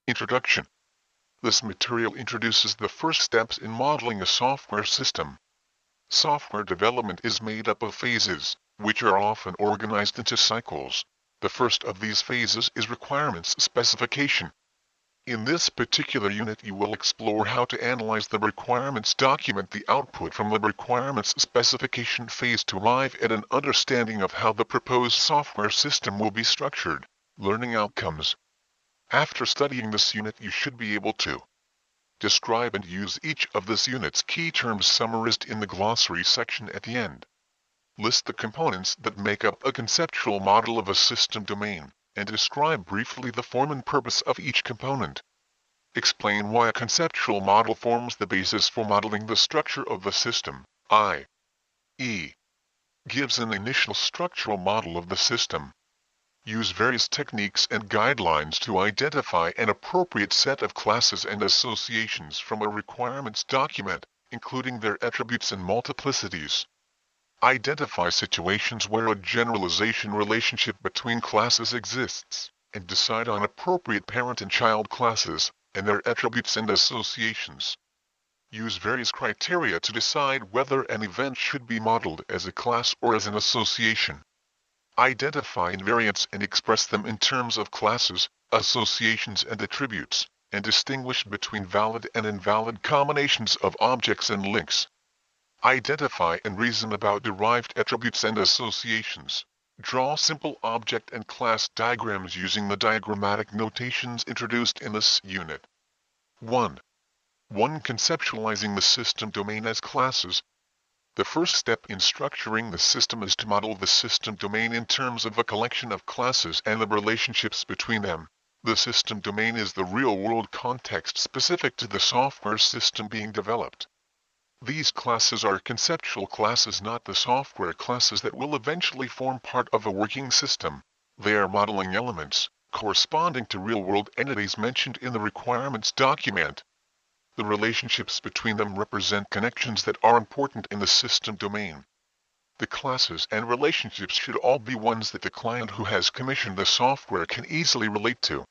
Introduction. This material introduces the first steps in modeling a software system. Software development is made up of phases, which are often organized into cycles. The first of these phases is requirements specification. In this particular unit you will explore how to analyze the requirements document, the output from the requirements specification phase, to arrive at an understanding of how the proposed software system will be structured. Learning outcomes. After studying this unit you should be able to describe and use each of this unit's key terms summarized in the glossary section at the end. List the components that make up a conceptual model of a system domain, and describe briefly the form and purpose of each component. Explain why a conceptual model forms the basis for modeling the structure of the system, i.e., gives an initial structural model of the system. Use various techniques and guidelines to identify an appropriate set of classes and associations from a requirements document, including their attributes and multiplicities. Identify situations where a generalization relationship between classes exists, and decide on appropriate parent and child classes, and their attributes and associations. Use various criteria to decide whether an event should be modeled as a class or as an association. Identify invariants and express them in terms of classes, associations and attributes, and distinguish between valid and invalid combinations of objects and links. Identify and reason about derived attributes and associations. Draw simple object and class diagrams using the diagrammatic notations introduced in this unit. 1. Conceptualizing the system domain as classes. The first step in structuring the system is to model the system domain in terms of a collection of classes and the relationships between them. The system domain is the real-world context specific to the software system being developed. These classes are conceptual classes, not the software classes that will eventually form part of a working system. They are modeling elements, corresponding to real-world entities mentioned in the requirements document. The relationships between them represent connections that are important in the system domain. The classes and relationships should all be ones that the client who has commissioned the software can easily relate to.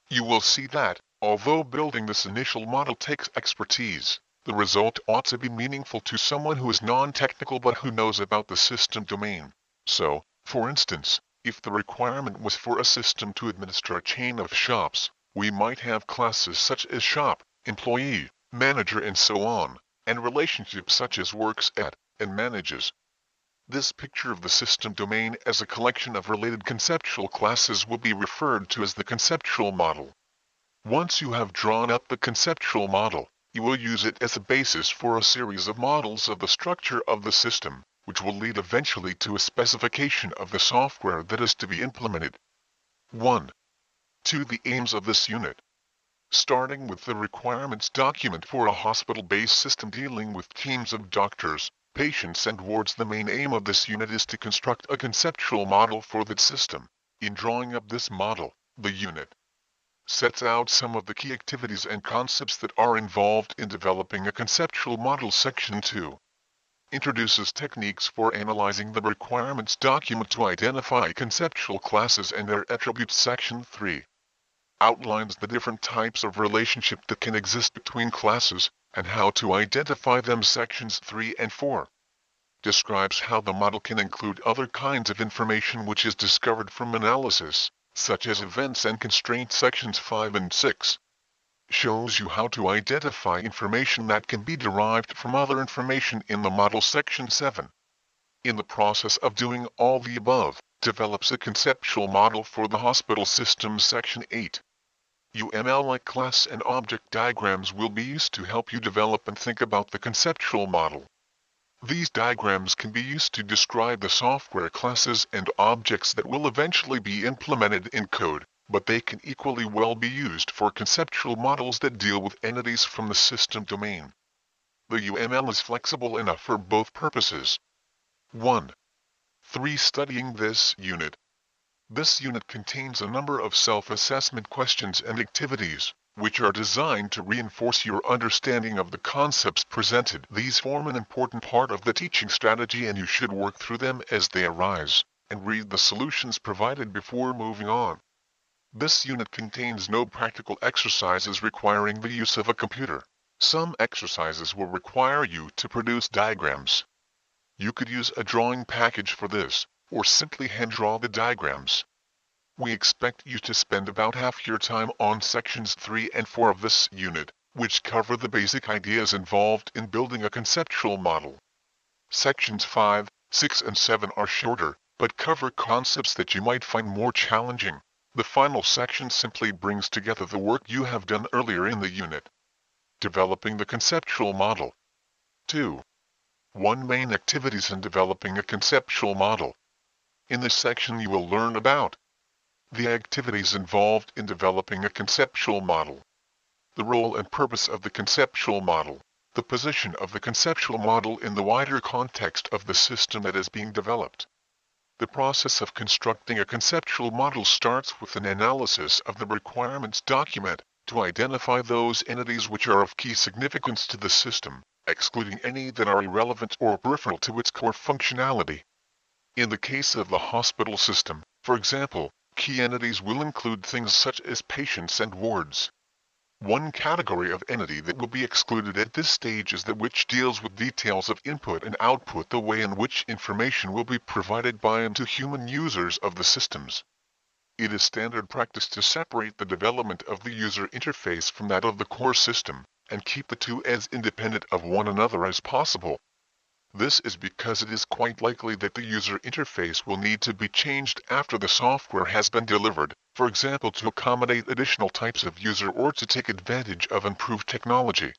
You will see that, although building this initial model takes expertise, the result ought to be meaningful to someone who is non-technical but who knows about the system domain. So, for instance, if the requirement was for a system to administer a chain of shops, we might have classes such as shop, employee, manager and so on, and relationships such as works at, and manages. This picture of the system domain as a collection of related conceptual classes will be referred to as the conceptual model. Once you have drawn up the conceptual model, you will use it as a basis for a series of models of the structure of the system, which will lead eventually to a specification of the software that is to be implemented. 1. 2. The aims of this unit. Starting with the requirements document for a hospital-based system dealing with teams of doctors, patients and wards, the main aim of this unit is to construct a conceptual model for that system. In drawing up this model, the unit sets out some of the key activities and concepts that are involved in developing a conceptual model. Section 2 introduces techniques for analyzing the requirements document to identify conceptual classes and their attributes. Section 3 outlines the different types of relationship that can exist between classes, and how to identify them. Sections 3 and 4 describes how the model can include other kinds of information which is discovered from analysis, such as events and constraints. Sections 5 and 6 shows you how to identify information that can be derived from other information in the model. Section 7, in the process of doing all the above, develops a conceptual model for the hospital system. Section 8 UML-like class and object diagrams will be used to help you develop and think about the conceptual model. These diagrams can be used to describe the software classes and objects that will eventually be implemented in code, but they can equally well be used for conceptual models that deal with entities from the system domain. The UML is flexible enough for both purposes. 1. 3. Studying this unit. This unit contains a number of self-assessment questions and activities, which are designed to reinforce your understanding of the concepts presented. These form an important part of the teaching strategy, and you should work through them as they arise, and read the solutions provided before moving on. This unit contains no practical exercises requiring the use of a computer. Some exercises will require you to produce diagrams. You could use a drawing package for this, or simply hand draw the diagrams. We expect you to spend about half your time on sections 3 and 4 of this unit, which cover the basic ideas involved in building a conceptual model. Sections 5, 6 and 7 are shorter, but cover concepts that you might find more challenging. The final section simply brings together the work you have done earlier in the unit. Developing the conceptual model. 2. 1 Main activities in developing a conceptual model. In this section you will learn about the activities involved in developing a conceptual model, the role and purpose of the conceptual model, the position of the conceptual model in the wider context of the system that is being developed. The process of constructing a conceptual model starts with an analysis of the requirements document to identify those entities which are of key significance to the system, excluding any that are irrelevant or peripheral to its core functionality. In the case of the hospital system, for example, key entities will include things such as patients and wards. One category of entity that will be excluded at this stage is that which deals with details of input and output, the way in which information will be provided by and to human users of the systems. It is standard practice to separate the development of the user interface from that of the core system, and keep the two as independent of one another as possible. This is because it is quite likely that the user interface will need to be changed after the software has been delivered, for example to accommodate additional types of user or to take advantage of improved technology.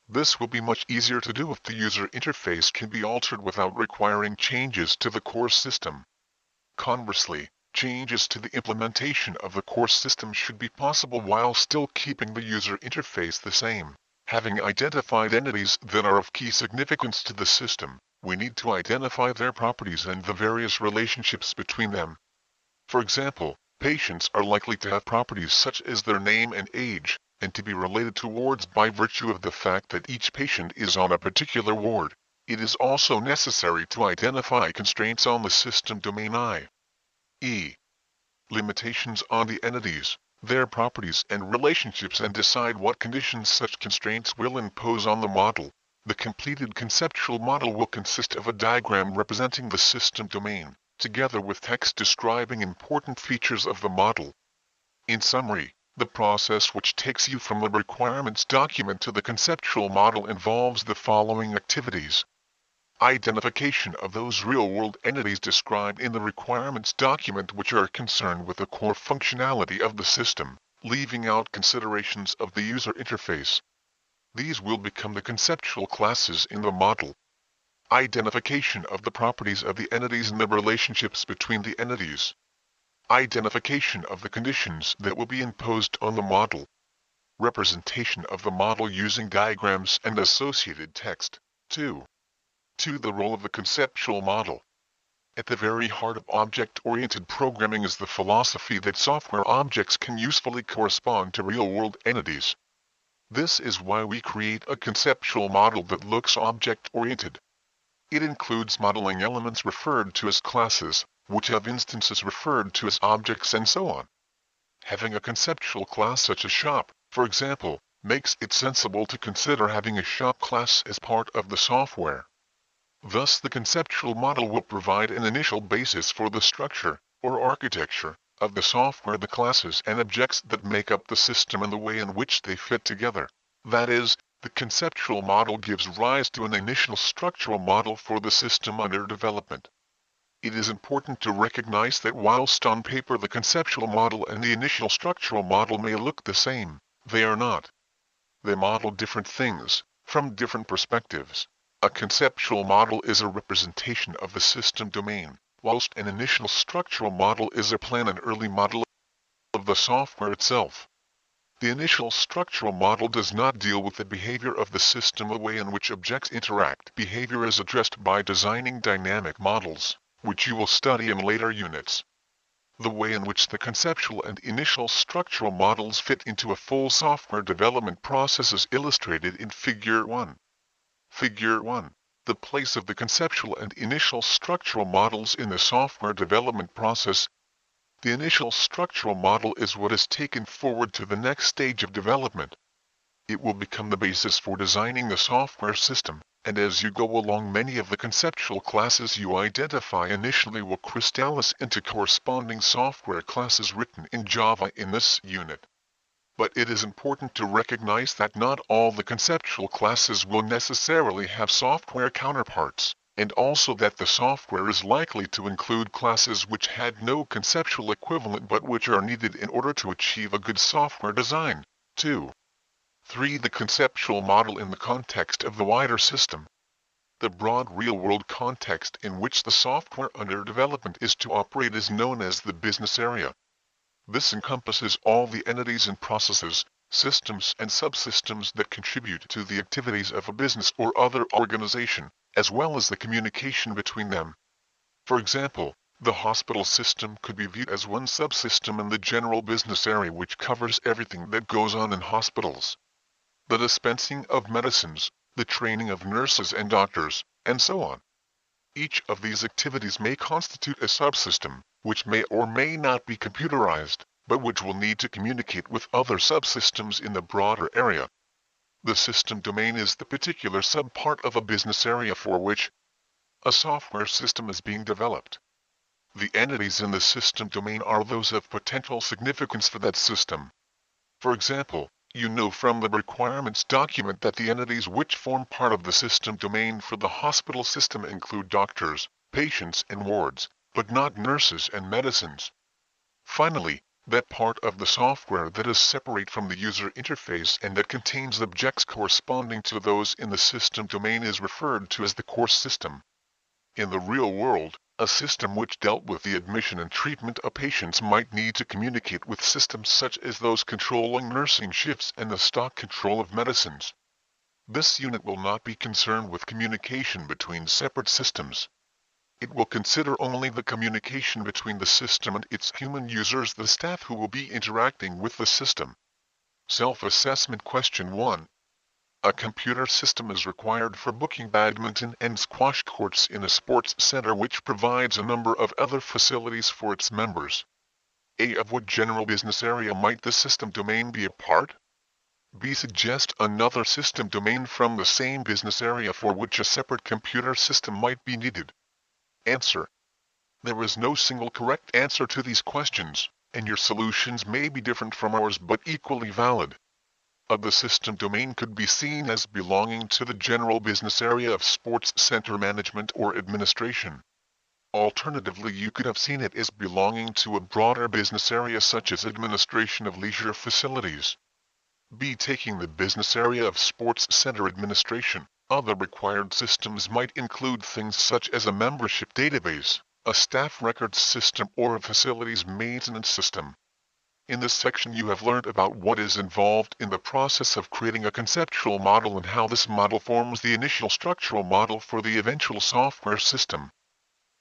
This will be much easier to do if the user interface can be altered without requiring changes to the core system. Conversely, changes to the implementation of the core system should be possible while still keeping the user interface the same. Having identified entities that are of key significance to the system, we need to identify their properties and the various relationships between them. For example, patients are likely to have properties such as their name and age, and to be related to wards by virtue of the fact that each patient is on a particular ward. It is also necessary to identify constraints on the system domain i.e. limitations on the entities, their properties and relationships, and decide what conditions such constraints will impose on the model. The completed conceptual model will consist of a diagram representing the system domain, together with text describing important features of the model. In summary, the process which takes you from the requirements document to the conceptual model involves the following activities. Identification of those real-world entities described in the requirements document which are concerned with the core functionality of the system, leaving out considerations of the user interface. These will become the conceptual classes in the model. Identification of the properties of the entities and the relationships between the entities. Identification of the conditions that will be imposed on the model. Representation of the model using diagrams and associated text. 2. The role of the conceptual model. At the very heart of object-oriented programming is the philosophy that software objects can usefully correspond to real-world entities. This is why we create a conceptual model that looks object-oriented. It includes modeling elements referred to as classes, which have instances referred to as objects, and so on. Having a conceptual class such as shop, for example, makes it sensible to consider having a shop class as part of the software. Thus the conceptual model will provide an initial basis for the structure, or architecture, of the software, the classes and objects that make up the system and the way in which they fit together. That is, the conceptual model gives rise to an initial structural model for the system under development. It is important to recognize that whilst on paper the conceptual model and the initial structural model may look the same, they are not. They model different things, from different perspectives. A conceptual model is a representation of the system domain, whilst an initial structural model is a plan and early model of the software itself. The initial structural model does not deal with the behavior of the system, the way in which objects interact. Behavior is addressed by designing dynamic models, which you will study in later units. The way in which the conceptual and initial structural models fit into a full software development process is illustrated in Figure 1. Figure 1. The place of the conceptual and initial structural models in the software development process. The initial structural model is what is taken forward to the next stage of development. It will become the basis for designing the software system, and as you go along, many of the conceptual classes you identify initially will crystallize into corresponding software classes written in Java in this unit. But it is important to recognize that not all the conceptual classes will necessarily have software counterparts, and also that the software is likely to include classes which had no conceptual equivalent but which are needed in order to achieve a good software design. 2. 3. The conceptual model in the context of the wider system. The broad real-world context in which the software under development is to operate is known as the business area. This encompasses all the entities and processes, systems and subsystems that contribute to the activities of a business or other organization, as well as the communication between them. For example, the hospital system could be viewed as one subsystem in the general business area which covers everything that goes on in hospitals. The dispensing of medicines, the training of nurses and doctors, and so on. Each of these activities may constitute a subsystem, which may or may not be computerized, but which will need to communicate with other subsystems in the broader area. The system domain is the particular subpart of a business area for which a software system is being developed. The entities in the system domain are those of potential significance for that system. For example, you know from the requirements document that the entities which form part of the system domain for the hospital system include doctors, patients and wards, but not nurses and medicines. Finally, that part of the software that is separate from the user interface and that contains objects corresponding to those in the system domain is referred to as the core system. In the real world, a system which dealt with the admission and treatment of patients might need to communicate with systems such as those controlling nursing shifts and the stock control of medicines. This unit will not be concerned with communication between separate systems. It will consider only the communication between the system and its human users, the staff who will be interacting with the system. Self-assessment question 1. A computer system is required for booking badminton and squash courts in a sports center which provides a number of other facilities for its members. A. Of what general business area might the system domain be a part? B. Suggest another system domain from the same business area for which a separate computer system might be needed. Answer. There is no single correct answer to these questions, and your solutions may be different from ours but equally valid. The system domain could be seen as belonging to the general business area of sports center management or administration. Alternatively, you could have seen it as belonging to a broader business area such as administration of leisure facilities. B. Taking the business area of sports center administration, other required systems might include things such as a membership database, a staff records system, or a facilities maintenance system. In this section you have learned about what is involved in the process of creating a conceptual model and how this model forms the initial structural model for the eventual software system.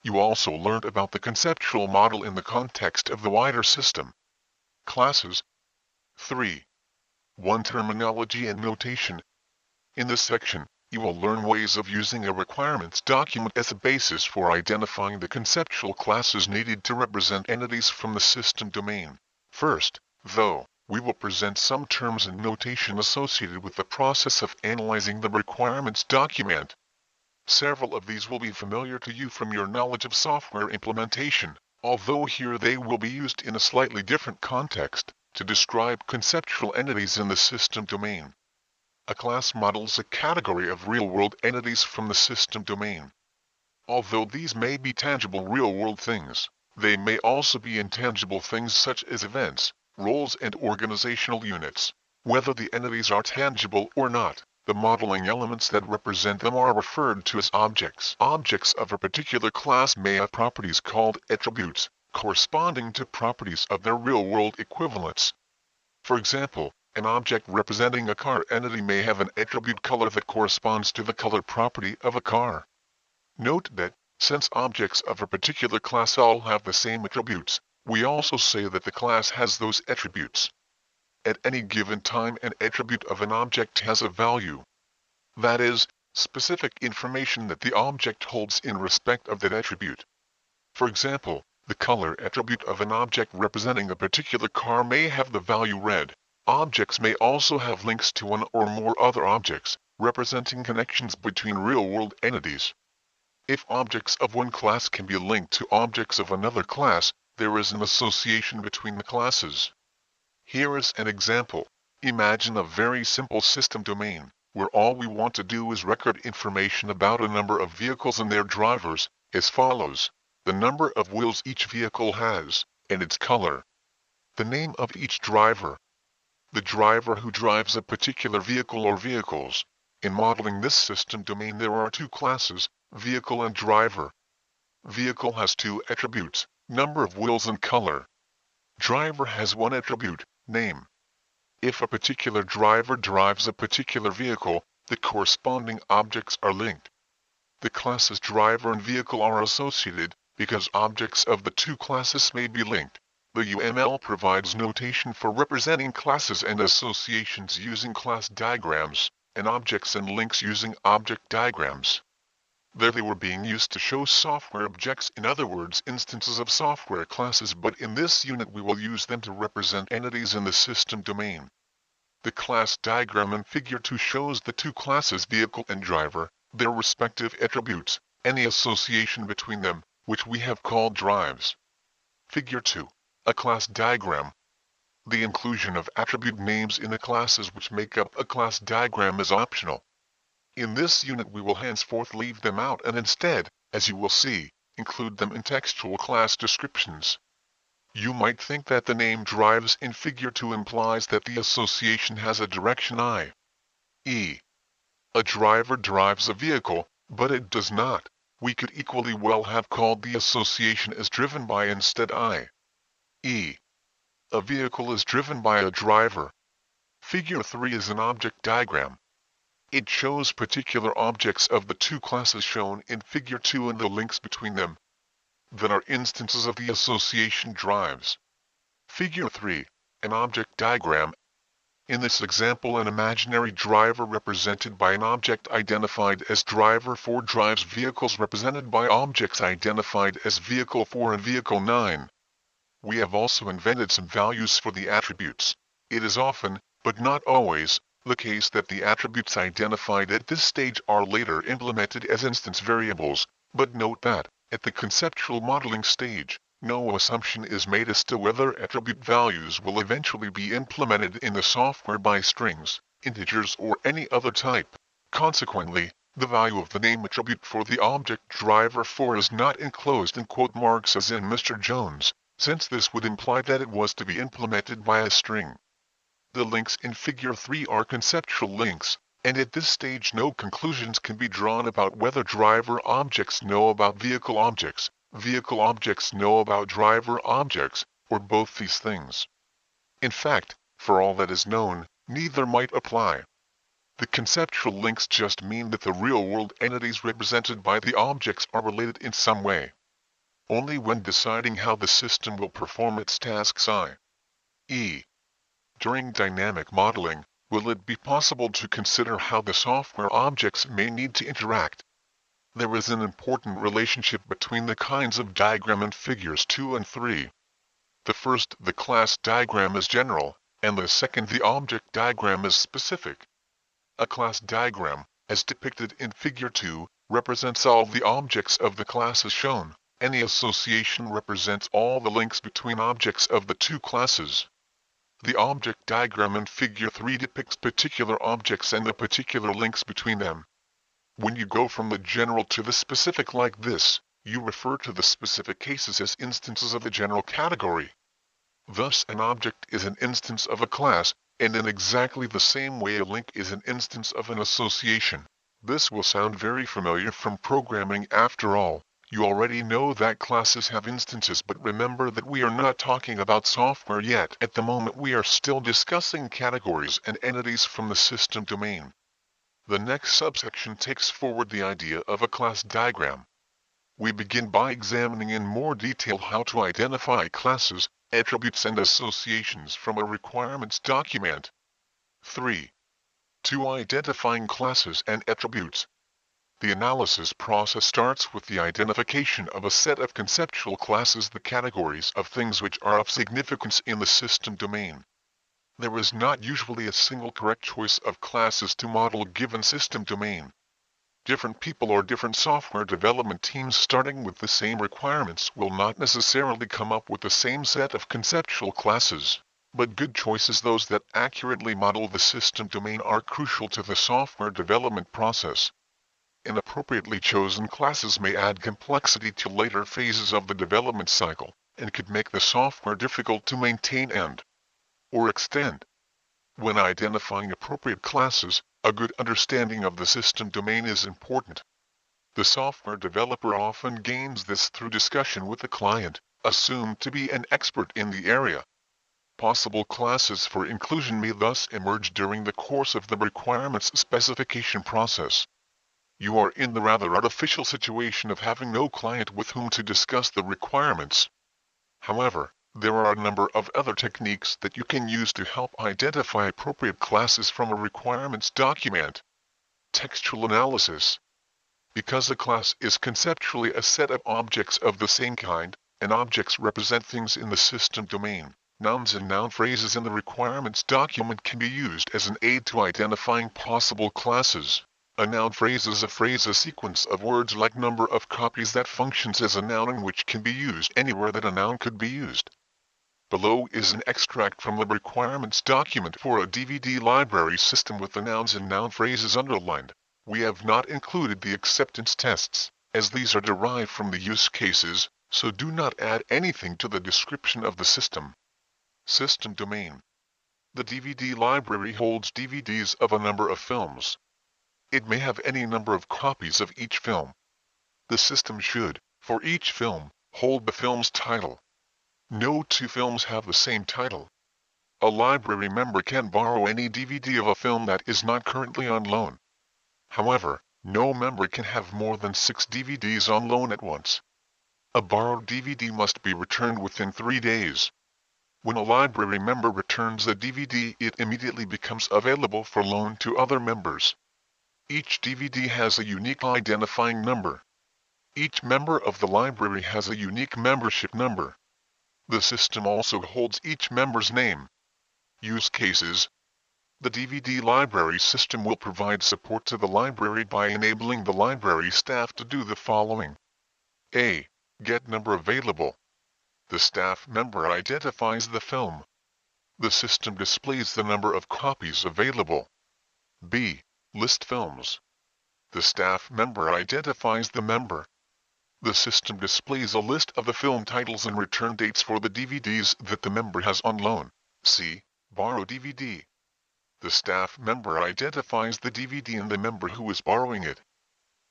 You also learned about the conceptual model in the context of the wider system. Classes. 3. 1. Terminology and notation. In this section, you will learn ways of using a requirements document as a basis for identifying the conceptual classes needed to represent entities from the system domain. First, though, we will present some terms and notation associated with the process of analyzing the requirements document. Several of these will be familiar to you from your knowledge of software implementation, although here they will be used in a slightly different context, to describe conceptual entities in the system domain. A class models a category of real-world entities from the system domain. Although these may be tangible real-world things, they may also be intangible things such as events, roles and organizational units. Whether the entities are tangible or not, the modeling elements that represent them are referred to as objects. Objects of a particular class may have properties called attributes, corresponding to properties of their real-world equivalents. For example, an object representing a car entity may have an attribute color that corresponds to the color property of a car. Note that, since objects of a particular class all have the same attributes, we also say that the class has those attributes. At any given time, an attribute of an object has a value. That is, specific information that the object holds in respect of that attribute. For example, The color attribute of an object representing a particular car may have the value red. Objects may also have links to one or more other objects, representing connections between real-world entities. If objects of one class can be linked to objects of another class, there is an association between the classes. Here is an example. Imagine a very simple system domain, where all we want to do is record information about a number of vehicles and their drivers, as follows: the number of wheels each vehicle has, and its color. The name of each driver. The driver who drives a particular vehicle or vehicles. In modeling this system domain there are two classes, vehicle and driver. Vehicle has two attributes, number of wheels and color. Driver has one attribute, name. If a particular driver drives a particular vehicle, the corresponding objects are linked. The classes driver and vehicle are associated, because objects of the two classes may be linked. The UML provides notation for representing classes and associations using class diagrams, and objects and links using object diagrams. There they were being used to show software objects, in other words instances of software classes, but in this unit we will use them to represent entities in the system domain. The class diagram in Figure 2 shows the two classes vehicle and driver, their respective attributes, and the association between them, which we have called drives. Figure 2. A class diagram. The inclusion of attribute names in the classes which make up a class diagram is optional. In this unit we will henceforth leave them out and instead, as you will see, include them in textual class descriptions. You might think that the name drives in Figure 2 implies that the association has a direction i.e. a driver drives a vehicle, but it does not. We could equally well have called the association as driven by instead i.e. a vehicle is driven by a driver. Figure 3 is an object diagram. It shows particular objects of the two classes shown in Figure 2 and the links between them that are instances of the association drives. Figure 3, an object diagram. In this example, an imaginary driver represented by an object identified as driver 4 drives vehicles represented by objects identified as vehicle 4 and vehicle 9. We have also invented some values for the attributes. It is often, but not always, the case that the attributes identified at this stage are later implemented as instance variables, but note that, at the conceptual modeling stage, no assumption is made as to whether attribute values will eventually be implemented in the software by strings, integers or any other type. Consequently, the value of the name attribute for the object driver 4 is not enclosed in quote marks as in Mr. Jones, since this would imply that it was to be implemented by a string. The links in Figure 3 are conceptual links, and at this stage no conclusions can be drawn about whether driver objects know about vehicle objects know about driver objects, or both these things. In fact, for all that is known, neither might apply. The conceptual links just mean that the real-world entities represented by the objects are related in some way. Only when deciding how the system will perform its tasks i.e. during dynamic modeling, will it be possible to consider how the software objects may need to interact. There is an important relationship between the kinds of diagram in Figures 2 and 3. The first, the class diagram, is general, and the second, the object diagram, is specific. A class diagram, as depicted in Figure 2, represents all the objects of the classes shown. Any association represents all the links between objects of the two classes. The object diagram in Figure 3 depicts particular objects and the particular links between them. When you go from the general to the specific like this, you refer to the specific cases as instances of a general category. Thus, an object is an instance of a class, and in exactly the same way a link is an instance of an association. This will sound very familiar from programming. After all, you already know that classes have instances, but remember that we are not talking about software yet. At the moment we are still discussing categories and entities from the system domain. The next subsection takes forward the idea of a class diagram. We begin by examining in more detail how to identify classes, attributes and associations from a requirements document. 3. To identifying classes and attributes. The analysis process starts with the identification of a set of conceptual classes, the categories of things which are of significance in the system domain. There is not usually a single correct choice of classes to model a given system domain. Different people or different software development teams starting with the same requirements will not necessarily come up with the same set of conceptual classes, but good choices, those that accurately model the system domain, are crucial to the software development process. Inappropriately chosen classes may add complexity to later phases of the development cycle, and could make the software difficult to maintain or extend. When identifying appropriate classes, a good understanding of the system domain is important. The software developer often gains this through discussion with the client, assumed to be an expert in the area. Possible classes for inclusion may thus emerge during the course of the requirements specification process. You are in the rather artificial situation of having no client with whom to discuss the requirements. However, there are a number of other techniques that you can use to help identify appropriate classes from a requirements document. Textual analysis. Because a class is conceptually a set of objects of the same kind, and objects represent things in the system domain, nouns and noun phrases in the requirements document can be used as an aid to identifying possible classes. A noun phrase is a sequence of words like number of copies that functions as a noun and which can be used anywhere that a noun could be used. Below is an extract from the requirements document for a DVD library system with the nouns and noun phrases underlined. We have not included the acceptance tests, as these are derived from the use cases, so do not add anything to the description of the system. System domain. The DVD library holds DVDs of a number of films. It may have any number of copies of each film. The system should, for each film, hold the film's title. No two films have the same title. A library member can borrow any DVD of a film that is not currently on loan. However, no member can have more than 6 DVDs on loan at once. A borrowed DVD must be returned within 3 days. When a library member returns a DVD, it immediately becomes available for loan to other members. Each DVD has a unique identifying number. Each member of the library has a unique membership number. The system also holds each member's name. Use cases. The DVD library system will provide support to the library by enabling the library staff to do the following. A. Get number available. The staff member identifies the film. The system displays the number of copies available. B. List films. The staff member identifies the member. The system displays a list of the film titles and return dates for the DVDs that the member has on loan. C. Borrow DVD. The staff member identifies the DVD and the member who is borrowing it.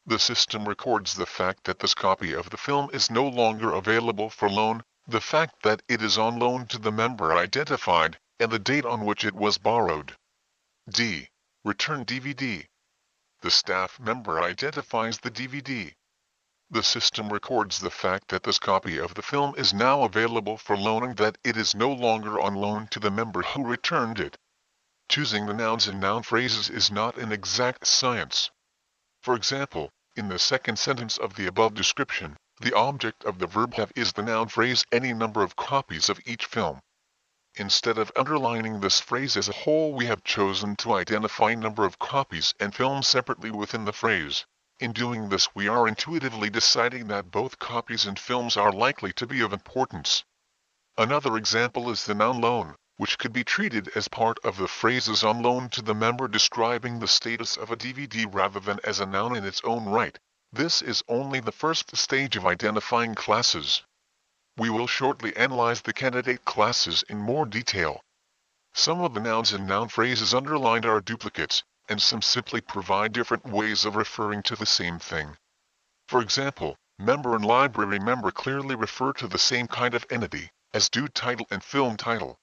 The system records the fact that this copy of the film is no longer available for loan, the fact that it is on loan to the member identified, and the date on which it was borrowed. D. Return DVD. The staff member identifies the DVD. The system records the fact that this copy of the film is now available for loan and that it is no longer on loan to the member who returned it. Choosing the nouns and noun phrases is not an exact science. For example, in the second sentence of the above description, the object of the verb have is the noun phrase any number of copies of each film. Instead of underlining this phrase as a whole, we have chosen to identify number of copies and films separately within the phrase. In doing this, we are intuitively deciding that both copies and films are likely to be of importance. Another example is the noun loan, which could be treated as part of the phrases on loan to the member describing the status of a DVD rather than as a noun in its own right. This is only the first stage of identifying classes. We will shortly analyze the candidate classes in more detail. Some of the nouns and noun phrases underlined are duplicates, and some simply provide different ways of referring to the same thing. For example, member and library member clearly refer to the same kind of entity, as do title and film title.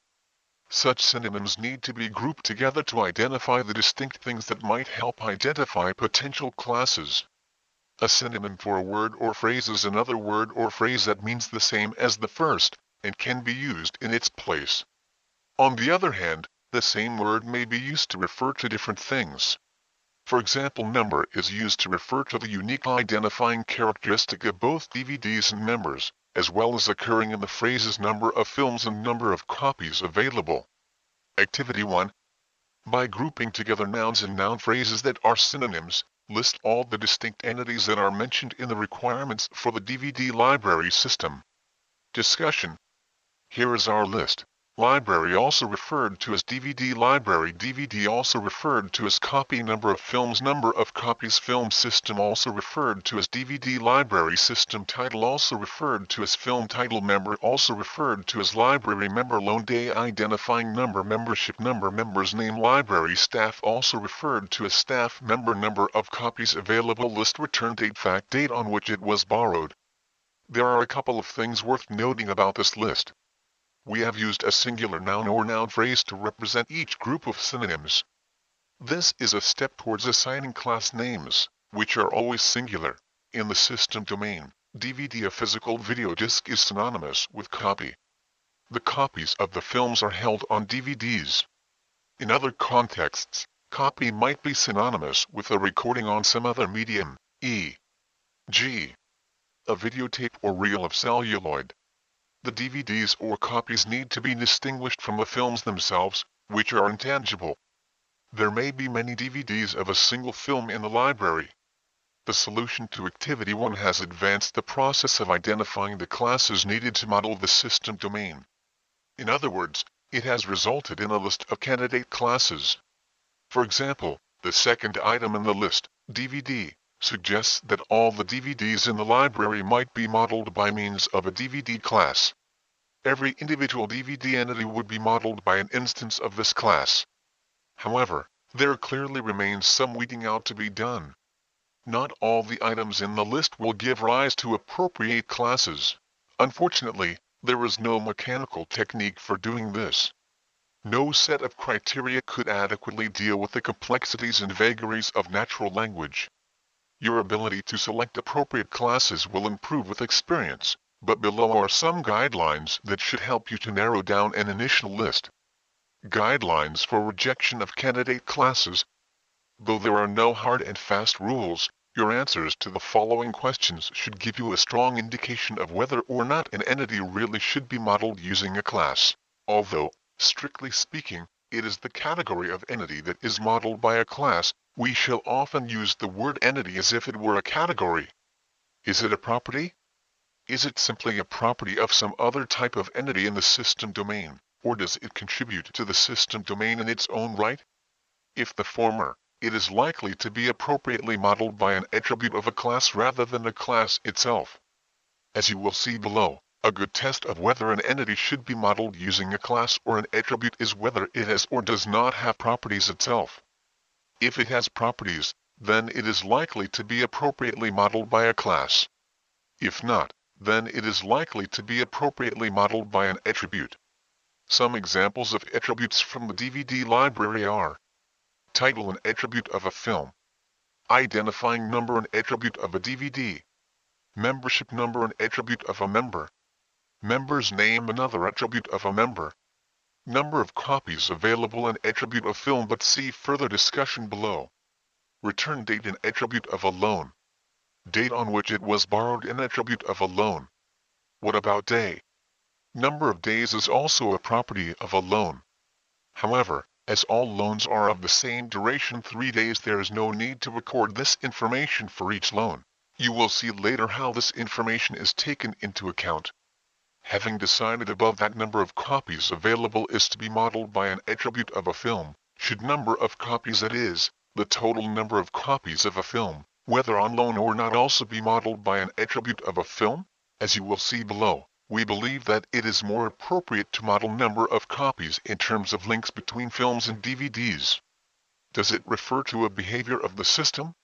Such synonyms need to be grouped together to identify the distinct things that might help identify potential classes. A synonym for a word or phrase is another word or phrase that means the same as the first, and can be used in its place. On the other hand, the same word may be used to refer to different things. For example, number is used to refer to the unique identifying characteristic of both DVDs and members, as well as occurring in the phrases number of films and number of copies available. Activity 1. By grouping together nouns and noun phrases that are synonyms, list all the distinct entities that are mentioned in the requirements for the DVD library system. Discussion. Here is our list. Library, also referred to as DVD library, DVD also referred to as copy, number of films, number of copies, film system also referred to as DVD library system, title also referred to as film title, member also referred to as library member, loan day identifying number, membership number, member's name, library staff also referred to as staff member, number of copies available, list, return date, fact date on which it was borrowed. There are a couple of things worth noting about this list. We have used a singular noun or noun phrase to represent each group of synonyms. This is a step towards assigning class names, which are always singular. In the system domain, DVD, a physical video disc, is synonymous with copy. The copies of the films are held on DVDs. In other contexts, copy might be synonymous with a recording on some other medium, e.g., a videotape or reel of celluloid. The DVDs or copies need to be distinguished from the films themselves, which are intangible. There may be many DVDs of a single film in the library. The solution to Activity 1 has advanced the process of identifying the classes needed to model the system domain. In other words, it has resulted in a list of candidate classes. For example, the second item in the list, DVD, suggests that all the DVDs in the library might be modeled by means of a DVD class. Every individual DVD entity would be modeled by an instance of this class. However, there clearly remains some weeding out to be done. Not all the items in the list will give rise to appropriate classes. Unfortunately, there is no mechanical technique for doing this. No set of criteria could adequately deal with the complexities and vagaries of natural language. Your ability to select appropriate classes will improve with experience, but below are some guidelines that should help you to narrow down an initial list. Guidelines for rejection of candidate classes. Though there are no hard and fast rules, your answers to the following questions should give you a strong indication of whether or not an entity really should be modeled using a class. Although, strictly speaking, it is the category of entity that is modeled by a class, we shall often use the word entity as if it were a category. Is it a property? Is it simply a property of some other type of entity in the system domain, or does it contribute to the system domain in its own right? If the former, it is likely to be appropriately modeled by an attribute of a class rather than a class itself. As you will see below, a good test of whether an entity should be modeled using a class or an attribute is whether it has or does not have properties itself. If it has properties, then it is likely to be appropriately modeled by a class. If not, then it is likely to be appropriately modeled by an attribute. Some examples of attributes from the DVD library are: title, an attribute of a film; identifying number, an attribute of a DVD; membership number, an attribute of a member; member's name, another attribute of a member; number of copies available, an attribute of film, but see further discussion below; return date, an attribute of a loan; date on which it was borrowed, an attribute of a loan. What about day? Number of days is also a property of a loan. However, as all loans are of the same duration, 3 days, there is no need to record this information for each loan. You will see later how this information is taken into account. Having decided above that number of copies available is to be modeled by an attribute of a film, should number of copies, that is, the total number of copies of a film, whether on loan or not, also be modeled by an attribute of a film? As you will see below, we believe that it is more appropriate to model number of copies in terms of links between films and DVDs. Does it refer to a behavior of the system?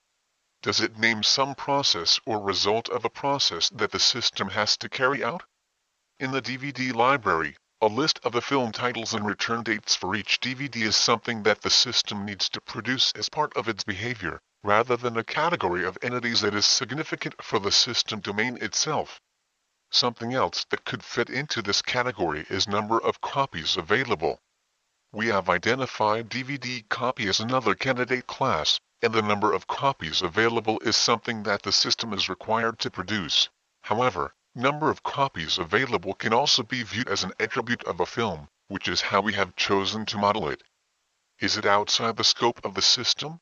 Does it name some process or result of a process that the system has to carry out? In the DVD library, a list of the film titles and return dates for each DVD is something that the system needs to produce as part of its behavior, rather than a category of entities that is significant for the system domain itself. Something else that could fit into this category is number of copies available. we have identified DVD copy as another candidate class, and the number of copies available is something that the system is required to produce. However, number of copies available can also be viewed as an attribute of a film, which is how we have chosen to model it. Is it outside the scope of the system?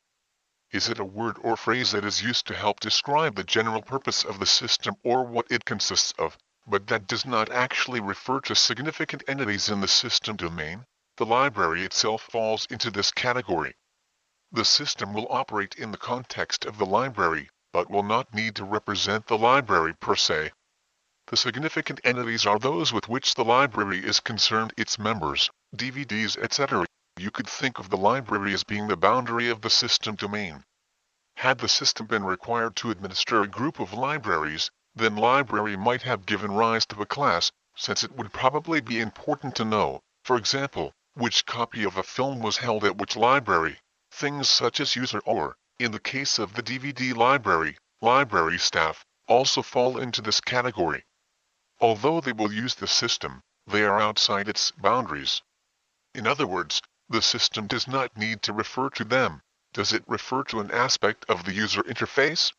Is it a word or phrase that is used to help describe the general purpose of the system or what it consists of, but that does not actually refer to significant entities in the system domain? The library itself falls into this category. The system will operate in the context of the library, but will not need to represent the library per se. The significant entities are those with which the library is concerned, its members, DVDs, etc. You could think of the library as being the boundary of the system domain. Had the system been required to administer a group of libraries, then library might have given rise to a class, since it would probably be important to know, for example, which copy of a film was held at which library. Things such as user or, in the case of the DVD library, library staff, also fall into this category. Although they will use the system, they are outside its boundaries. In other words, the system does not need to refer to them. Does it refer to an aspect of the user interface?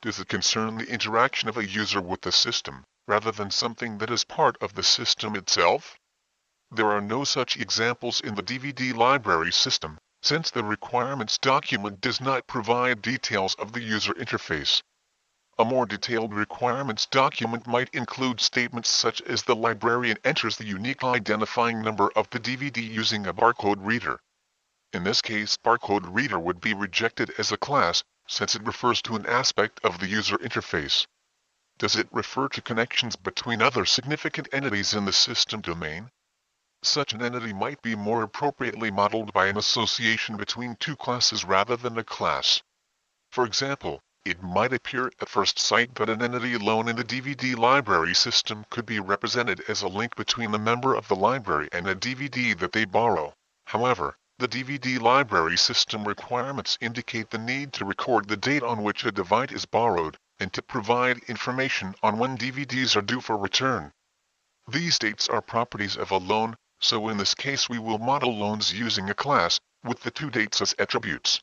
Does it concern the interaction of a user with the system, rather than something that is part of the system itself? There are no such examples in the DVD library system, since the requirements document does not provide details of the user interface. A more detailed requirements document might include statements such as the librarian enters the unique identifying number of the DVD using a barcode reader. In this case, barcode reader would be rejected as a class, since it refers to an aspect of the user interface. Does it refer to connections between other significant entities in the system domain? Such an entity might be more appropriately modeled by an association between two classes rather than a class. For example, it might appear at first sight that an entity alone in the DVD library system could be represented as a link between the member of the library and a DVD that they borrow. However, the DVD library system requirements indicate the need to record the date on which a device is borrowed, and to provide information on when DVDs are due for return. These dates are properties of a loan, so in this case we will model loans using a class, with the two dates as attributes.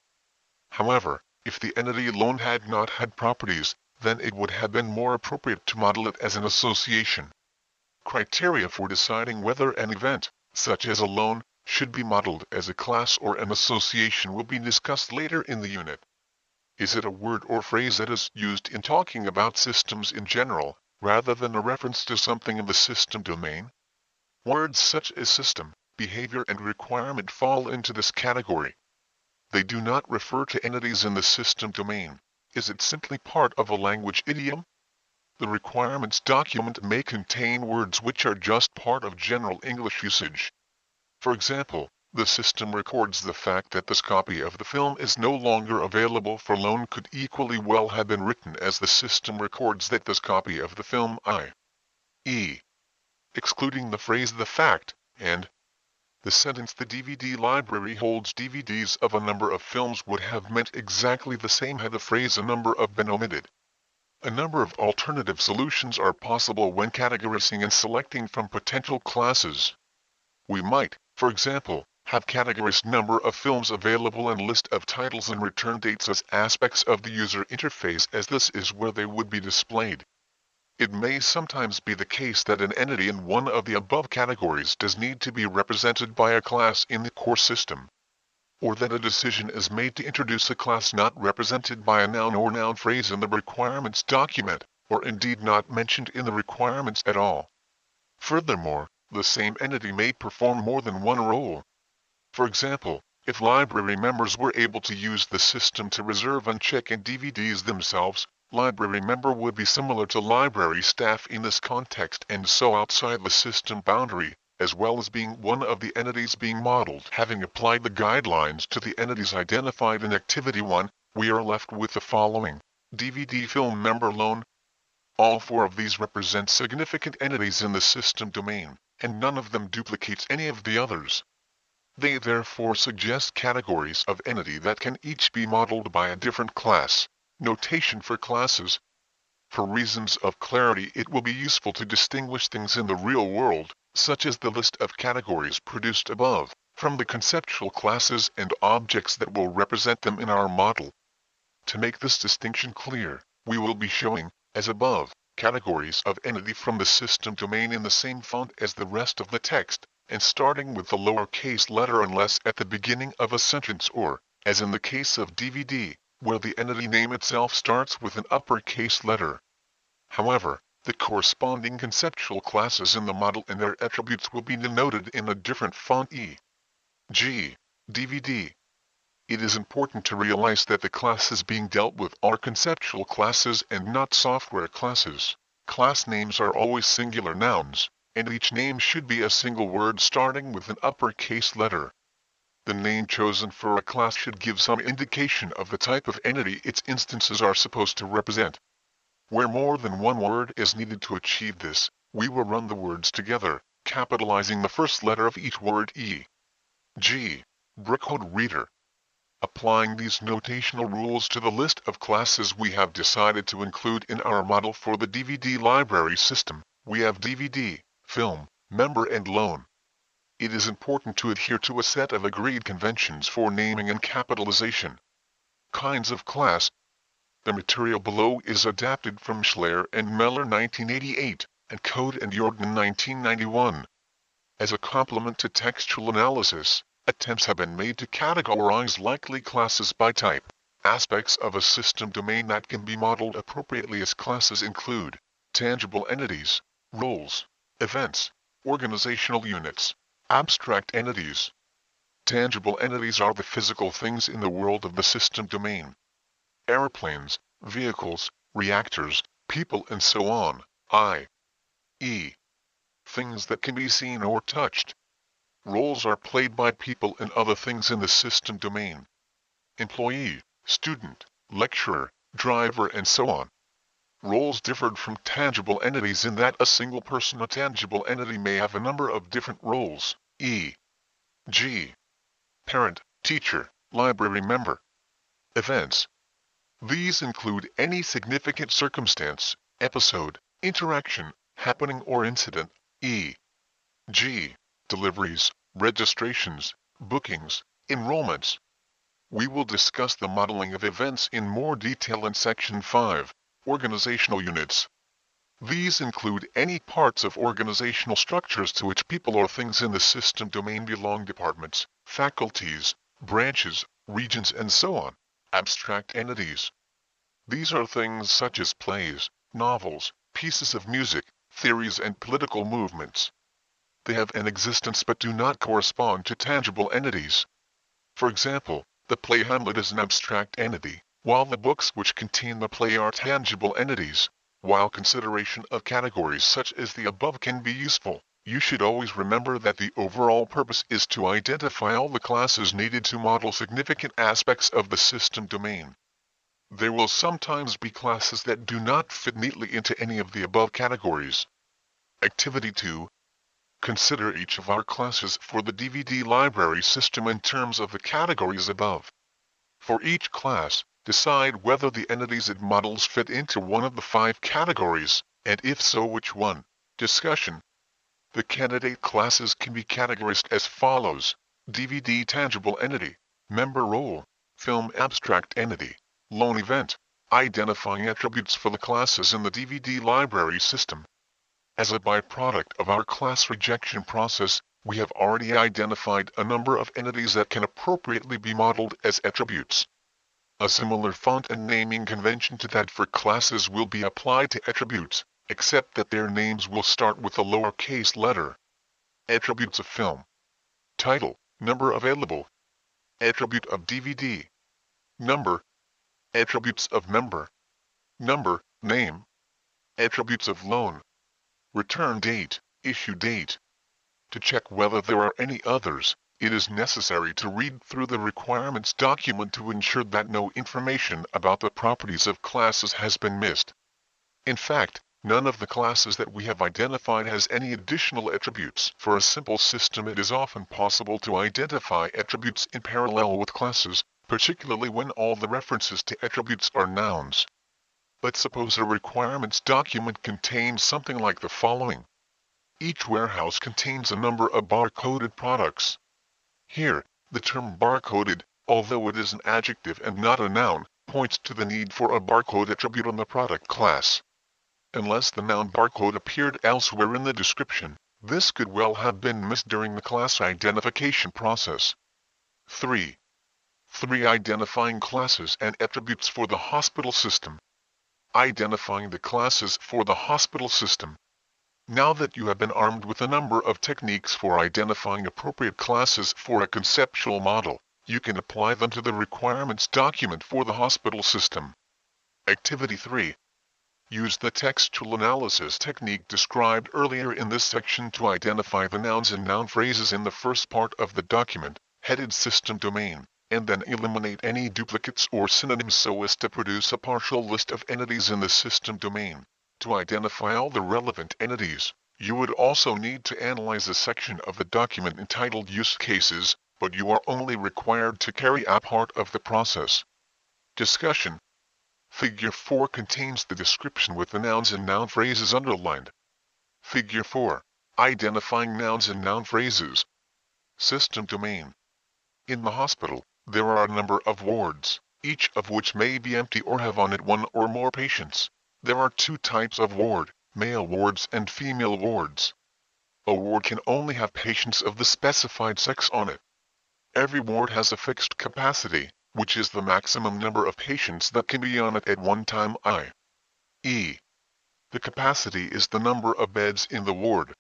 However, if the entity loan had not had properties, then it would have been more appropriate to model it as an association. Criteria for deciding whether an event, such as a loan, should be modeled as a class or an association will be discussed later in the unit. Is it a word or phrase that is used in talking about systems in general, rather than a reference to something in the system domain? Words such as system, behavior, and requirement fall into this category. They do not refer to entities in the system domain. Is it simply part of a language idiom? The requirements document may contain words which are just part of general English usage. For example, the system records the fact that this copy of the film is no longer available for loan could equally well have been written as the system records that this copy of the film i.e. excluding the phrase the fact, and the sentence the DVD library holds DVDs of a number of films would have meant exactly the same had the phrase a number of been omitted. A number of alternative solutions are possible when categorizing and selecting from potential classes. We might, for example, have categorized number of films available and list of titles and return dates as aspects of the user interface, as this is where they would be displayed. It may sometimes be the case that an entity in one of the above categories does need to be represented by a class in the core system, or that a decision is made to introduce a class not represented by a noun or noun phrase in the requirements document, or indeed not mentioned in the requirements at all. Furthermore, the same entity may perform more than one role. For example, if library members were able to use the system to reserve and check in DVDs themselves, library member would be similar to library staff in this context and so outside the system boundary, as well as being one of the entities being modeled. Having applied the guidelines to the entities identified in Activity 1, we are left with the following. DVD film member loan. All four of these represent significant entities in the system domain, and none of them duplicates any of the others. They therefore suggest categories of entity that can each be modeled by a different class. Notation for classes. For reasons of clarity, it will be useful to distinguish things in the real world, such as the list of categories produced above, from the conceptual classes and objects that will represent them in our model. To make this distinction clear, we will be showing, as above, categories of entity from the system domain in the same font as the rest of the text, and starting with the lowercase letter unless at the beginning of a sentence or, as in the case of DVD, where the entity name itself starts with an uppercase letter. However, the corresponding conceptual classes in the model and their attributes will be denoted in a different font e.g., DVD. It is important to realize that the classes being dealt with are conceptual classes and not software classes. Class names are always singular nouns, and each name should be a single word starting with an uppercase letter. The name chosen for a class should give some indication of the type of entity its instances are supposed to represent. Where more than one word is needed to achieve this, we will run the words together, capitalizing the first letter of each word e.g., Brookcode Reader. Applying these notational rules to the list of classes we have decided to include in our model for the DVD library system, we have DVD, Film, Member and Loan. It is important to adhere to a set of agreed conventions for naming and capitalization. Kinds of class. The material below is adapted from Schler and Meller 1988, and Code and Jordan 1991. As a complement to textual analysis, attempts have been made to categorize likely classes by type. Aspects of a system domain that can be modeled appropriately as classes include tangible entities, roles, events, organizational units, abstract entities. Tangible entities are the physical things in the world of the system domain. Airplanes, vehicles, reactors, people and so on, i.e. things that can be seen or touched. Roles are played by people and other things in the system domain. Employee, student, lecturer, driver and so on. Roles differed from tangible entities in that a single person or tangible entity may have a number of different roles, e.g. parent, teacher, library member. Events. These include any significant circumstance, episode, interaction, happening or incident, e.g. deliveries, registrations, bookings, enrollments. We will discuss the modeling of events in more detail in Section 5, Organizational Units. These include any parts of organizational structures to which people or things in the system domain belong: departments, faculties, branches, regions and so on. Abstract entities. These are things such as plays, novels, pieces of music, theories and political movements. They have an existence but do not correspond to tangible entities. For example, the play Hamlet is an abstract entity, while the books which contain the play are tangible entities. While consideration of categories such as the above can be useful, you should always remember that the overall purpose is to identify all the classes needed to model significant aspects of the system domain. There will sometimes be classes that do not fit neatly into any of the above categories. Activity 2. Consider each of our classes for the DVD library system in terms of the categories above. For each class, decide whether the entities it models fit into one of the 5 categories, and if so, which one. Discussion. The candidate classes can be categorized as follows: DVD tangible entity, member role, film abstract entity, loan event. Identifying attributes for the classes in the DVD library system. As a byproduct of our class rejection process, we have already identified a number of entities that can appropriately be modeled as attributes. A similar font and naming convention to that for classes will be applied to attributes, except that their names will start with a lowercase letter. Attributes of film. Title, number available. Attribute of DVD. Number. Attributes of member. Number, name. Attributes of loan. Return date, issue date. To check whether there are any others, it is necessary to read through the requirements document to ensure that no information about the properties of classes has been missed. In fact, none of the classes that we have identified has any additional attributes. For a simple system, it is often possible to identify attributes in parallel with classes, particularly when all the references to attributes are nouns. But suppose a requirements document contains something like the following. Each warehouse contains a number of bar-coded products. Here, the term barcoded, although it is an adjective and not a noun, points to the need for a barcode attribute on the product class. Unless the noun barcode appeared elsewhere in the description, this could well have been missed during the class identification process. 3. Identifying classes and attributes for the hospital system. Identifying the classes for the hospital system. Now that you have been armed with a number of techniques for identifying appropriate classes for a conceptual model, you can apply them to the requirements document for the hospital system. Activity 3. Use the textual analysis technique described earlier in this section to identify the nouns and noun phrases in the first part of the document, headed System Domain, and then eliminate any duplicates or synonyms so as to produce a partial list of entities in the system domain. To identify all the relevant entities, you would also need to analyze a section of the document entitled Use Cases, but you are only required to carry out part of the process. Discussion. Figure 4 contains the description with the nouns and noun phrases underlined. Figure 4. Identifying nouns and noun phrases. System domain. In the hospital, there are a number of wards, each of which may be empty or have on it one or more patients. There are two types of ward, male wards and female wards. A ward can only have patients of the specified sex on it. Every ward has a fixed capacity, which is the maximum number of patients that can be on it at one time, i.e. The capacity is the number of beds in the ward.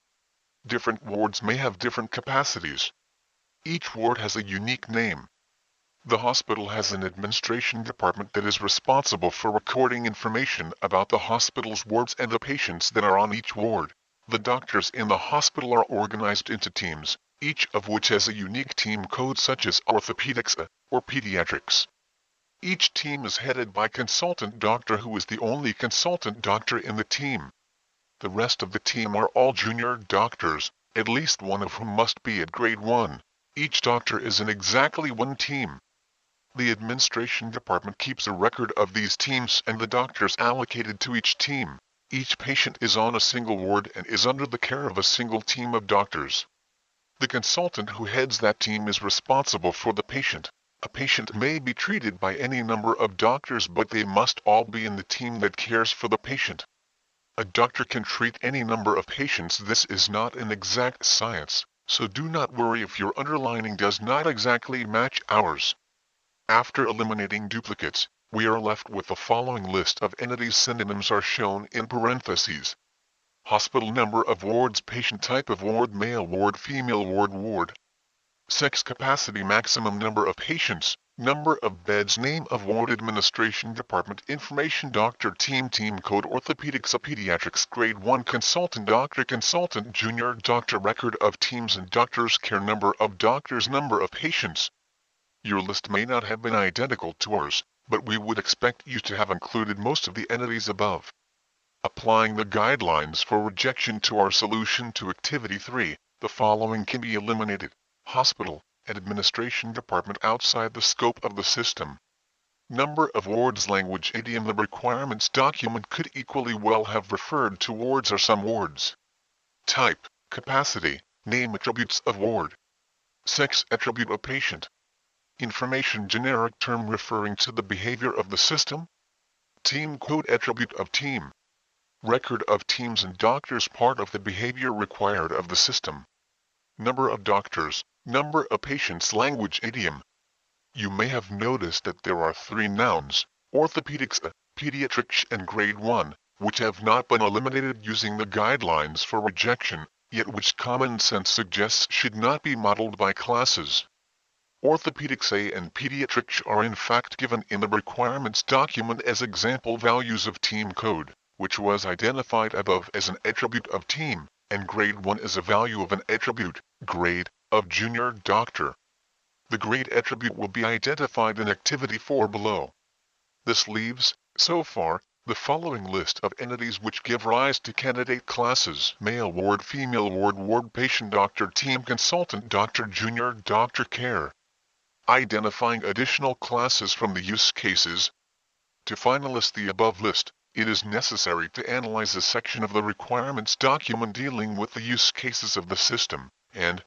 Different wards may have different capacities. Each ward has a unique name. The hospital has an administration department that is responsible for recording information about the hospital's wards and the patients that are on each ward. The doctors in the hospital are organized into teams, each of which has a unique team code such as orthopedics or pediatrics. Each team is headed by a consultant doctor who is the only consultant doctor in the team. The rest of the team are all junior doctors, at least one of whom must be at grade 1. Each doctor is in exactly one team. The administration department keeps a record of these teams and the doctors allocated to each team. Each patient is on a single ward and is under the care of a single team of doctors. The consultant who heads that team is responsible for the patient. A patient may be treated by any number of doctors, but they must all be in the team that cares for the patient. A doctor can treat any number of patients. This is not an exact science, so do not worry if your underlining does not exactly match ours. After eliminating duplicates, we are left with the following list of entities. Synonyms are shown in parentheses. Hospital number of wards, patient type of ward, male ward, female ward, ward. Sex capacity, maximum number of patients, number of beds, name of ward, administration department, information, doctor, team code, orthopedics, pediatrics, grade 1, consultant junior doctor, record of teams and doctors, care, number of doctors, number of patients. Your list may not have been identical to ours, but we would expect you to have included most of the entities above. Applying the guidelines for rejection to our solution to Activity 3, the following can be eliminated. Hospital and administration department outside the scope of the system. Number of wards, language, idiom. The requirements document could equally well have referred to wards or some wards. Type, capacity, name, attributes of ward. Sex, attribute of patient. Information, generic term referring to the behavior of the system. Team code, attribute of team. Record of teams and doctors, part of the behavior required of the system. Number of doctors, number of patients, language, idiom. You may have noticed that there are 3 nouns, orthopedics, pediatrics and grade 1, which have not been eliminated using the guidelines for rejection, yet which common sense suggests should not be modeled by classes. Orthopedics A and pediatrics are in fact given in the requirements document as example values of team code, which was identified above as an attribute of team, and grade 1 is a value of an attribute, grade, of junior doctor. The grade attribute will be identified in Activity 4 below. This leaves, so far, the following list of entities which give rise to candidate classes: male ward, female ward, ward, patient, doctor, team, consultant, doctor, junior doctor, care. Identifying additional classes from the use cases. To finalize the above list, it is necessary to analyze a section of the requirements document dealing with the use cases of the system, and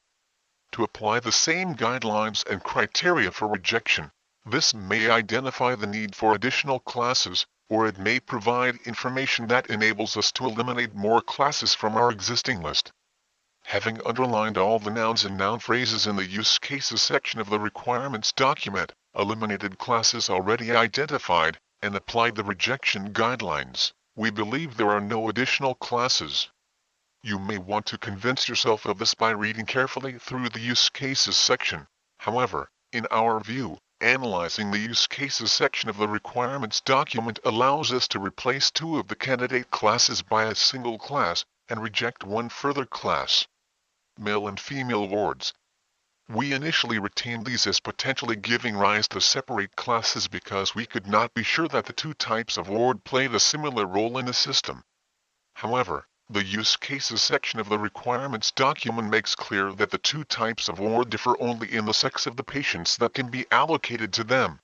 to apply the same guidelines and criteria for rejection. This may identify the need for additional classes, or it may provide information that enables us to eliminate more classes from our existing list. Having underlined all the nouns and noun phrases in the use cases section of the requirements document, eliminated classes already identified, and applied the rejection guidelines, we believe there are no additional classes. You may want to convince yourself of this by reading carefully through the use cases section. However, in our view, analyzing the use cases section of the requirements document allows us to replace two of the candidate classes by a single class, and reject one further class. Male and female wards. We initially retained these as potentially giving rise to separate classes because we could not be sure that the two types of ward played a similar role in the system. However, the use cases section of the requirements document makes clear that the two types of ward differ only in the sex of the patients that can be allocated to them.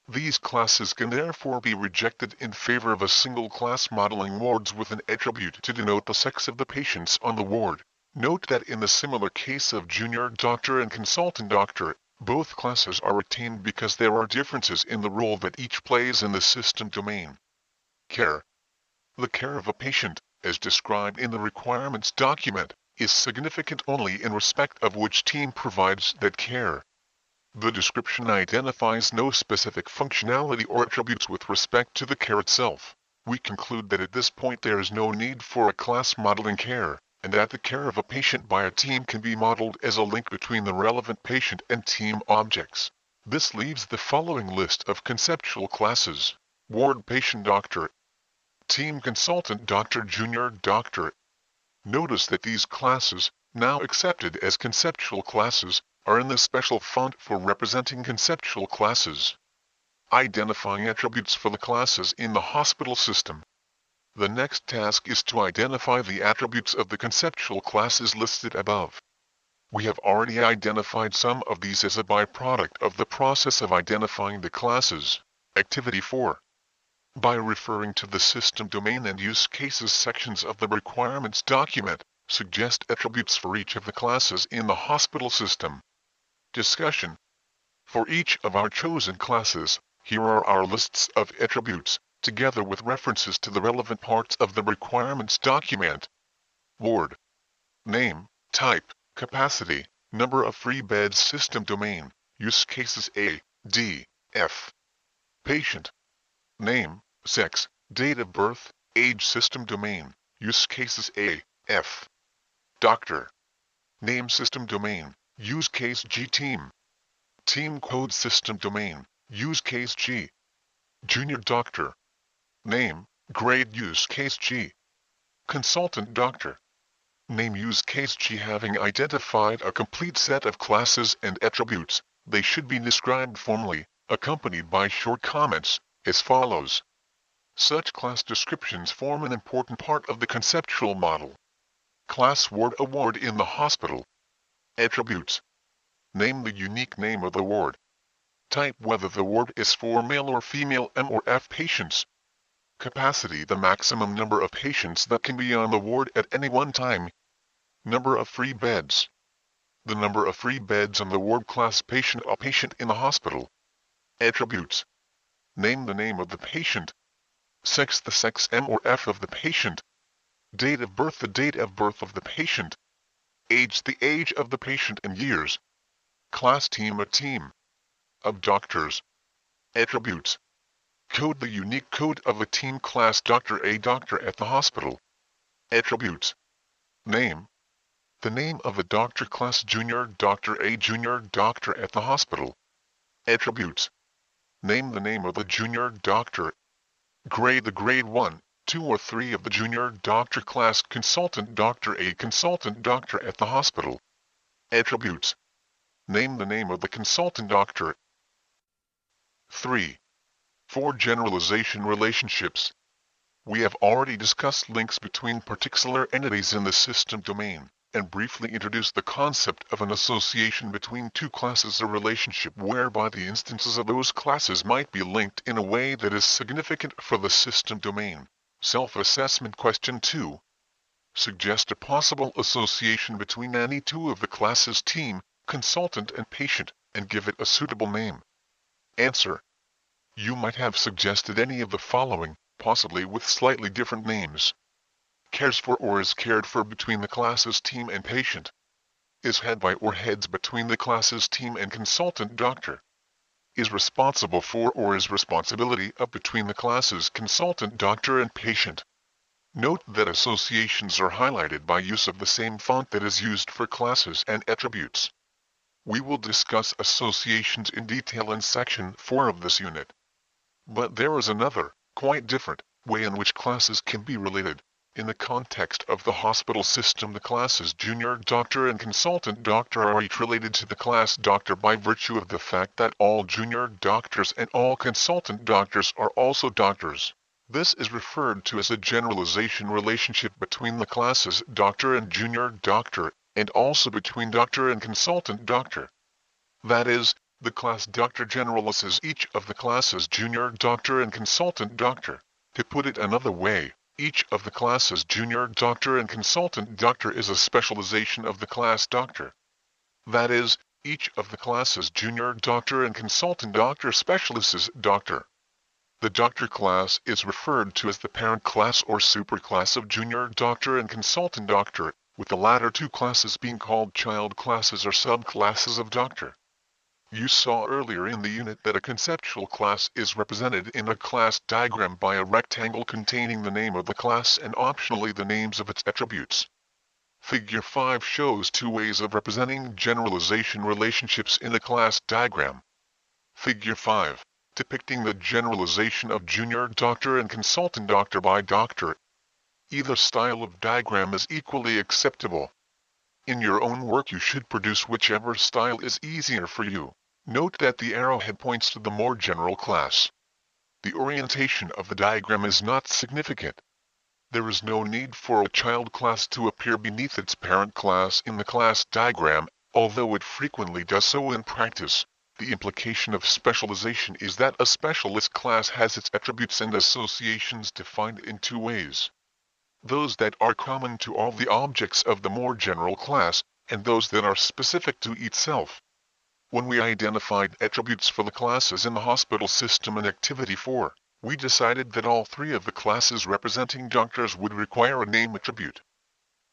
These classes can therefore be rejected in favor of a single class modeling wards with an attribute to denote the sex of the patients on the ward. Note that in the similar case of junior doctor and consultant doctor, both classes are retained because there are differences in the role that each plays in the system domain. Care. The care of a patient, as described in the requirements document, is significant only in respect of which team provides that care. The description identifies no specific functionality or attributes with respect to the care itself. We conclude that at this point there is no need for a class modeling care, and that the care of a patient by a team can be modeled as a link between the relevant patient and team objects. This leaves the following list of conceptual classes: ward patient doctor, team consultant doctor, junior doctor. Notice that these classes, now accepted as conceptual classes, are in the special font for representing conceptual classes. Identifying attributes for the classes in the hospital system. The next task is to identify the attributes of the conceptual classes listed above. We have already identified some of these as a byproduct of the process of identifying the classes. Activity 4. By referring to the system domain and use cases sections of the requirements document, suggest attributes for each of the classes in the hospital system. Discussion. For each of our chosen classes, here are our lists of attributes, together with references to the relevant parts of the requirements document. Ward. Name, type, capacity, number of free beds, system domain, use cases A, D, F. Patient. Name, sex, date of birth, age, system domain, use cases A, F. Doctor. Name, system domain, use case G. Team. Team code, system domain, use case G. Junior doctor. Name, grade, use case G. Consultant doctor. Name, use case G. Having identified a complete set of classes and attributes, they should be described formally, accompanied by short comments, as follows. Such class descriptions form an important part of the conceptual model. Class ward: a ward in the hospital. Attributes. Name, the unique name of the ward. Type, whether the ward is for male or female M or F patients. Capacity, the maximum number of patients that can be on the ward at any one time. Number of free beds. The number of free beds on the ward. Class: patient, a patient in the hospital. Attributes. Name, the name of the patient. Sex, the sex M or F of the patient. Date of birth, the date of birth of the patient. Age, the age of the patient in years. Class: team, a team of doctors. Attributes. Code, the unique code of a team. Class: doctor A, doctor at the hospital. Attributes. Name, the name of a doctor. Class: junior doctor A, junior doctor at the hospital. Attributes. Name, the name of the junior doctor. Grade, the grade 1, 2 or 3 of the junior doctor. Class: consultant doctor A, consultant doctor at the hospital. Attributes. Name, the name of the consultant doctor. 3. 4. Generalization relationships. We have already discussed links between particular entities in the system domain, and briefly introduced the concept of an association between two classes, a relationship whereby the instances of those classes might be linked in a way that is significant for the system domain. Self-assessment question 2. Suggest a possible association between any two of the classes: team, consultant and patient, and give it a suitable name. Answer. You might have suggested any of the following, possibly with slightly different names. Cares for or is cared for between the classes team and patient. Is head by or heads between the classes team and consultant doctor. Is responsible for or is responsibility of between the classes consultant doctor and patient. Note that associations are highlighted by use of the same font that is used for classes and attributes. We will discuss associations in detail in section 4 of this unit. But there is another, quite different, way in which classes can be related. In the context of the hospital system, the classes junior doctor and consultant doctor are each related to the class doctor by virtue of the fact that all junior doctors and all consultant doctors are also doctors. This is referred to as a generalization relationship between the classes doctor and junior doctor, and also between doctor and consultant doctor. That is, the class doctor generalizes each of the classes junior doctor and consultant doctor. To put it another way, each of the classes junior doctor and consultant doctor is a specialization of the class doctor. That is, each of the classes junior doctor and consultant doctor specializes doctor. The doctor class is referred to as the parent class or superclass of junior doctor and consultant doctor, with the latter two classes being called child classes or subclasses of doctor. You saw earlier in the unit that a conceptual class is represented in a class diagram by a rectangle containing the name of the class and optionally the names of its attributes. Figure 5 shows two ways of representing generalization relationships in a class diagram. Figure 5, depicting the generalization of junior doctor and consultant doctor by doctor. Either style of diagram is equally acceptable. In your own work you should produce whichever style is easier for you. Note that the arrowhead points to the more general class. The orientation of the diagram is not significant. There is no need for a child class to appear beneath its parent class in the class diagram, although it frequently does so in practice. The implication of specialization is that a specialist class has its attributes and associations defined in two ways. Those that are common to all the objects of the more general class, and those that are specific to itself. When we identified attributes for the classes in the hospital system in Activity 4, we decided that all three of the classes representing doctors would require a name attribute.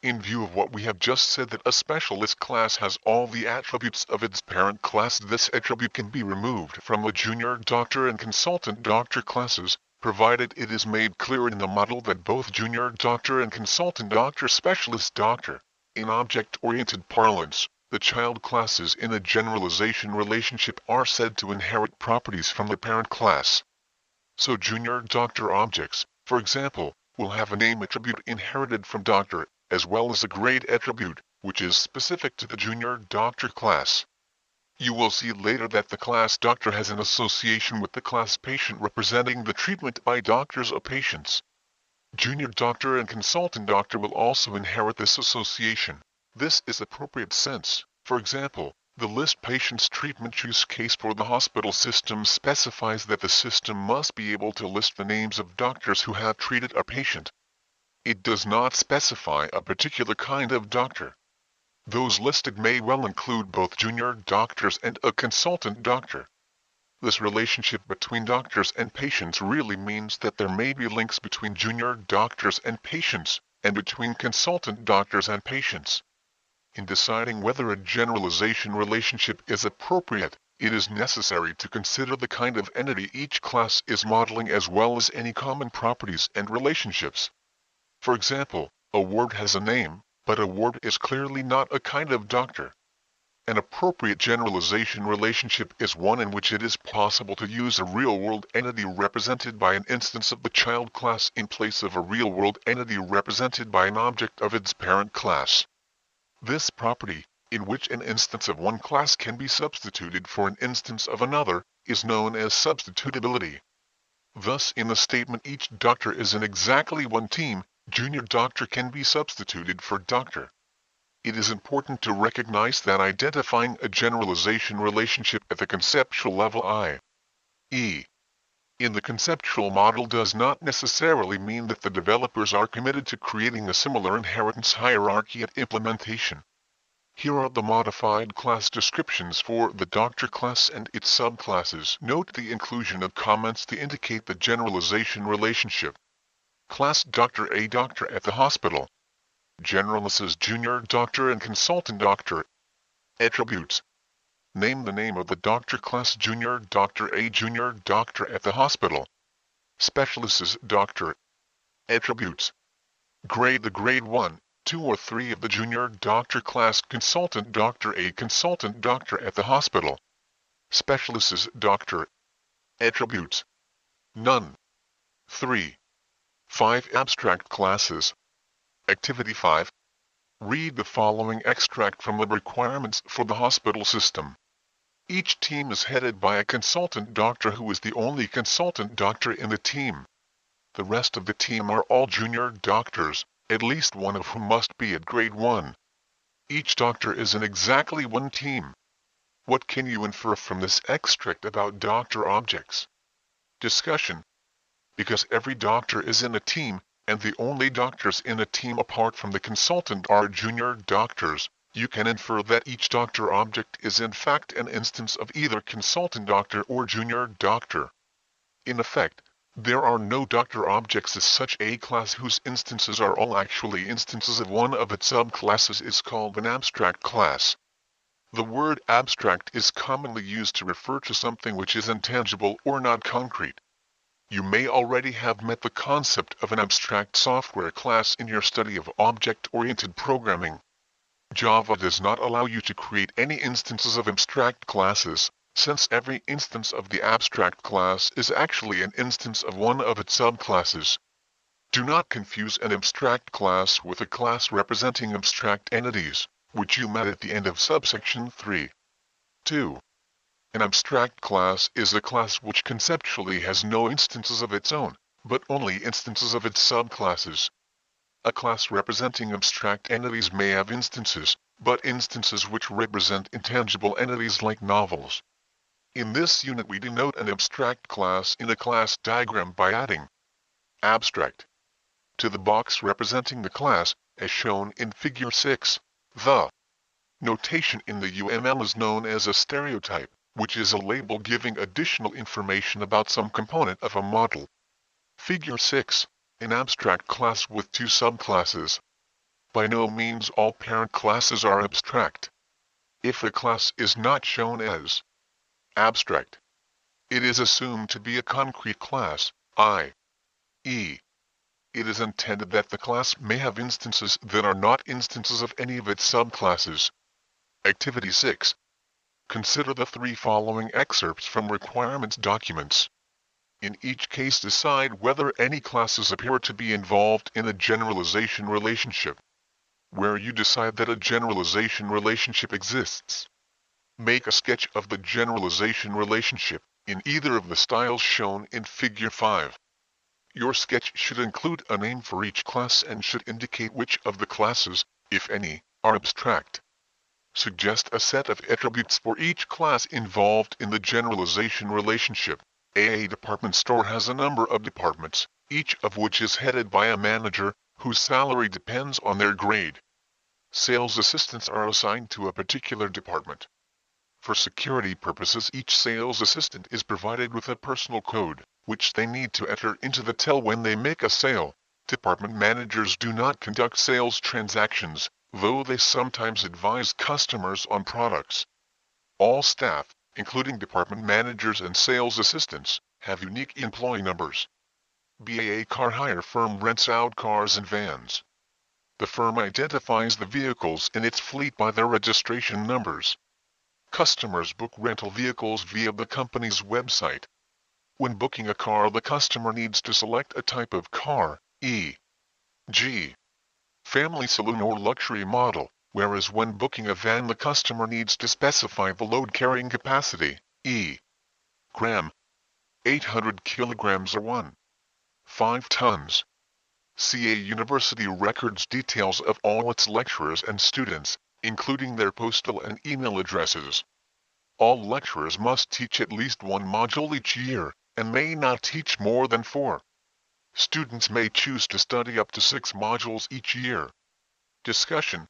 In view of what we have just said that a specialist class has all the attributes of its parent class, this attribute can be removed from the junior doctor and consultant doctor classes, provided it is made clear in the model that both junior doctor and consultant doctor specialist doctor. In object-oriented parlance, the child classes in a generalization relationship are said to inherit properties from the parent class. So junior doctor objects, for example, will have a name attribute inherited from doctor, as well as a grade attribute, which is specific to the junior doctor class. You will see later that the class doctor has an association with the class patient representing the treatment by doctors of patients. Junior doctor and consultant doctor will also inherit this association. This is appropriate since, for example, the list patient's treatment use case for the hospital system specifies that the system must be able to list the names of doctors who have treated a patient. It does not specify a particular kind of doctor. Those listed may well include both junior doctors and a consultant doctor. This relationship between doctors and patients really means that there may be links between junior doctors and patients, and between consultant doctors and patients. In deciding whether a generalization relationship is appropriate, it is necessary to consider the kind of entity each class is modeling as well as any common properties and relationships. For example, a ward has a name, but a ward is clearly not a kind of doctor. An appropriate generalization relationship is one in which it is possible to use a real-world entity represented by an instance of the child class in place of a real-world entity represented by an object of its parent class. This property, in which an instance of one class can be substituted for an instance of another, is known as substitutability. Thus, in the statement each doctor is in exactly one team, junior doctor can be substituted for doctor. It is important to recognize that identifying a generalization relationship at the conceptual level i.e. in the conceptual model does not necessarily mean that the developers are committed to creating a similar inheritance hierarchy at implementation. Here are the modified class descriptions for the doctor class and its subclasses. Note the inclusion of comments to indicate the generalization relationship. Class Dr. A Doctor at the hospital. Generalists Junior Doctor and Consultant Doctor. Attributes. Name the name of the doctor class Junior Doctor A Junior Doctor at the hospital. Specialists Doctor. Attributes. Grade the grade 1, 2 or 3 of the Junior Doctor class Consultant Doctor A Consultant Doctor at the hospital. Specialists Doctor. Attributes. None. 3. 5 abstract classes. Activity 5. Read the following extract from the requirements for the hospital system. Each team is headed by a consultant doctor who is the only consultant doctor in the team. The rest of the team are all junior doctors, at least one of whom must be at grade 1. Each doctor is in exactly one team. What can you infer from this extract about doctor objects? Discussion. Because every doctor is in a team, and the only doctors in a team apart from the consultant are junior doctors, you can infer that each doctor object is in fact an instance of either consultant doctor or junior doctor. In effect, there are no doctor objects as such. A class whose instances are all actually instances of one of its subclasses is called an abstract class. The word abstract is commonly used to refer to something which is intangible or not concrete. You may already have met the concept of an abstract software class in your study of object-oriented programming. Java does not allow you to create any instances of abstract classes, since every instance of the abstract class is actually an instance of one of its subclasses. Do not confuse an abstract class with a class representing abstract entities, which you met at the end of subsection 3. 2. An abstract class is a class which conceptually has no instances of its own, but only instances of its subclasses. A class representing abstract entities may have instances, but instances which represent intangible entities like novels. In this unit we denote an abstract class in a class diagram by adding abstract to the box representing the class, as shown in Figure 6. The notation in the UML is known as a stereotype, which is a label giving additional information about some component of a model. Figure 6. An abstract class with 2 subclasses. By no means all parent classes are abstract. If a class is not shown as abstract, it is assumed to be a concrete class, i.e., it is intended that the class may have instances that are not instances of any of its subclasses. Activity 6. Consider the 3 following excerpts from requirements documents. In each case decide whether any classes appear to be involved in a generalization relationship. Where you decide that a generalization relationship exists, make a sketch of the generalization relationship in either of the styles shown in Figure 5. Your sketch should include a name for each class and should indicate which of the classes, if any, are abstract. Suggest a set of attributes for each class involved in the generalization relationship. A department store has a number of departments, each of which is headed by a manager, whose salary depends on their grade. Sales assistants are assigned to a particular department. For security purposes, each sales assistant is provided with a personal code, which they need to enter into the till when they make a sale. Department managers do not conduct sales transactions, though they sometimes advise customers on products. All staff, including department managers and sales assistants, have unique employee numbers. BAA car hire firm rents out cars and vans. The firm identifies the vehicles in its fleet by their registration numbers. Customers book rental vehicles via the company's website. When booking a car, the customer needs to select a type of car, e.g., family saloon or luxury model, whereas when booking a van the customer needs to specify the load carrying capacity, gram, 800 kilograms or 1.5 tons. CA University records details of all its lecturers and students, including their postal and email addresses. All lecturers must teach at least 1 module each year, and may not teach more than 4. Students may choose to study up to 6 modules each year. Discussion.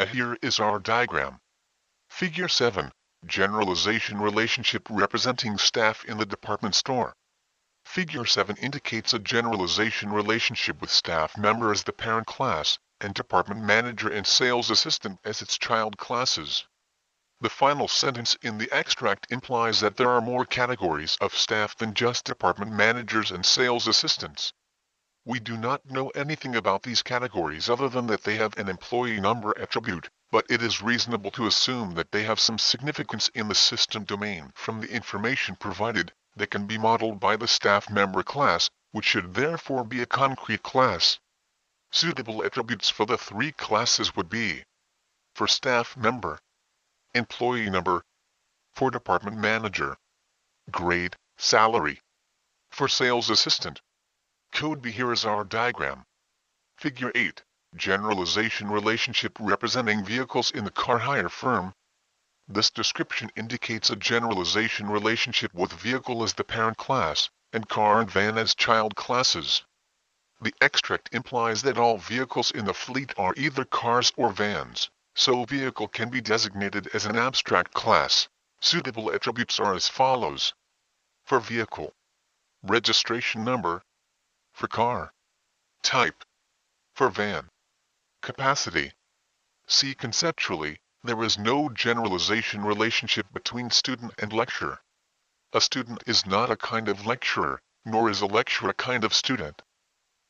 Here is our diagram. Figure 7. Generalization relationship representing staff in the department store. Figure 7 indicates a generalization relationship with staff member as the parent class, and department manager and sales assistant as its child classes. The final sentence in the extract implies that there are more categories of staff than just department managers and sales assistants. We do not know anything about these categories other than that they have an employee number attribute, but it is reasonable to assume that they have some significance in the system domain from the information provided that can be modeled by the staff member class, which should therefore be a concrete class. Suitable attributes for the three classes would be: for staff member, employee number; for department manager, grade, salary; for sales assistant, code B. Here is our diagram. Figure 8. Generalization relationship representing vehicles in the car hire firm. This description indicates a generalization relationship with vehicle as the parent class, and car and van as child classes. The extract implies that all vehicles in the fleet are either cars or vans, so vehicle can be designated as an abstract class. Suitable attributes are as follows: for vehicle, registration number; for car, type; for van, capacity. See, conceptually, there is no generalization relationship between student and lecturer. A student is not a kind of lecturer, nor is a lecturer a kind of student.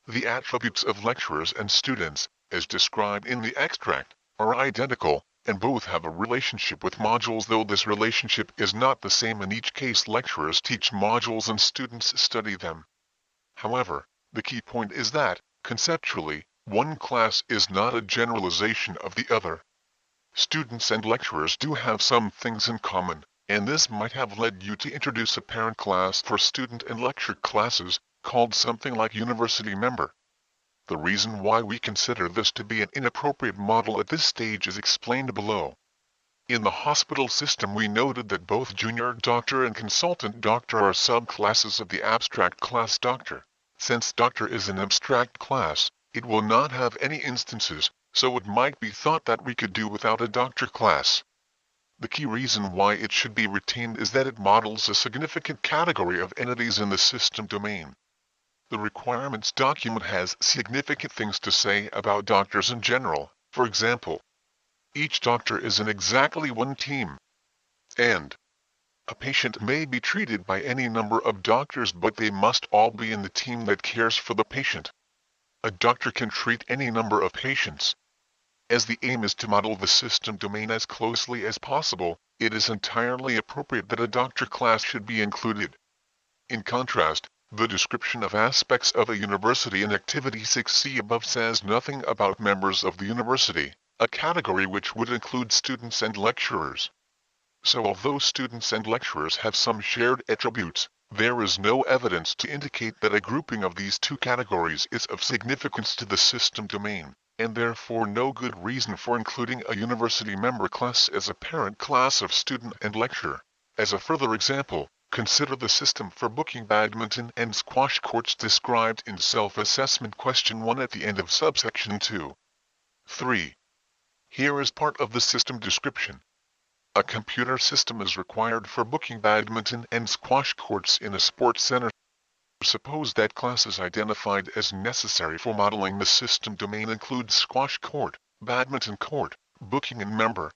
The attributes of lecturers and students, as described in the extract, are identical, and both have a relationship with modules, though this relationship is not the same in each case. Lecturers teach modules and students study them. However, the key point is that, conceptually, one class is not a generalization of the other. Students and lecturers do have some things in common, and this might have led you to introduce a parent class for student and lecture classes, called something like university member. The reason why we consider this to be an inappropriate model at this stage is explained below. In the hospital system, we noted that both junior doctor and consultant doctor are subclasses of the abstract class doctor. Since doctor is an abstract class, it will not have any instances, so it might be thought that we could do without a doctor class. The key reason why it should be retained is that it models a significant category of entities in the system domain. The requirements document has significant things to say about doctors in general. For example, each doctor is in exactly one team, and a patient may be treated by any number of doctors, but they must all be in the team that cares for the patient. A doctor can treat any number of patients. As the aim is to model the system domain as closely as possible, it is entirely appropriate that a doctor class should be included. In contrast, the description of aspects of a university in Activity 6C above says nothing about members of the university, a category which would include students and lecturers. So although students and lecturers have some shared attributes, there is no evidence to indicate that a grouping of these two categories is of significance to the system domain, and therefore no good reason for including a university member class as a parent class of student and lecturer. As a further example, consider the system for booking badminton and squash courts described in self-assessment question 1 at the end of subsection 2. 3. Here is part of the system description. A computer system is required for booking badminton and squash courts in a sports center. Suppose that classes identified as necessary for modeling the system domain include squash court, badminton court, booking and member.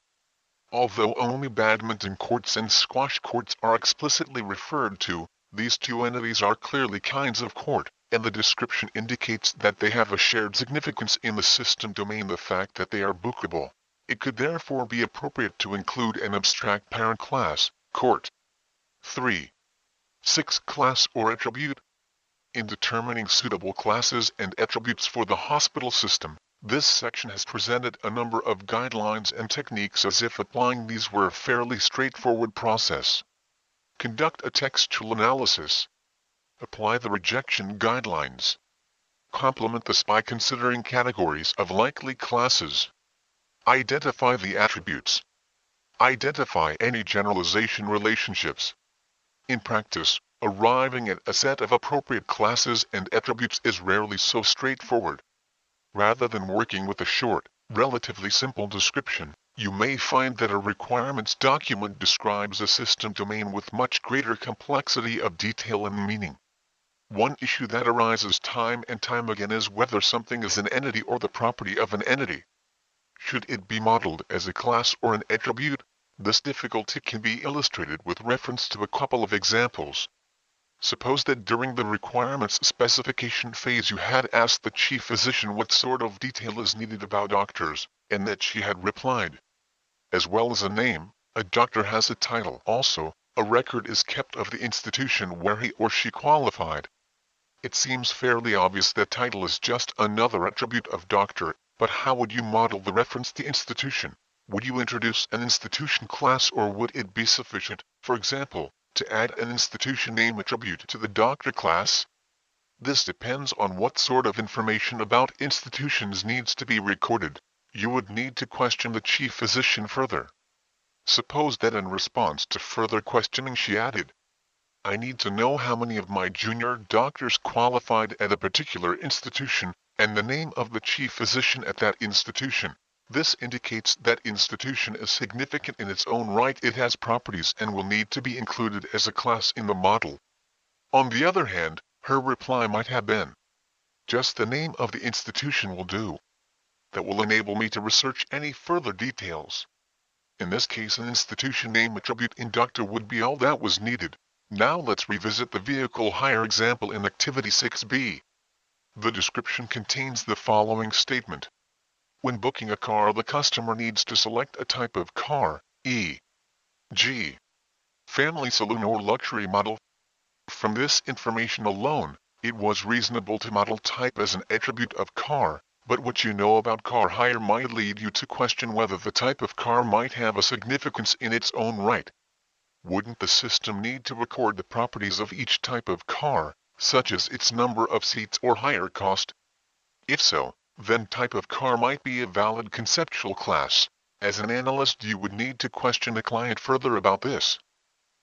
Although only badminton courts and squash courts are explicitly referred to, these two entities are clearly kinds of court, and the description indicates that they have a shared significance in the system domain, the fact that they are bookable. It could therefore be appropriate to include an abstract parent class, court. 3. 6. Class or attribute. In determining suitable classes and attributes for the hospital system, this section has presented a number of guidelines and techniques as if applying these were a fairly straightforward process. Conduct a textual analysis. Apply the rejection guidelines. Complement this by considering categories of likely classes. Identify the attributes. Identify any generalization relationships. In practice, arriving at a set of appropriate classes and attributes is rarely so straightforward. Rather than working with a short, Relatively simple description. You may find that a requirements document describes a system domain with much greater complexity of detail and meaning. One issue that arises time and time again is whether something is an entity or the property of an entity. Should it be modeled as a class or an attribute? This difficulty can be illustrated with reference to a couple of examples. Suppose that during the requirements specification phase you had asked the chief physician what sort of detail is needed about doctors, and that she had replied, as well as a name, a doctor has a title. Also, a record is kept of the institution where he or she qualified. It seems fairly obvious that title is just another attribute of doctor, but how would you model the reference to institution? Would you introduce an institution class or would it be sufficient, for example, to add an institution name attribute to the doctor class? This depends on what sort of information about institutions needs to be recorded. You would need to question the chief physician further. Suppose that in response to further questioning she added, I need to know how many of my junior doctors qualified at a particular institution, and the name of the chief physician at that institution. This indicates that institution is significant in its own right. It has properties and will need to be included as a class in the model. On the other hand, her reply might have been, just the name of the institution will do. That will enable me to research any further details. In this case, an institution name attribute in doctor would be all that was needed. Now let's revisit the vehicle hire example in Activity 6b. The description contains the following statement. When booking a car, the customer needs to select a type of car, e.g., family saloon or luxury model. From this information alone, it was reasonable to model type as an attribute of car, but what you know about car hire might lead you to question whether the type of car might have a significance in its own right. Wouldn't the system need to record the properties of each type of car, such as its number of seats or hire cost? If so, then type of car might be a valid conceptual class. As an analyst, you would need to question the client further about this.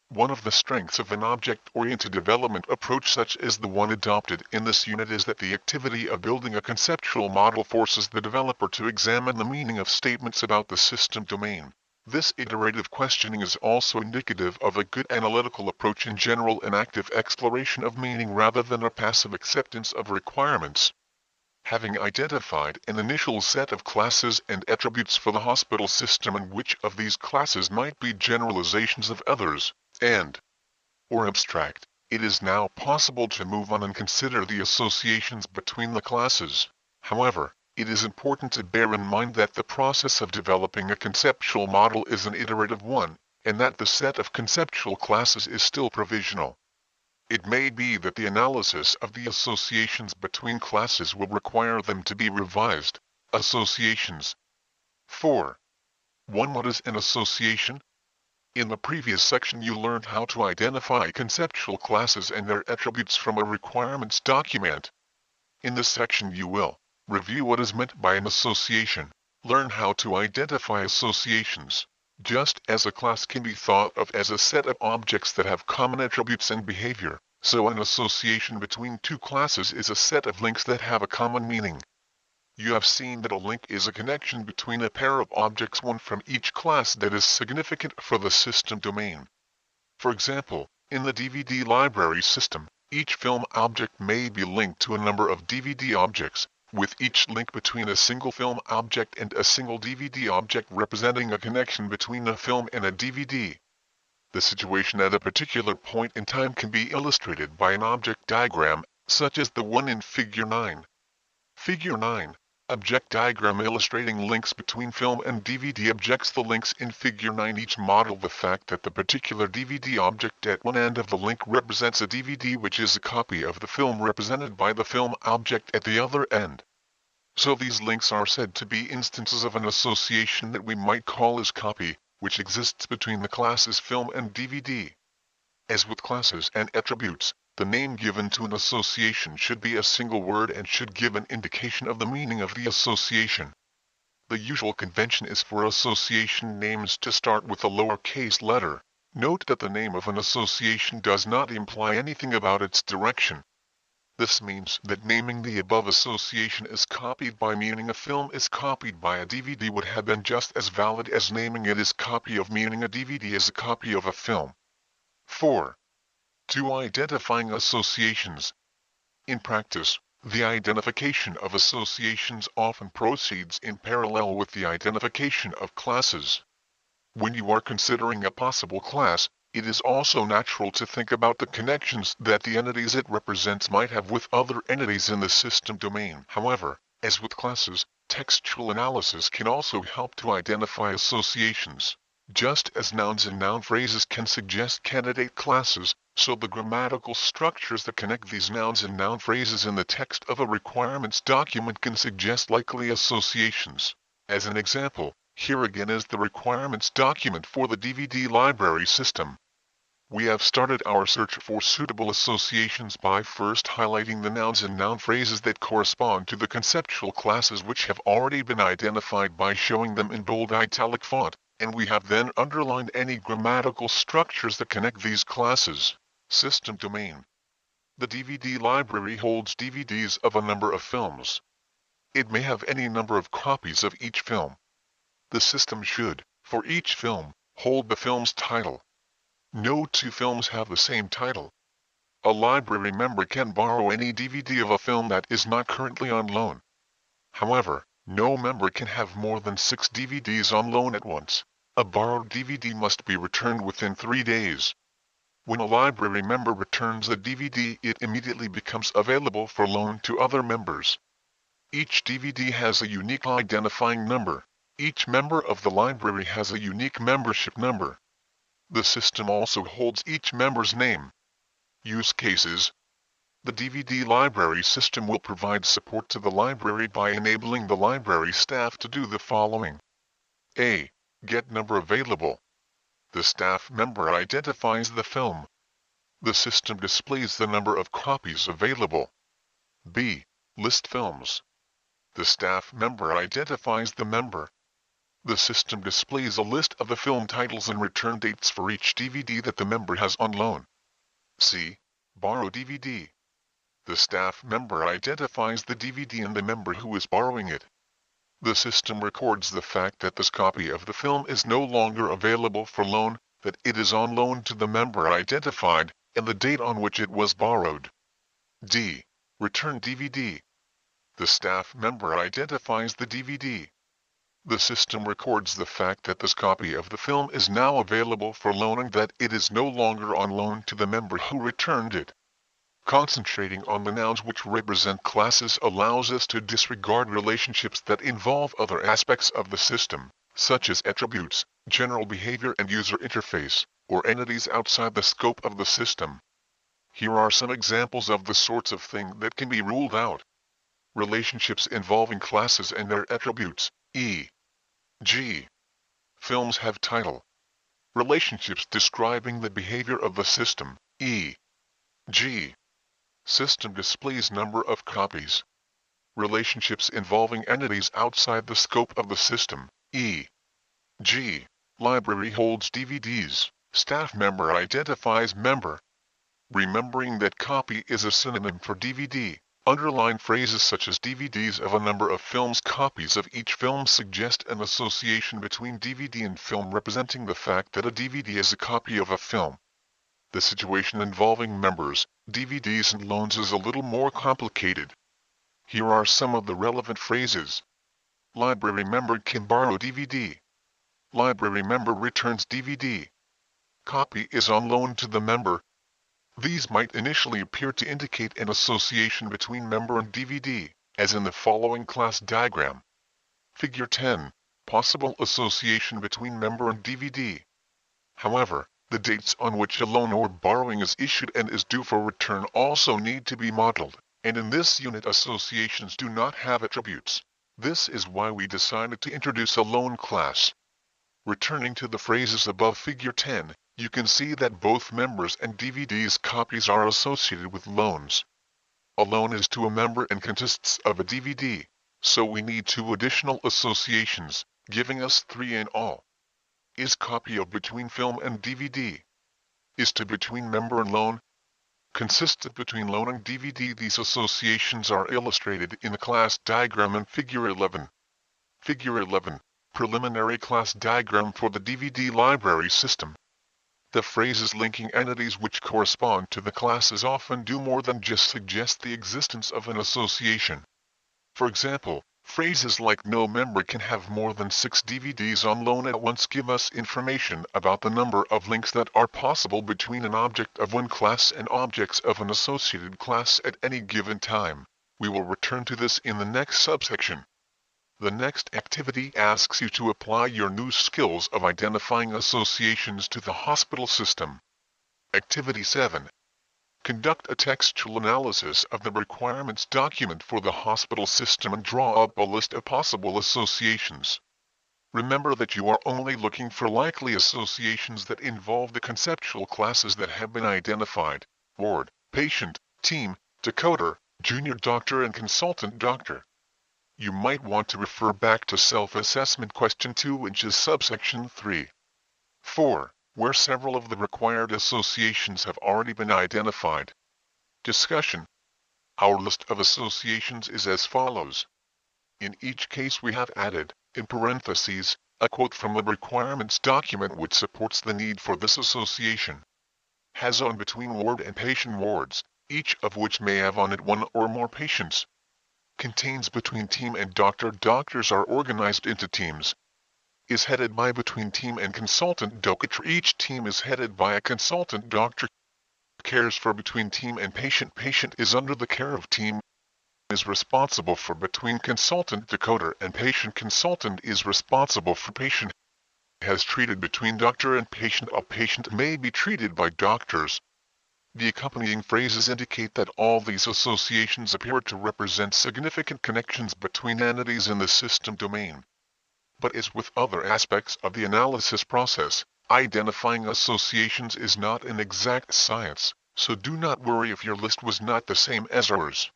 One of the strengths of an object-oriented development approach such as the one adopted in this unit is that the activity of building a conceptual model forces the developer to examine the meaning of statements about the system domain. This iterative questioning is also indicative of a good analytical approach in general, an active exploration of meaning rather than a passive acceptance of requirements. Having identified an initial set of classes and attributes for the hospital system and which of these classes might be generalizations of others, or abstract, it is now possible to move on and consider the associations between the classes. However, it is important to bear in mind that the process of developing a conceptual model is an iterative one, and that the set of conceptual classes is still provisional. It may be that the analysis of the associations between classes will require them to be revised. Associations. 4. 1. What is an association? In the previous section you learned how to identify conceptual classes and their attributes from a requirements document. In this section you will review what is meant by an association, learn how to identify associations. Just as a class can be thought of as a set of objects that have common attributes and behavior, so an association between two classes is a set of links that have a common meaning. You have seen that a link is a connection between a pair of objects, one from each class, that is significant for the system domain. For example, in the DVD library system, each film object may be linked to a number of DVD objects, with each link between a single film object and a single DVD object representing a connection between a film and a DVD. The situation at a particular point in time can be illustrated by an object diagram, such as the one in Figure 9. Figure 9. Object diagram illustrating links between film and DVD objects. The links in Figure 9 each model the fact that the particular DVD object at one end of the link represents a DVD which is a copy of the film represented by the film object at the other end. So these links are said to be instances of an association that we might call as copy, which exists between the classes film and DVD. As with classes and attributes, the name given to an association should be a single word and should give an indication of the meaning of the association. The usual convention is for association names to start with a lowercase letter. Note that the name of an association does not imply anything about its direction. This means that naming the above association as copied by meaning a film is copied by a DVD would have been just as valid as naming it as copy of meaning a DVD is a copy of a film. 4. 2. Identifying associations. In practice, the identification of associations often proceeds in parallel with the identification of classes. When you are considering a possible class, it is also natural to think about the connections that the entities it represents might have with other entities in the system domain. However, as with classes, textual analysis can also help to identify associations. Just as nouns and noun phrases can suggest candidate classes, so the grammatical structures that connect these nouns and noun phrases in the text of a requirements document can suggest likely associations. As an example, here again is the requirements document for the DVD library system. We have started our search for suitable associations by first highlighting the nouns and noun phrases that correspond to the conceptual classes which have already been identified by showing them in bold italic font, and we have then underlined any grammatical structures that connect these classes. System domain. The DVD library holds DVDs of a number of films. It may have any number of copies of each film. The system should, for each film, hold the film's title. No two films have the same title. A library member can borrow any DVD of a film that is not currently on loan. However, no member can have more than 6 DVDs on loan at once. A borrowed DVD must be returned within 3 days. When a library member returns a DVD, it immediately becomes available for loan to other members. Each DVD has a unique identifying number. Each member of the library has a unique membership number. The system also holds each member's name. Use cases. The DVD library system will provide support to the library by enabling the library staff to do the following. A. Get number available. The staff member identifies the film. The system displays the number of copies available. B. List films. The staff member identifies the member. The system displays a list of the film titles and return dates for each DVD that the member has on loan. C. Borrow DVD. The staff member identifies the DVD and the member who is borrowing it. The system records the fact that this copy of the film is no longer available for loan, that it is on loan to the member identified, and the date on which it was borrowed. D. Return DVD. The staff member identifies the DVD. The system records the fact that this copy of the film is now available for loan and that it is no longer on loan to the member who returned it. Concentrating on the nouns which represent classes allows us to disregard relationships that involve other aspects of the system, such as attributes, general behavior and user interface, or entities outside the scope of the system. Here are some examples of the sorts of thing that can be ruled out. Relationships involving classes and their attributes, e.g. Films have title. Relationships describing the behavior of the system, e.g. System displays number of copies. Relationships involving entities outside the scope of the system, e.g. Library holds DVDs, staff member identifies member. Remembering that copy is a synonym for DVD. Underline phrases such as DVDs of a number of films. Copies of each film suggest an association between DVD and film, representing the fact that a DVD is a copy of a film. The situation involving members, DVDs and loans is a little more complicated. Here are some of the relevant phrases. Library member can borrow DVD. Library member returns DVD. Copy is on loan to the member. These might initially appear to indicate an association between member and DVD, as in the following class diagram. Figure 10, possible association between member and DVD. However, the dates on which a loan or borrowing is issued and is due for return also need to be modeled, and in this unit associations do not have attributes. This is why we decided to introduce a loan class. Returning to the phrases above figure 10, you can see that both members and DVDs copies are associated with loans. A loan is to a member and consists of a DVD, so we need 2 additional associations, giving us 3 in all. Is copy of between film and DVD. Is to between member and loan. consistent between loan and DVD. These associations are illustrated in the class diagram in Figure 11. Figure 11, preliminary class diagram for the DVD library system. The phrases linking entities which correspond to the classes often do more than just suggest the existence of an association. For example, phrases like no member can have more than 6 DVDs on loan at once give us information about the number of links that are possible between an object of one class and objects of an associated class at any given time. We will return to this in the next subsection. The next activity asks you to apply your new skills of identifying associations to the hospital system. Activity 7. Conduct a textual analysis of the requirements document for the hospital system and draw up a list of possible associations. Remember that you are only looking for likely associations that involve the conceptual classes that have been identified: ward, patient, team, decoder, junior doctor and consultant doctor. You might want to refer back to self-assessment question 2 in subsection 3. 4. Where several of the required associations have already been identified. Discussion. Our list of associations is as follows. In each case we have added, in parentheses, a quote from the requirements document which supports the need for this association. Has on between ward and patient wards, each of which may have on it one or more patients. Contains between team and doctor. Doctors are organized into teams. Is headed by between team and consultant doctor. Each team is headed by a consultant doctor. Cares for between team and patient. Patient is under the care of team. Is responsible for between consultant decoder and patient. Consultant is responsible for patient. Has treated between doctor and patient. A patient may be treated by doctors. The accompanying phrases indicate that all these associations appear to represent significant connections between entities in the system domain. But as with other aspects of the analysis process, identifying associations is not an exact science, so do not worry if your list was not the same as ours.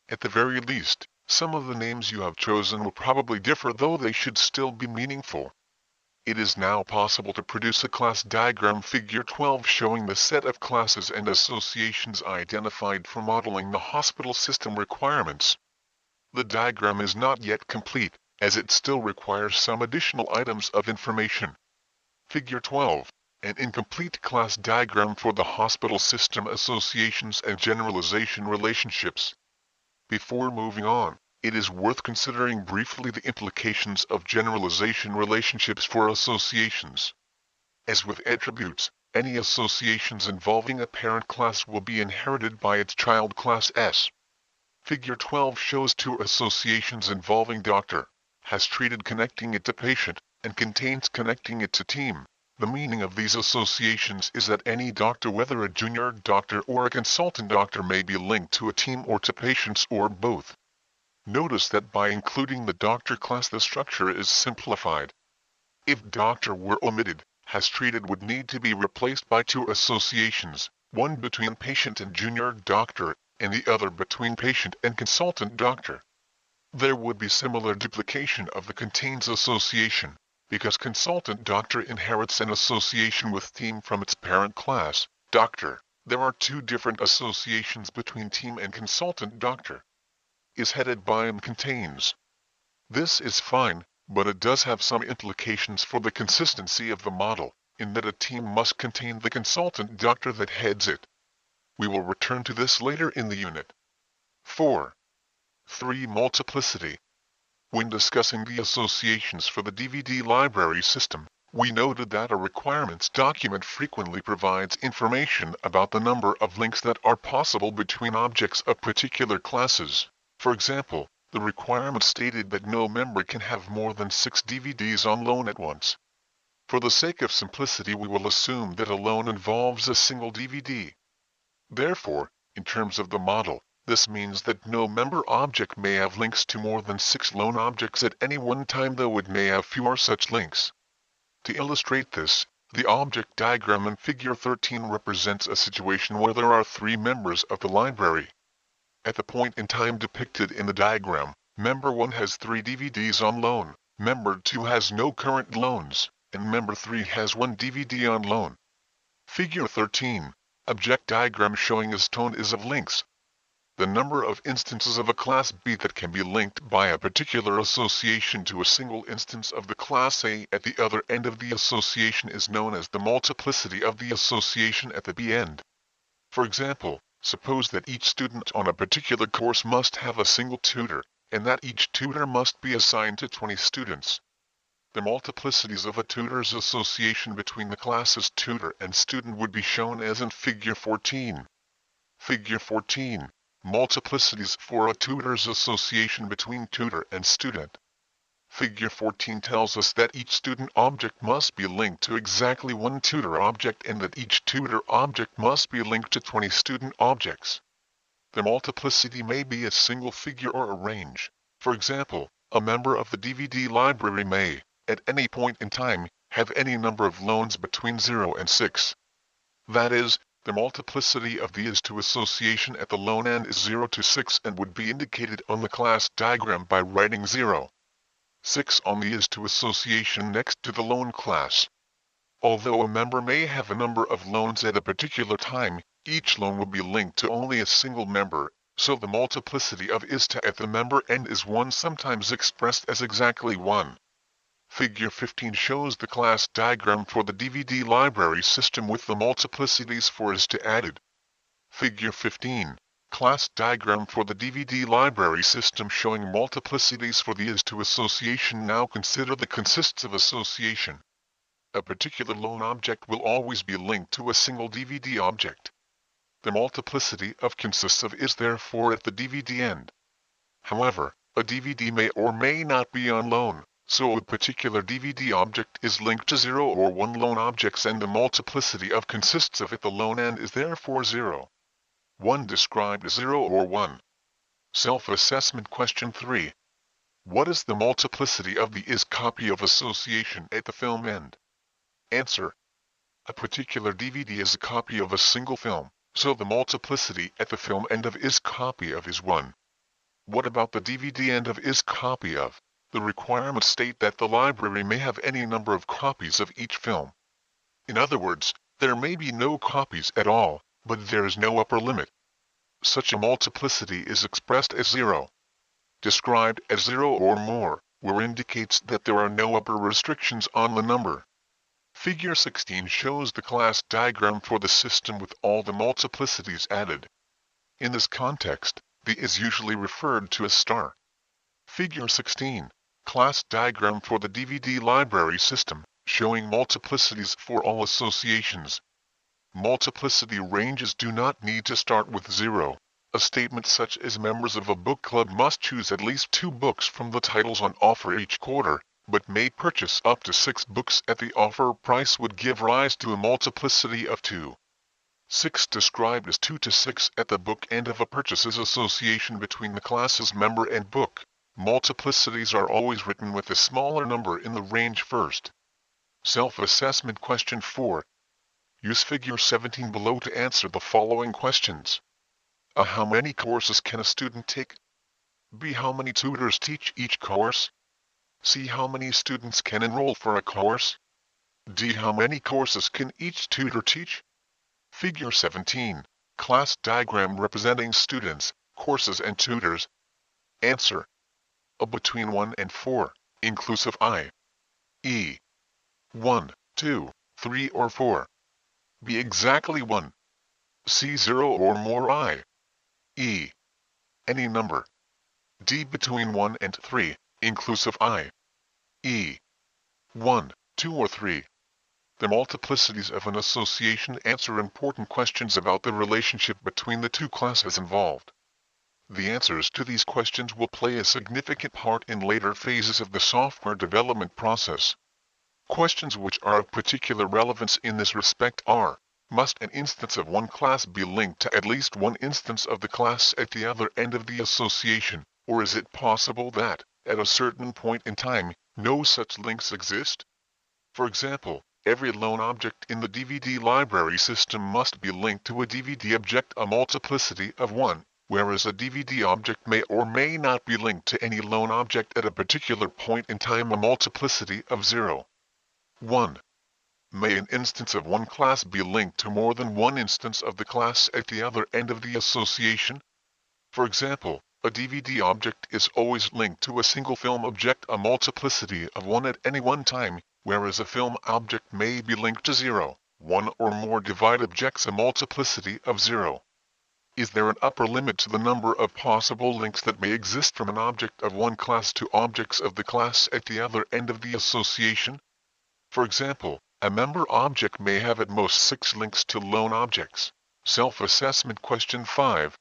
At the very least, some of the names you have chosen will probably differ, though they should still be meaningful. It is now possible to produce a class diagram Figure 12 showing the set of classes and associations identified for modeling the hospital system requirements. The diagram is not yet complete, as it still requires some additional items of information. Figure 12, an incomplete class diagram for the hospital system associations and generalization relationships. Before moving on, it is worth considering briefly the implications of generalization relationships for associations. As with attributes, any associations involving a parent class will be inherited by its child class S. Figure 12 shows 2 associations involving doctor, has treated connecting it to patient, and contains connecting it to team. The meaning of these associations is that any doctor, whether a junior doctor or a consultant doctor, may be linked to a team or to patients or both. Notice that by including the doctor class the structure is simplified. If doctor were omitted, has treated would need to be replaced by 2 associations, one between patient and junior doctor, and the other between patient and consultant doctor. There would be similar duplication of the contains association, because consultant doctor inherits an association with team from its parent class, doctor. There are 2 different associations between team and consultant doctor. Is headed by and contains. This is fine, but it does have some implications for the consistency of the model, in that a team must contain the consultant doctor that heads it. We will return to this later in the unit. 4. 3. Multiplicity. When discussing the associations for the DVD library system, we noted that a requirements document frequently provides information about the number of links that are possible between objects of particular classes. For example, the requirement stated that no member can have more than 6 DVDs on loan at once. For the sake of simplicity, we will assume that a loan involves a single DVD. Therefore, in terms of the model, this means that no member object may have links to more than 6 loan objects at any one time, though it may have fewer such links. To illustrate this, the object diagram in Figure 13 represents a situation where there are 3 members of the library. At the point in time depicted in the diagram, member 1 has 3 DVDs on loan, member 2 has no current loans, and member 3 has 1 DVD on loan. Figure 13, Object diagram showing as tone is of links. The number of instances of a class B that can be linked by a particular association to a single instance of the class A at the other end of the association is known as the multiplicity of the association at the B end. For example, suppose that each student on a particular course must have a single tutor, and that each tutor must be assigned to 20 students. The multiplicities of a tutor's association between the class's tutor and student would be shown as in Figure 14. Figure 14. Multiplicities for a tutor's association between tutor and student. Figure 14 tells us that each student object must be linked to exactly one tutor object and that each tutor object must be linked to 20 student objects. The multiplicity may be a single figure or a range. For example, a member of the DVD library may, at any point in time, have any number of loans between 0 and 6. That is, the multiplicity of the is-to association at the loan end is 0 to 6 and would be indicated on the class diagram by writing 0, 6 on the is-to association next to the loan class. Although a member may have a number of loans at a particular time, each loan will be linked to only a single member, so the multiplicity of is-to at the member end is 1, sometimes expressed as exactly 1. Figure 15 shows the class diagram for the DVD library system with the multiplicities for is-to added. Figure 15. Class diagram for the DVD library system showing multiplicities for the is-to association. Now consider the consists of association. A particular loan object will always be linked to a single DVD object. The multiplicity of consists of is therefore at the DVD end. However, a DVD may or may not be on loan, so a particular DVD object is linked to 0 or 1 loan objects and the multiplicity of consists of at the loan end is therefore 0. 1 described as 0 or 1. Self-assessment question 3. What is the multiplicity of the is copy of association at the film end? Answer. A particular DVD is a copy of a single film, so the multiplicity at the film end of is copy of is 1. What about the DVD end of is copy of? The requirements state that the library may have any number of copies of each film. In other words, there may be no copies at all, but there is no upper limit. Such a multiplicity is expressed as 0. Described as 0 or more, where indicates that there are no upper restrictions on the number. Figure 16 shows the class diagram for the system with all the multiplicities added. In this context, the is usually referred to as star. Figure 16. Class diagram for the DVD library system, showing multiplicities for all associations. Multiplicity ranges do not need to start with 0. A statement such as members of a book club must choose at least 2 books from the titles on offer each quarter, but may purchase up to 6 books at the offer price would give rise to a multiplicity of 2. 6 described as 2 to 6 at the book end of a purchases association between the class's member and book. Multiplicities are always written with a smaller number in the range first. Self-assessment question 4. Use figure 17 below to answer the following questions. A. How many courses can a student take? B. How many tutors teach each course? C. How many students can enroll for a course? D. How many courses can each tutor teach? Figure 17. Class diagram representing students, courses and tutors. Answer. A. Between 1 and 4, inclusive I. E. 1, 2, 3 or 4. B. Exactly 1. C. 0 or more I. E. Any number. D. Between 1 and 3, inclusive I. E. 1, 2 or 3. The multiplicities of an association answer important questions about the relationship between the two classes involved. The answers to these questions will play a significant part in later phases of the software development process. Questions which are of particular relevance in this respect are, must an instance of one class be linked to at least one instance of the class at the other end of the association, or is it possible that, at a certain point in time, no such links exist? For example, every loan object in the DVD library system must be linked to a DVD object a multiplicity of 1. Whereas a DVD object may or may not be linked to any loan object at a particular point in time a multiplicity of 0. 1. may an instance of one class be linked to more than one instance of the class at the other end of the association? For example, a DVD object is always linked to a single film object, a multiplicity of 1 at any one time, whereas a film object may be linked to 0, one or more divide objects, a multiplicity of 0. Is there an upper limit to the number of possible links that may exist from an object of one class to objects of the class at the other end of the association? For example, a member object may have at most 6 links to lone objects. Self-assessment question 5.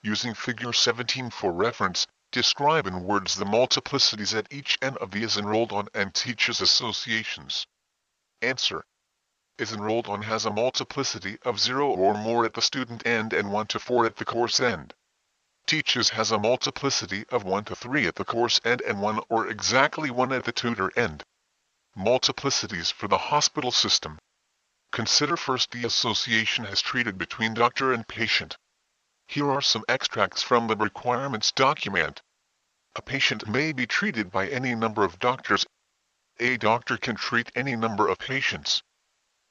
Using figure 17 for reference, describe in words the multiplicities at each end of the is enrolled on and teaches associations. Answer. Is enrolled on has a multiplicity of 0 or more at the student end and 1 to 4 at the course end. Teaches has a multiplicity of 1 to 3 at the course end and 1 or exactly 1 at the tutor end. Multiplicities for the hospital system. Consider first the association has treated between doctor and patient. Here are some extracts from the requirements document. A patient may be treated by any number of doctors. A doctor can treat any number of patients.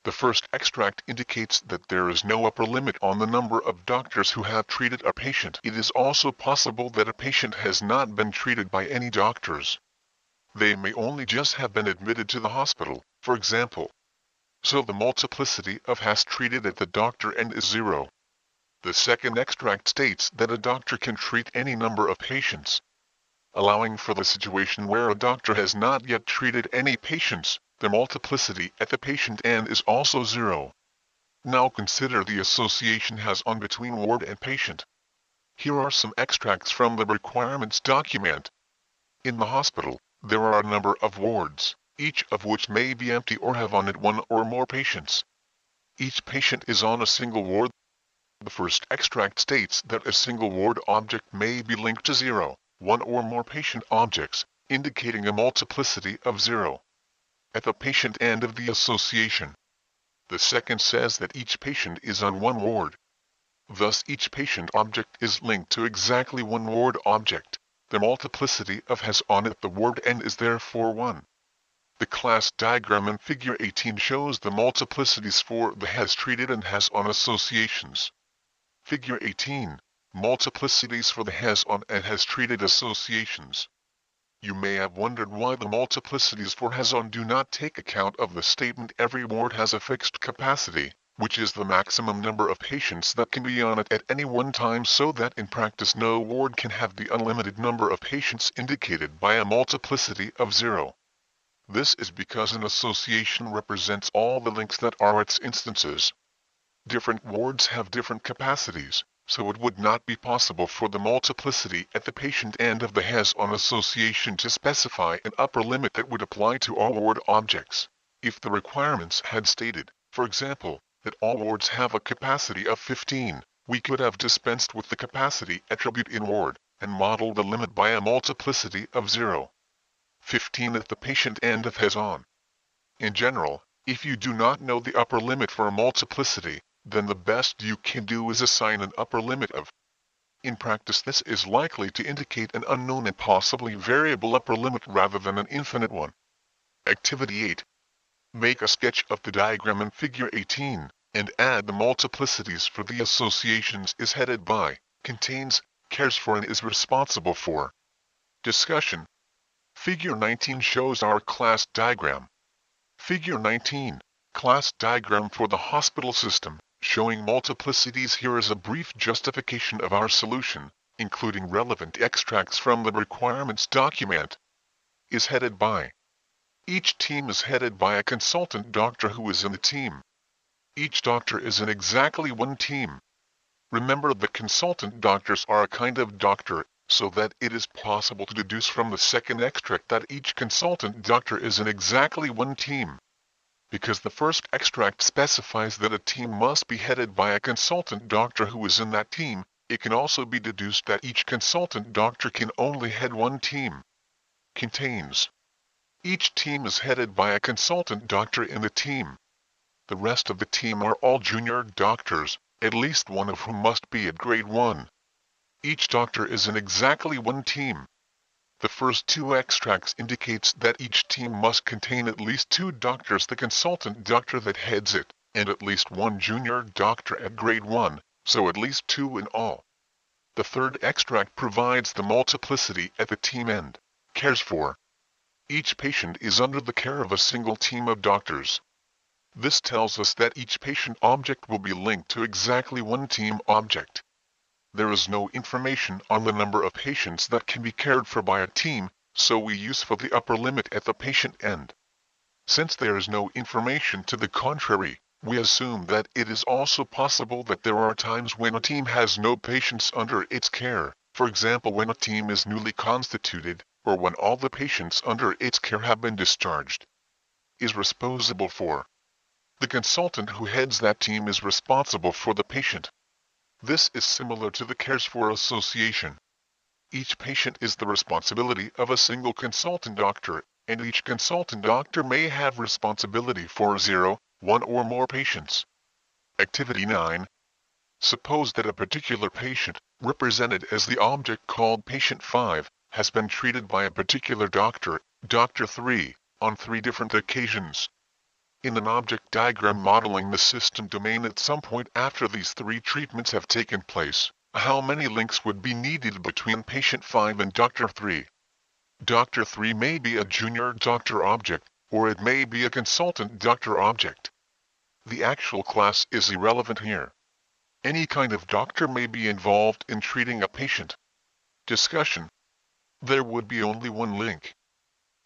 The first extract indicates that there is no upper limit on the number of doctors who have treated a patient. It is also possible that a patient has not been treated by any doctors. They may only just have been admitted to the hospital, for example. So the multiplicity of has treated at the doctor end is 0. The second extract states that a doctor can treat any number of patients. Allowing for the situation where a doctor has not yet treated any patients, the multiplicity at the patient end is also 0. Now consider the association has on between ward and patient. Here are some extracts from the requirements document. In the hospital, there are a number of wards, each of which may be empty or have on it one or more patients. Each patient is on a single ward. The first extract states that a single ward object may be linked to 0, one or more patient objects, indicating a multiplicity of 0. At the patient end of the association. The second says that each patient is on one ward. Thus each patient object is linked to exactly one ward object. The multiplicity of has on it the ward end is therefore 1. The class diagram in figure 18 shows the multiplicities for the has treated and has on associations. Figure 18, multiplicities for the has on and has treated associations. You may have wondered why the multiplicities for has on do not take account of the statement every ward has a fixed capacity, which is the maximum number of patients that can be on it at any one time, so that in practice no ward can have the unlimited number of patients indicated by a multiplicity of 0. This is because an association represents all the links that are its instances. Different wards have different capacities, so it would not be possible for the multiplicity at the patient end of the has on association to specify an upper limit that would apply to all ward objects. If the requirements had stated, for example, that all wards have a capacity of 15, we could have dispensed with the capacity attribute in ward, and modeled the limit by a multiplicity of 0. 15 at the patient end of has on. In general, if you do not know the upper limit for a multiplicity, then the best you can do is assign an upper limit of. In practice, this is likely to indicate an unknown and possibly variable upper limit rather than an infinite one. Activity 8. Make a sketch of the diagram in figure 18, and add the multiplicities for the associations is headed by, contains, cares for and is responsible for. Discussion. Figure 19 shows our class diagram. Figure 19, class diagram for the hospital system. Showing multiplicities. Here is a brief justification of our solution, including relevant extracts from the requirements document. Is headed by. Each team is headed by a consultant doctor who is in the team. Each doctor is in exactly one team. Remember, the consultant doctors are a kind of doctor, so that it is possible to deduce from the second extract that each consultant doctor is in exactly one team. Because the first extract specifies that a team must be headed by a consultant doctor who is in that team, it can also be deduced that each consultant doctor can only head one team. Contains. Each team is headed by a consultant doctor in the team. The rest of the team are all junior doctors, at least one of whom must be at grade 1. Each doctor is in exactly one team. The first two extracts indicates that each team must contain at least 2 doctors, the consultant doctor that heads it, and at least 1 junior doctor at grade 1, so at least 2 in all. The third extract provides the multiplicity at the team end, cares for. Each patient is under the care of a single team of doctors. This tells us that each patient object will be linked to exactly 1 team object. There is no information on the number of patients that can be cared for by a team, so we use for the upper limit at the patient end. Since there is no information to the contrary, we assume that it is also possible that there are times when a team has no patients under its care, for example when a team is newly constituted, or when all the patients under its care have been discharged. Is responsible for. The consultant who heads that team is responsible for the patient. This is similar to the cares for association. Each patient is the responsibility of a single consultant doctor, and each consultant doctor may have responsibility for 0, 1 or more patients. Activity 9. Suppose that a particular patient, represented as the object called patient 5, has been treated by a particular doctor, Dr. 3, on 3 different occasions. In an object diagram modeling the system domain at some point after these 3 treatments have taken place, how many links would be needed between patient 5 and Dr. 3? Dr. 3 may be a junior doctor object, or it may be a consultant doctor object. The actual class is irrelevant here. Any kind of doctor may be involved in treating a patient. Discussion. There would be only 1 link.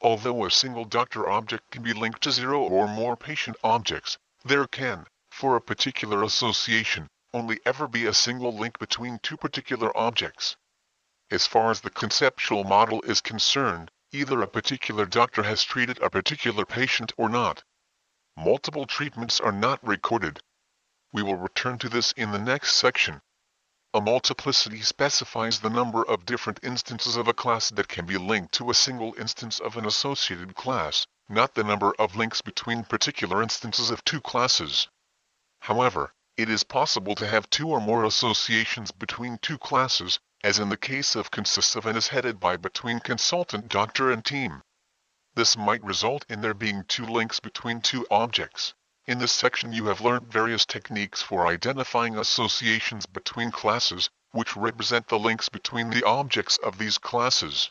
Although a single doctor object can be linked to 0 or more patient objects, there can, for a particular association, only ever be a single link between 2 particular objects. As far as the conceptual model is concerned, either a particular doctor has treated a particular patient or not. Multiple treatments are not recorded. We will return to this in the next section. A multiplicity specifies the number of different instances of a class that can be linked to a single instance of an associated class, not the number of links between particular instances of 2 classes. However, it is possible to have 2 or more associations between 2 classes, as in the case of consists of and is headed by between consultant doctor and team. This might result in there being 2 links between 2 objects. In this section you have learned various techniques for identifying associations between classes, which represent the links between the objects of these classes.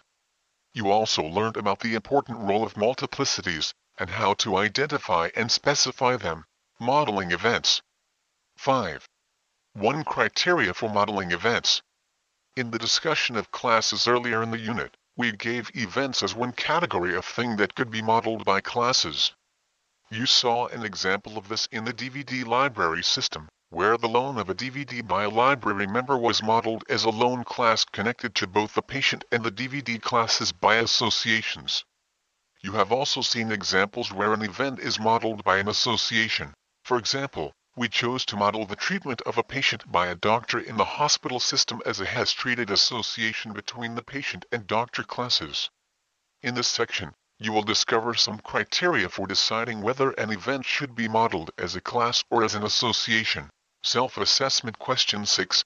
You also learned about the important role of multiplicities, and how to identify and specify them. Modeling events. 5. 1 criteria for modeling events. In the discussion of classes earlier in the unit, we gave events as 1 category of thing that could be modeled by classes. You saw an example of this in the DVD library system, where the loan of a DVD by a library member was modeled as a loan class connected to both the patient and the DVD classes by associations. You have also seen examples where an event is modeled by an association. For example, we chose to model the treatment of a patient by a doctor in the hospital system as a has-treated association between the patient and doctor classes. In this section, you will discover some criteria for deciding whether an event should be modeled as a class or as an association. Self-assessment question 6.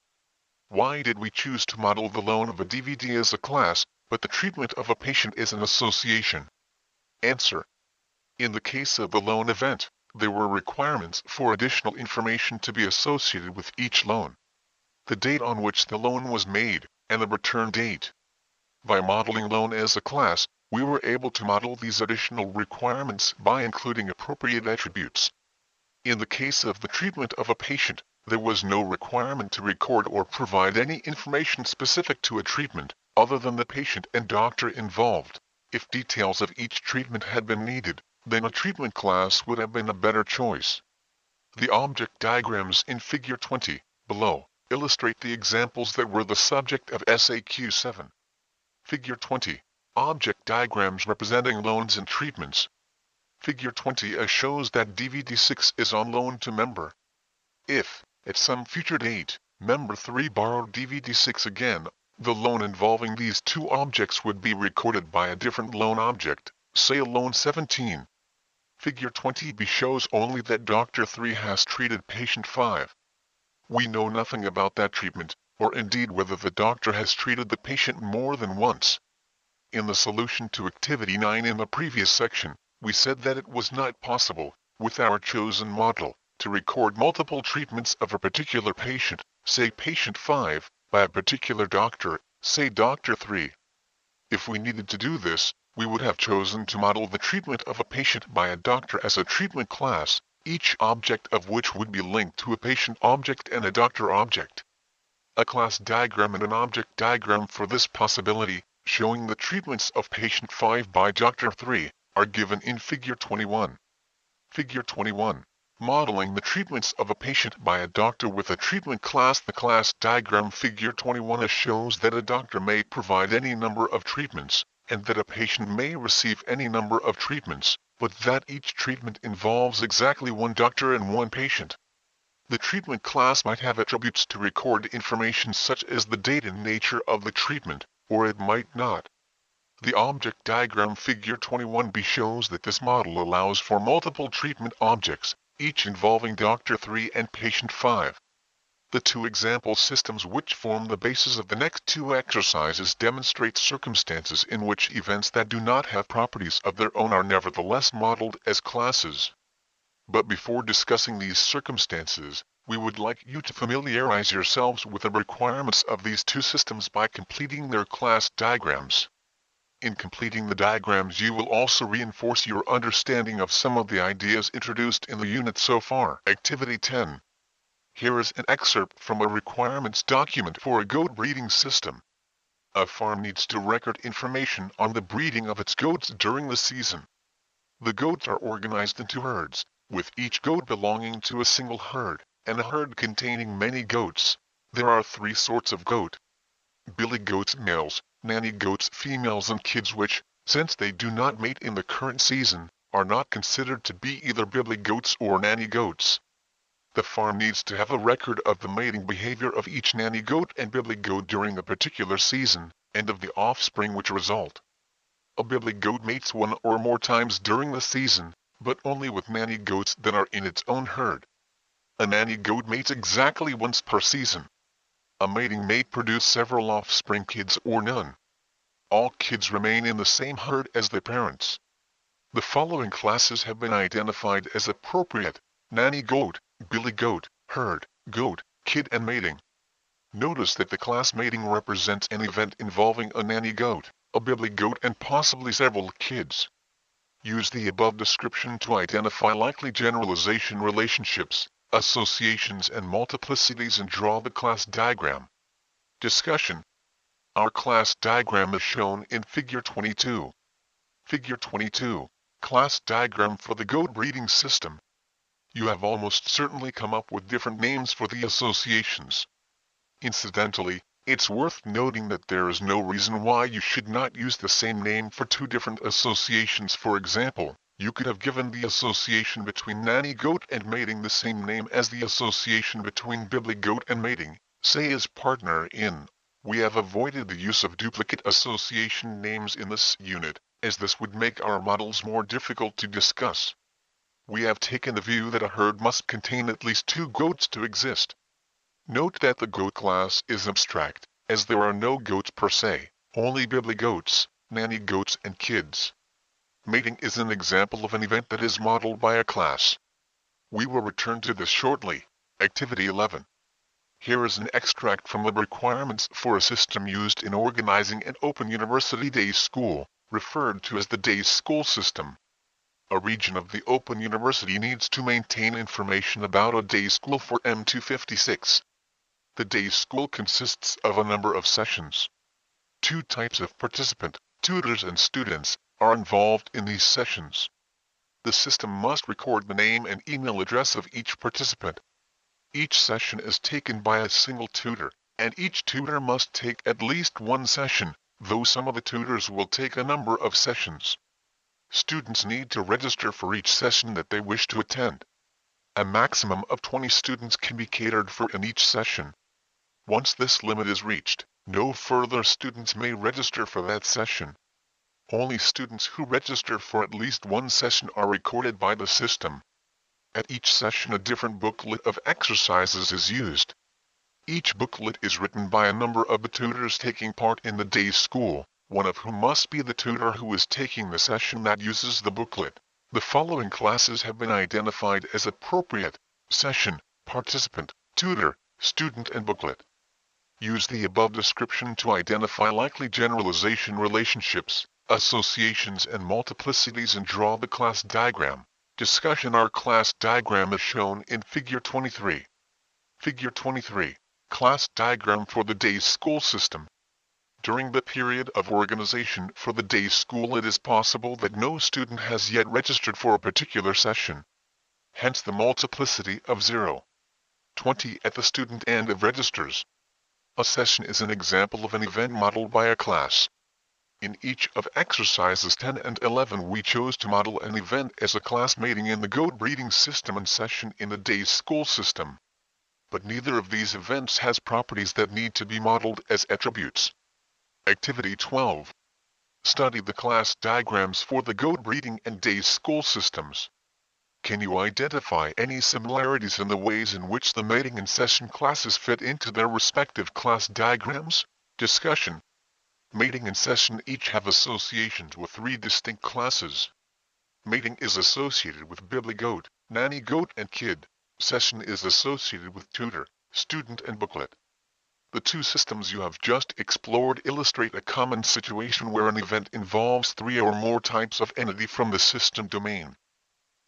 Why did we choose to model the loan of a DVD as a class, but the treatment of a patient is an association? Answer. In the case of the loan event, there were requirements for additional information to be associated with each loan. The date on which the loan was made, and the return date. By modeling loan as a class, we were able to model these additional requirements by including appropriate attributes. In the case of the treatment of a patient, there was no requirement to record or provide any information specific to a treatment, other than the patient and doctor involved. If details of each treatment had been needed, then a treatment class would have been a better choice. The object diagrams in Figure 20, below, illustrate the examples that were the subject of SAQ 7. Figure 20. Object diagrams representing loans and treatments. Figure 20 shows that DVD 6 is on loan to member. If, at some future date, member 3 borrowed DVD 6 again, the loan involving these 2 objects would be recorded by a different loan object, say loan 17. Figure 20b shows only that Dr. 3 has treated patient 5. We know nothing about that treatment, or indeed whether the doctor has treated the patient more than once. In the solution to Activity 9 in the previous section, we said that it was not possible, with our chosen model, to record multiple treatments of a particular patient, say patient 5, by a particular doctor, say Dr. 3. If we needed to do this, we would have chosen to model the treatment of a patient by a doctor as a treatment class, each object of which would be linked to a patient object and a doctor object. A class diagram and an object diagram for this possibility, showing the treatments of patient 5 by Dr. 3, are given in Figure 21. Figure 21. Modeling the treatments of a patient by a doctor with a treatment class. The class diagram Figure 21 shows that a doctor may provide any number of treatments, and that a patient may receive any number of treatments, but that each treatment involves exactly one doctor and one patient. The treatment class might have attributes to record information such as the date and nature of the treatment, or it might not. The object diagram Figure 21b shows that this model allows for multiple treatment objects, each involving Dr. 3 and patient 5. The two example systems which form the basis of the next two exercises demonstrate circumstances in which events that do not have properties of their own are nevertheless modeled as classes. But before discussing these circumstances, we would like you to familiarize yourselves with the requirements of these two systems by completing their class diagrams. In completing the diagrams, you will also reinforce your understanding of some of the ideas introduced in the unit so far. Activity 10. Here is an excerpt from a requirements document for a goat breeding system. A farm needs to record information on the breeding of its goats during the season. The goats are organized into herds, with each goat belonging to a single herd, and a herd containing many goats. There are three sorts of goat: billy goats males, nanny goats females, and kids, which, since they do not mate in the current season, are not considered to be either billy goats or nanny goats. The farm needs to have a record of the mating behavior of each nanny goat and billy goat during a particular season, and of the offspring which result. A billy goat mates one or more times during the season, but only with nanny goats that are in its own herd. A nanny goat mates exactly once per season. A mating may produce several offspring, kids or none. All kids remain in the same herd as their parents. The following classes have been identified as appropriate: nanny goat, billy goat, herd, goat, kid, and mating. Notice that the class mating represents an event involving a nanny goat, a billy goat, and possibly several kids. Use the above description to identify likely generalization relationships, associations, and multiplicities and draw the class diagram. Discussion. Our class diagram is shown in Figure 22. Figure 22. Class diagram for the goat breeding system. You have almost certainly come up with different names for the associations. Incidentally, it's worth noting that there is no reason why you should not use the same name for two different associations. For example, you could have given the association between nanny goat and mating the same name as the association between billy goat and mating, say as partner in. We have avoided the use of duplicate association names in this unit, as this would make our models more difficult to discuss. We have taken the view that a herd must contain at least two goats to exist. Note that the goat class is abstract, as there are no goats per se, only billy goats, nanny goats, and kids. Mating is an example of an event that is modeled by a class. We will return to this shortly. Activity 11. Here is an extract from the requirements for a system used in organizing an Open University day school, referred to as the day school system. A region of the Open University needs to maintain information about a day school for M256. The day school consists of a number of sessions. Two types of participant, tutors and students, are involved in these sessions. The system must record the name and email address of each participant. Each session is taken by a single tutor, and each tutor must take at least one session, though some of the tutors will take a number of sessions. Students need to register for each session that they wish to attend. A maximum of 20 students can be catered for in each session. Once this limit is reached, no further students may register for that session. Only students who register for at least one session are recorded by the system. At each session, a different booklet of exercises is used. Each booklet is written by a number of the tutors taking part in the day school, one of whom must be the tutor who is taking the session that uses the booklet. The following classes have been identified as appropriate: session, participant, tutor, student and booklet. Use the above description to identify likely generalization relationships, associations and multiplicities and draw the class diagram. Discussion. Our class diagram is shown in Figure 23. Figure 23. Class diagram for the day school system. During the period of organization for the day school, it is possible that no student has yet registered for a particular session. Hence the multiplicity of 0. 20 at the student end of registers. A session is an example of an event modeled by a class. In each of exercises 10 and 11 we chose to model an event as a class mating in the goat breeding system and session in the day school system. But neither of these events has properties that need to be modeled as attributes. Activity 12. Study the class diagrams for the goat breeding and day school systems. Can you identify any similarities in the ways in which the mating and session classes fit into their respective class diagrams? Discussion. Mating and session each have associations with 3 distinct classes. Mating is associated with Bibligoat, Nanny Goat and Kid. Session is associated with tutor, student and booklet. The two systems you have just explored illustrate a common situation where an event involves 3 or more types of entity from the system domain.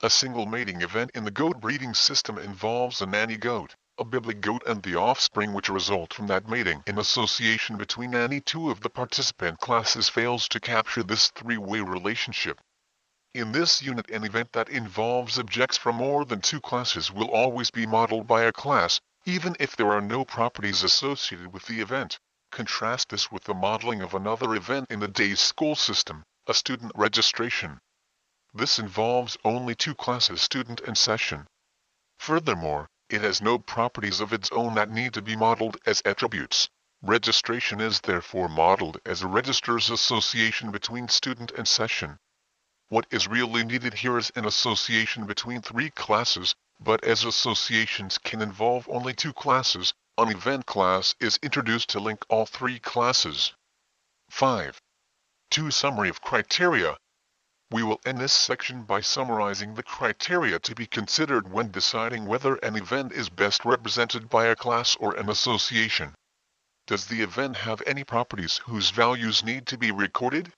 A single mating event in the goat breeding system involves a nanny goat, a Bibligoat and the offspring which result from that mating. In association between any two of the participant classes fails to capture this 3-way relationship. In this unit, an event that involves objects from more than 2 classes will always be modeled by a class, even if there are no properties associated with the event. Contrast this with the modeling of another event in the day school system, a student registration. This involves only 2 classes, student and session. Furthermore, it has no properties of its own that need to be modeled as attributes. Registration is therefore modeled as a register's association between student and session. What is really needed here is an association between 3 classes, but as associations can involve only 2 classes, an event class is introduced to link all 3 classes. 5. 2. Summary of criteria. We will end this section by summarizing the criteria to be considered when deciding whether an event is best represented by a class or an association. Does the event have any properties whose values need to be recorded?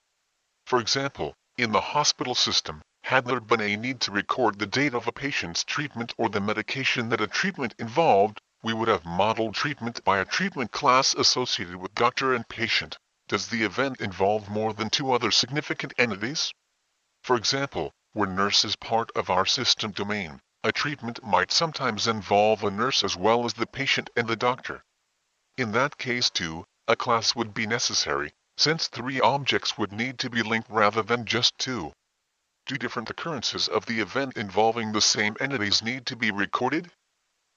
For example, in the hospital system, had there been a need to record the date of a patient's treatment or the medication that a treatment involved, we would have modeled treatment by a treatment class associated with doctor and patient. Does the event involve more than 2 other significant entities? For example, were nurses part of our system domain, a treatment might sometimes involve a nurse as well as the patient and the doctor. In that case too, a class would be necessary, since 3 objects would need to be linked rather than just 2. Do different occurrences of the event involving the same entities need to be recorded?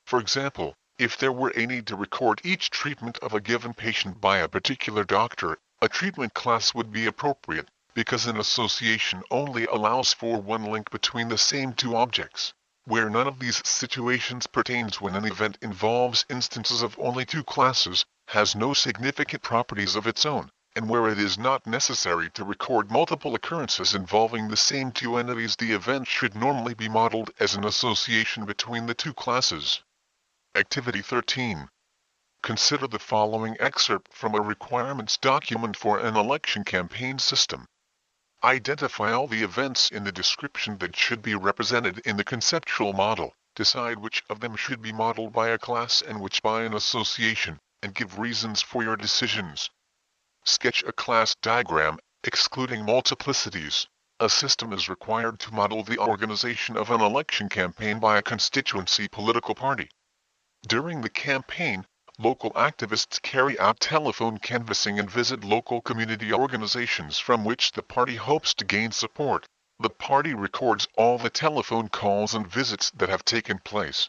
For example, if there were a need to record each treatment of a given patient by a particular doctor, a treatment class would be appropriate, because an association only allows for 1 link between the same 2 objects. Where none of these situations pertains, when an event involves instances of only 2 classes, has no significant properties of its own, and where it is not necessary to record multiple occurrences involving the same 2 entities, the event should normally be modeled as an association between the 2 classes. Activity 13. Consider the following excerpt from a requirements document for an election campaign system. Identify all the events in the description that should be represented in the conceptual model, decide which of them should be modeled by a class and which by an association, and give reasons for your decisions. Sketch a class diagram, excluding multiplicities. A system is required to model the organization of an election campaign by a constituency political party. During the campaign, local activists carry out telephone canvassing and visit local community organizations from which the party hopes to gain support. The party records all the telephone calls and visits that have taken place.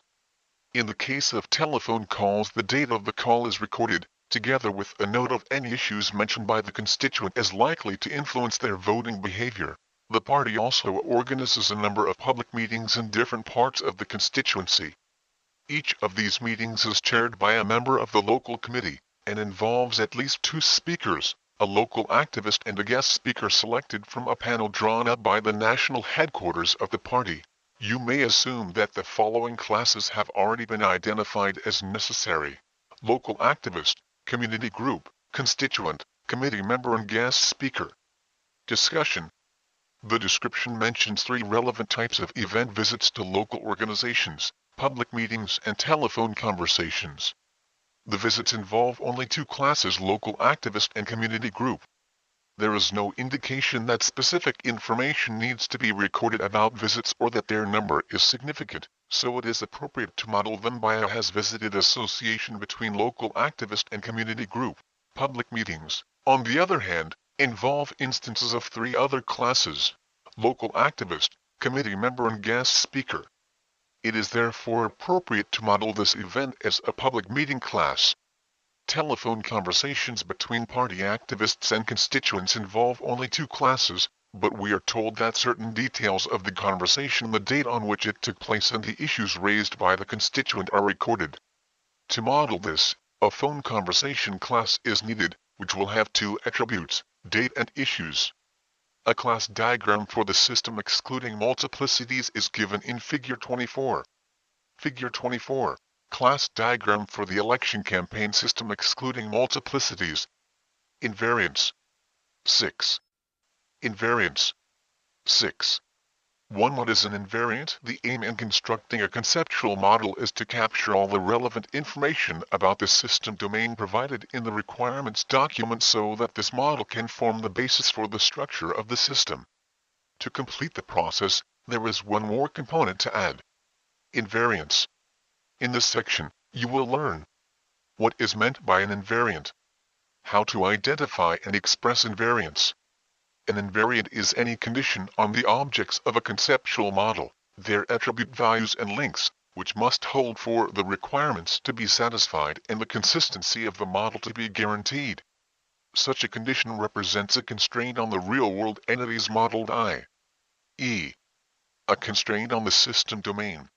In the case of telephone calls, the date of the call is recorded, together with a note of any issues mentioned by the constituent as likely to influence their voting behavior. The party also organizes a number of public meetings in different parts of the constituency. Each of these meetings is chaired by a member of the local committee, and involves at least 2 speakers. a local activist and a guest speaker selected from a panel drawn up by the national headquarters of the party. You may assume that the following classes have already been identified as necessary: local activist, community group, constituent, committee member and guest speaker. Discussion. The description mentions 3 relevant types of event visits to local organizations: public meetings and telephone conversations. The visits involve only 2 classes: local activist and community group. There is no indication that specific information needs to be recorded about visits or that their number is significant, so it is appropriate to model them by a has-visited association between local activist and community group. Public meetings, on the other hand, involve instances of 3 other classes: local activist, committee member and guest speaker. It is therefore appropriate to model this event as a public meeting class. Telephone conversations between party activists and constituents involve only 2 classes, but we are told that certain details of the conversation, the date on which it took place and the issues raised by the constituent are recorded. To model this, a phone conversation class is needed, which will have 2 attributes: date and issues. A class diagram for the system excluding multiplicities is given in Figure 24. Figure 24. Class diagram for the election campaign system excluding multiplicities. Invariance. 6. Invariance. 6. 1. What is an invariant? The aim in constructing a conceptual model is to capture all the relevant information about the system domain provided in the requirements document so that this model can form the basis for the structure of the system. To complete the process, there is one more component to add: invariance. In this section, you will learn what is meant by an invariant, how to identify and express invariance. An invariant is any condition on the objects of a conceptual model, their attribute values and links, which must hold for the requirements to be satisfied and the consistency of the model to be guaranteed. Such a condition represents a constraint on the real-world entities modeled, i.e., a constraint on the system domain.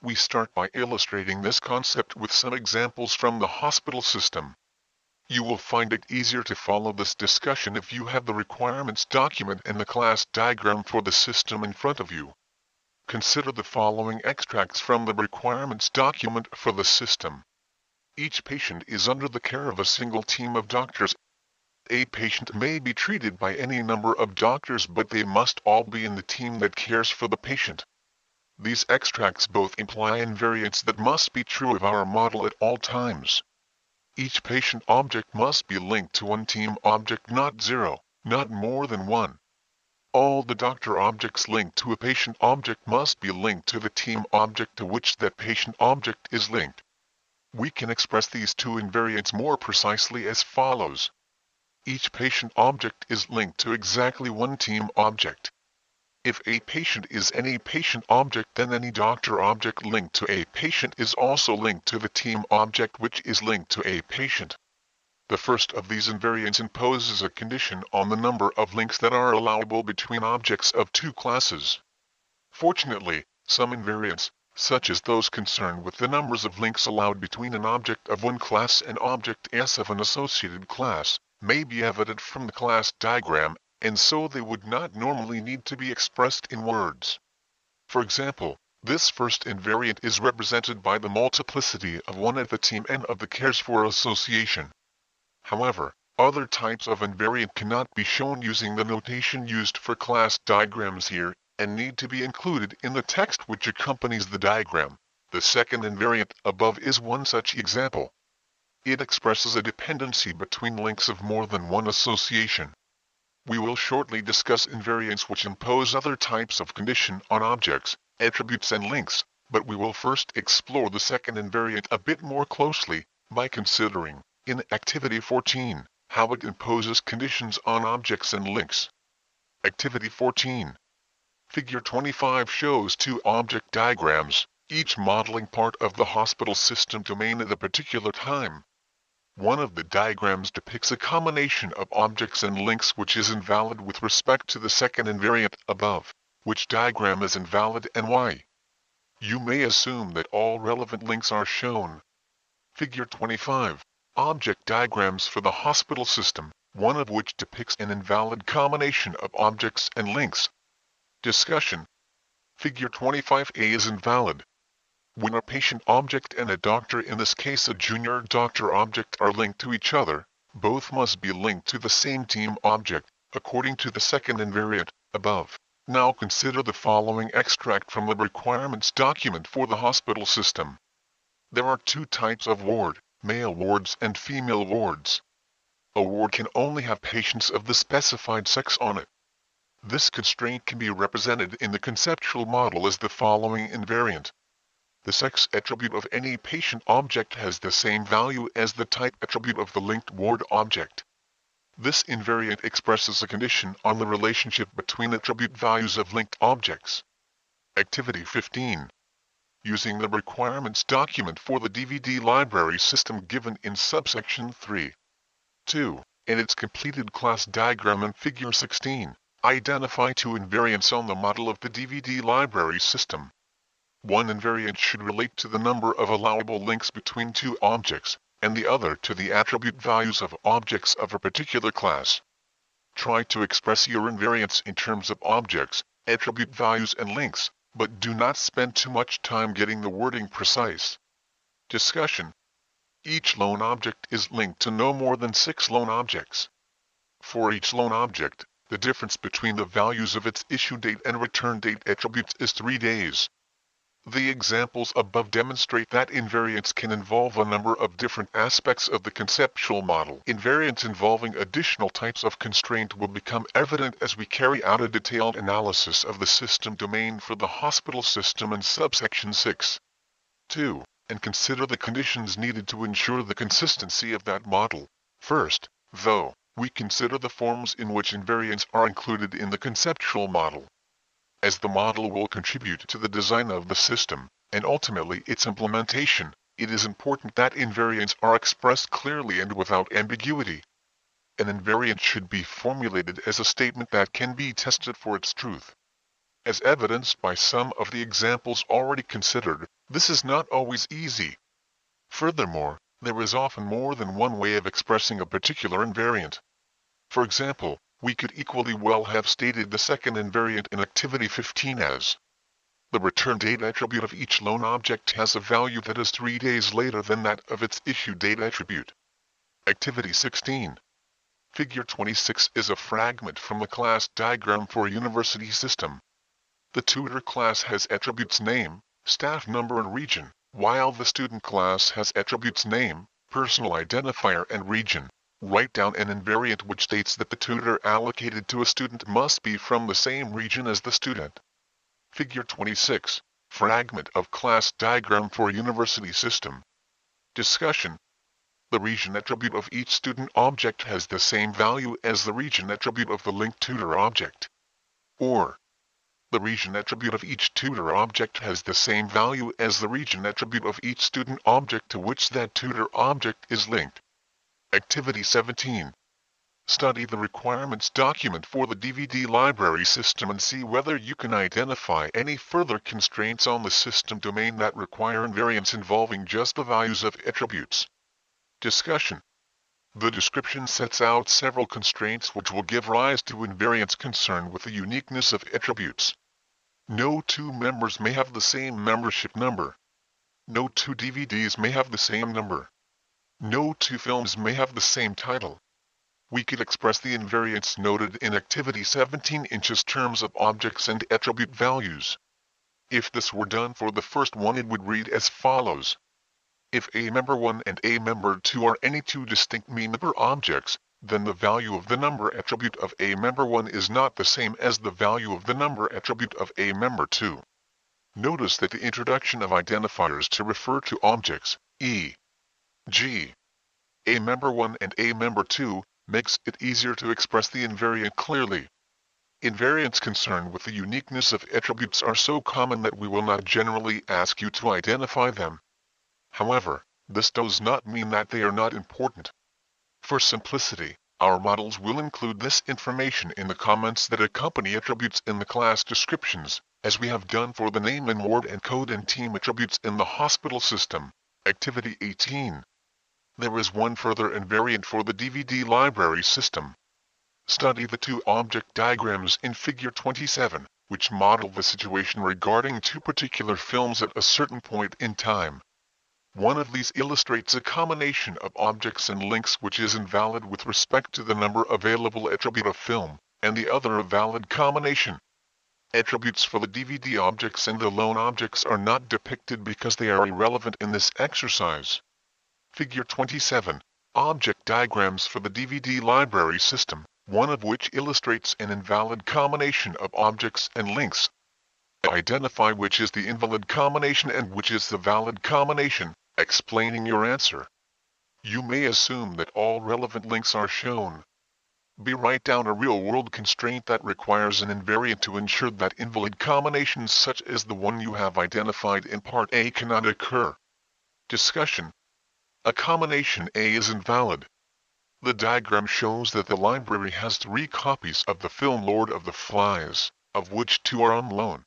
We start by illustrating this concept with some examples from the hospital system. You will find it easier to follow this discussion if you have the requirements document and the class diagram for the system in front of you. Consider the following extracts from the requirements document for the system. Each patient is under the care of a single team of doctors. A patient may be treated by any number of doctors, but they must all be in the team that cares for the patient. These extracts both imply invariants that must be true of our model at all times. Each patient object must be linked to one team object, not 0, not more than 1. All the doctor objects linked to a patient object must be linked to the team object to which that patient object is linked. We can express these 2 invariants more precisely as follows. Each patient object is linked to exactly one team object. If a patient is any patient object, then any doctor object linked to a patient is also linked to the team object which is linked to a patient. The first of these invariants imposes a condition on the number of links that are allowable between objects of 2 classes. Fortunately, some invariants, such as those concerned with the numbers of links allowed between an object of one class and object S of an associated class, may be evident from the class diagram, and so they would not normally need to be expressed in words. For example, this first invariant is represented by the multiplicity of 1 at the team N of the cares for association. However, other types of invariant cannot be shown using the notation used for class diagrams here, and need to be included in the text which accompanies the diagram. The second invariant above is one such example. It expresses a dependency between links of more than one association. We will shortly discuss invariants which impose other types of condition on objects, attributes and links, but we will first explore the second invariant a bit more closely, by considering, in Activity 14, how it imposes conditions on objects and links. Activity 14. Figure 25 shows 2 object diagrams, each modeling part of the hospital system domain at a particular time. One of the diagrams depicts a combination of objects and links which is invalid with respect to the second invariant above, which diagram is invalid and why. You may assume that all relevant links are shown. Figure 25. Object diagrams for the hospital system, one of which depicts an invalid combination of objects and links. Discussion. Figure 25A is invalid. When a patient object and a doctor, in this case a junior doctor object, are linked to each other, both must be linked to the same team object, according to the second invariant, above. Now consider the following extract from the requirements document for the hospital system. There are two types of ward, male wards and female wards. A ward can only have patients of the specified sex on it. This constraint can be represented in the conceptual model as the following invariant. The sex attribute of any patient object has the same value as the type attribute of the linked ward object. This invariant expresses a condition on the relationship between attribute values of linked objects. Activity 15. Using the requirements document for the DVD library system given in subsection 3. 2. In its completed class diagram in figure 16, identify two invariants on the model of the DVD library system. One invariant should relate to the number of allowable links between two objects, and the other to the attribute values of objects of a particular class. Try to express your invariants in terms of objects, attribute values and links, but do not spend too much time getting the wording precise. Discussion. Each lone object is linked to no more than 6 lone objects. For each lone object, the difference between the values of its issue date and return date attributes is 3 days. The examples above demonstrate that invariants can involve a number of different aspects of the conceptual model. Invariants involving additional types of constraint will become evident as we carry out a detailed analysis of the system domain for the hospital system in subsection 6. 2. And consider the conditions needed to ensure the consistency of that model. First, though, we consider the forms in which invariants are included in the conceptual model. As the model will contribute to the design of the system, and ultimately its implementation, it is important that invariants are expressed clearly and without ambiguity. An invariant should be formulated as a statement that can be tested for its truth. As evidenced by some of the examples already considered, this is not always easy. Furthermore, there is often more than one way of expressing a particular invariant. For example, we could equally well have stated the second invariant in activity 15 as: the return date attribute of each lone object has a value that is 3 days later than that of its issue date attribute. Activity 16. Figure 26 is a fragment from the class diagram for a university system. The tutor class has attributes name, staff number and region, while the student class has attributes name, personal identifier and region. Write down an invariant which states that the tutor allocated to a student must be from the same region as the student. Figure 26. Fragment of class diagram for a university system. Discussion. The region attribute of each student object has the same value as the region attribute of the linked tutor object. Or, the region attribute of each tutor object has the same value as the region attribute of each student object to which that tutor object is linked. Activity 17. Study the requirements document for the DVD library system and see whether you can identify any further constraints on the system domain that require invariants involving just the values of attributes. Discussion. The description sets out several constraints which will give rise to invariants concerned with the uniqueness of attributes. No two members may have the same membership number. No two DVDs may have the same number. No two films may have the same title. We could express the invariants noted in activity 17 in just terms of objects and attribute values. If this were done for the first one, it would read as follows. If A member 1 and A member 2 are any two distinct member objects, then the value of the number attribute of A member 1 is not the same as the value of the number attribute of A member 2. Notice that the introduction of identifiers to refer to objects, e.g., A member 1 and A member 2, makes it easier to express the invariant clearly. Invariants concerned with the uniqueness of attributes are so common that we will not generally ask you to identify them. However, this does not mean that they are not important. For simplicity, our models will include this information in the comments that accompany attributes in the class descriptions, as we have done for the name and ward and code and team attributes in the hospital system. Activity 18. There is one further invariant for the DVD library system. Study the two object diagrams in Figure 27, which model the situation regarding two particular films at a certain point in time. One of these illustrates a combination of objects and links which is invalid with respect to the number available attribute of film, and the other a valid combination. Attributes for the DVD objects and the lone objects are not depicted because they are irrelevant in this exercise. Figure 27, Object Diagrams for the DVD library system, one of which illustrates an invalid combination of objects and links. Identify which is the invalid combination and which is the valid combination, explaining your answer. You may assume that all relevant links are shown. B. Write down a real-world constraint that requires an invariant to ensure that invalid combinations such as the one you have identified in Part A cannot occur. Discussion. A combination A is invalid. The diagram shows that the library has 3 copies of the film Lord of the Flies, of which 2 are on loan.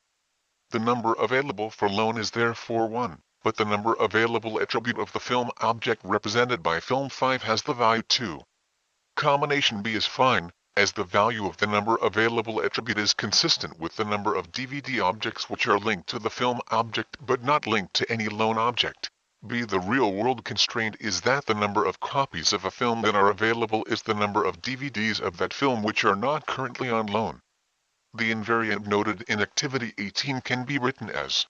The number available for loan is therefore 1, but the number available attribute of the film object represented by film 5 has the value 2. Combination B is fine, as the value of the number available attribute is consistent with the number of DVD objects which are linked to the film object but not linked to any loan object. B. The real-world constraint is that the number of copies of a film that are available is the number of DVDs of that film which are not currently on loan. The invariant noted in Activity 18 can be written as: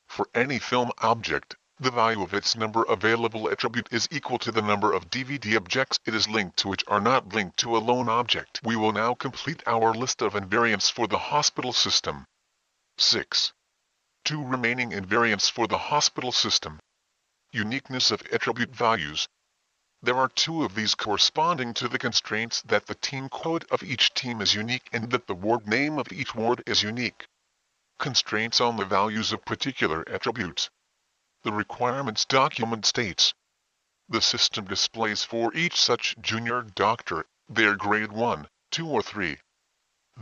for any film object, the value of its number available attribute is equal to the number of DVD objects it is linked to which are not linked to a loan object. We will now complete our list of invariants for the hospital system. 6. 2 remaining invariants for the hospital system. Uniqueness of attribute values. There are 2 of these corresponding to the constraints that the team code of each team is unique and that the ward name of each ward is unique. Constraints on the values of particular attributes. The requirements document states: the system displays for each such junior doctor their grade 1, 2 or 3.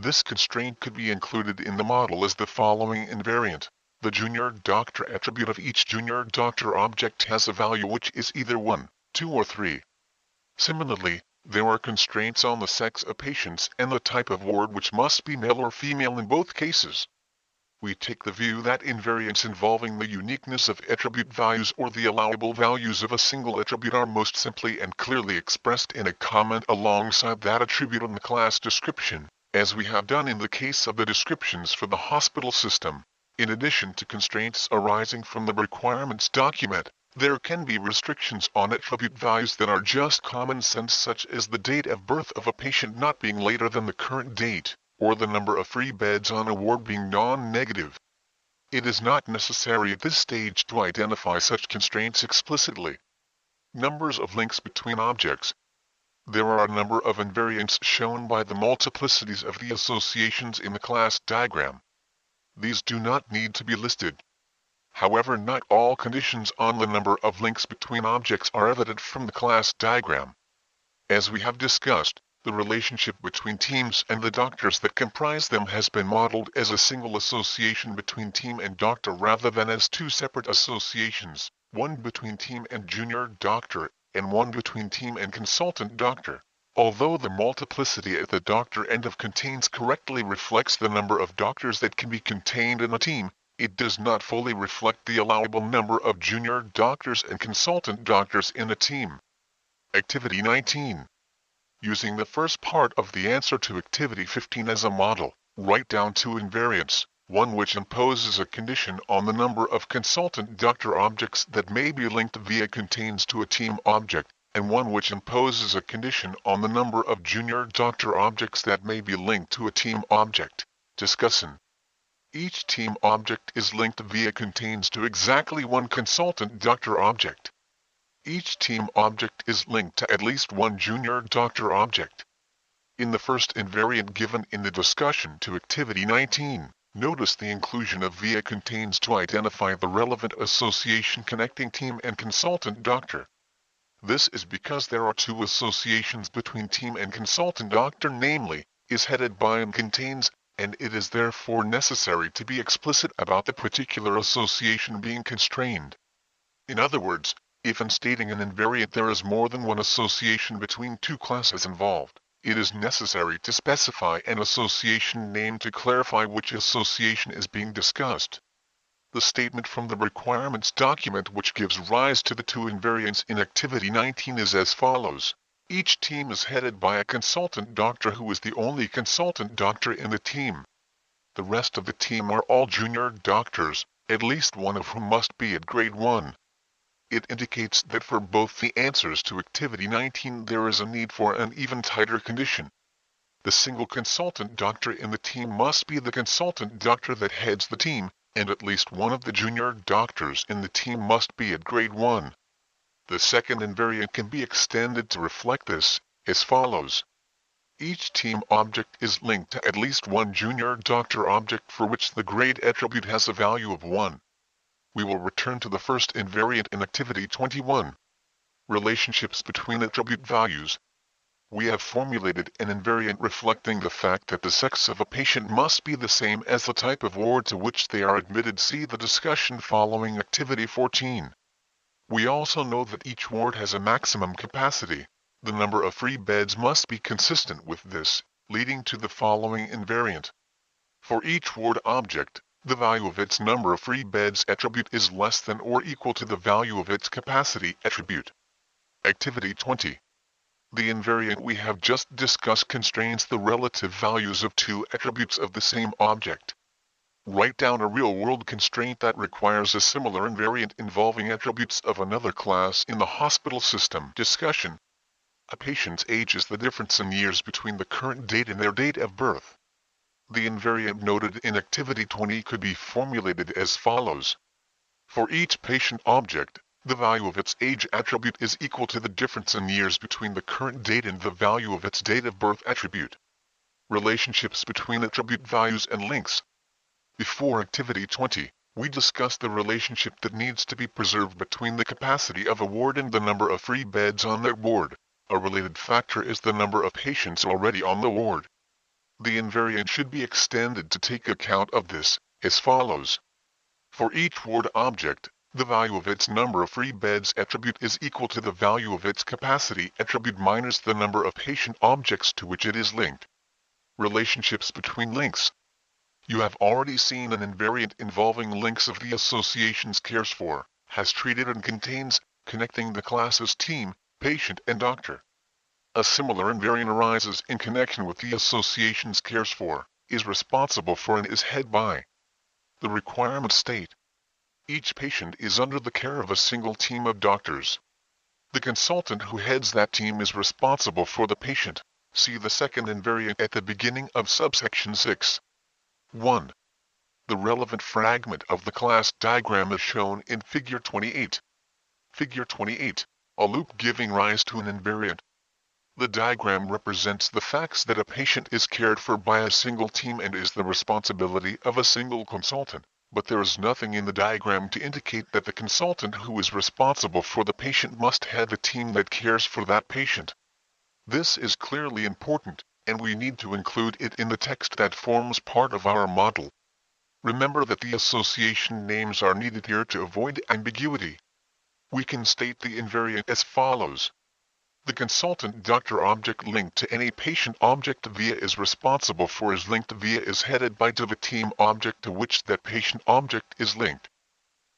This constraint could be included in the model as the following invariant. The junior doctor attribute of each junior doctor object has a value which is either 1, 2 or 3. Similarly, there are constraints on the sex of patients and the type of ward which must be male or female in both cases. We take the view that invariants involving the uniqueness of attribute values or the allowable values of a single attribute are most simply and clearly expressed in a comment alongside that attribute in the class description, as we have done in the case of the descriptions for the hospital system. In addition to constraints arising from the requirements document, there can be restrictions on attribute values that are just common sense, such as the date of birth of a patient not being later than the current date, or the number of free beds on a ward being non-negative. It is not necessary at this stage to identify such constraints explicitly. Numbers of links between objects. There are a number of invariants shown by the multiplicities of the associations in the class diagram. These do not need to be listed. However, not all conditions on the number of links between objects are evident from the class diagram. As we have discussed, the relationship between teams and the doctors that comprise them has been modeled as a single association between team and doctor rather than as 2 separate associations, one between team and junior doctor, and one between team and consultant doctor. Although the multiplicity at the doctor end of contains correctly reflects the number of doctors that can be contained in a team, it does not fully reflect the allowable number of junior doctors and consultant doctors in a team. Activity 19. Using the first part of the answer to Activity 15 as a model, write down 2 invariants, one which imposes a condition on the number of consultant doctor objects that may be linked via contains to a team object, and one which imposes a condition on the number of junior doctor objects that may be linked to a team object. Discussion. Each team object is linked via contains to exactly one consultant doctor object. Each team object is linked to at least one junior doctor object. In the first invariant given in the discussion to Activity 19, notice the inclusion of via contains to identify the relevant association connecting team and consultant doctor. This is because there are 2 associations between team and consultant doctor, namely, is headed by and contains, and it is therefore necessary to be explicit about the particular association being constrained. In other words, If in stating an invariant there is more than one association between two classes involved, it is necessary to specify an association name to clarify which association is being discussed. The statement from the requirements document which gives rise to the two invariants in Activity 19 is as follows. Each team is headed by a consultant doctor who is the only consultant doctor in the team. The rest of the team are all junior doctors, at least one of whom must be at grade 1. It indicates that for both the answers to Activity 19 there is a need for an even tighter condition. The single consultant doctor in the team must be the consultant doctor that heads the team, and at least one of the junior doctors in the team must be at grade 1. The second invariant can be extended to reflect this, as follows. Each team object is linked to at least one junior doctor object for which the grade attribute has a value of 1. We will return to the first invariant in Activity 21. Relationships between attribute values. We have formulated an invariant reflecting the fact that the sex of a patient must be the same as the type of ward to which they are admitted. See the discussion following Activity 14. We also know that each ward has a maximum capacity. The number of free beds must be consistent with this, leading to the following invariant. For each ward object, the value of its number of free beds attribute is less than or equal to the value of its capacity attribute. Activity 20. The invariant we have just discussed constrains the relative values of two attributes of the same object. Write down a real-world constraint that requires a similar invariant involving attributes of another class in the hospital system. Discussion. A patient's age is the difference in years between the current date and their date of birth. The invariant noted in Activity 20 could be formulated as follows. For each patient object, the value of its age attribute is equal to the difference in years between the current date and the value of its date of birth attribute. Relationships between attribute values and links. Before Activity 20, we discussed the relationship that needs to be preserved between the capacity of a ward and the number of free beds on that ward. A related factor is the number of patients already on the ward. The invariant should be extended to take account of this, as follows. For each ward object, the value of its number of free beds attribute is equal to the value of its capacity attribute minus the number of patient objects to which it is linked. Relationships between links. You have already seen an invariant involving links of the associations cares for, has treated and contains, connecting the classes team, patient and doctor. A similar invariant arises in connection with the associations cares for, is responsible for and is head by. The requirements state. Each patient is under the care of a single team of doctors. The consultant who heads that team is responsible for the patient. See the second invariant at the beginning of subsection 6. 1. The relevant fragment of the class diagram is shown in Figure 28. Figure 28, a loop giving rise to an invariant. The diagram represents the facts that a patient is cared for by a single team and is the responsibility of a single consultant, but there is nothing in the diagram to indicate that the consultant who is responsible for the patient must head the team that cares for that patient. This is clearly important, and we need to include it in the text that forms part of our model. Remember that the association names are needed here to avoid ambiguity. We can state the invariant as follows. The consultant doctor object linked to any patient object via is responsible for is linked via is headed by to the team object to which that patient object is linked.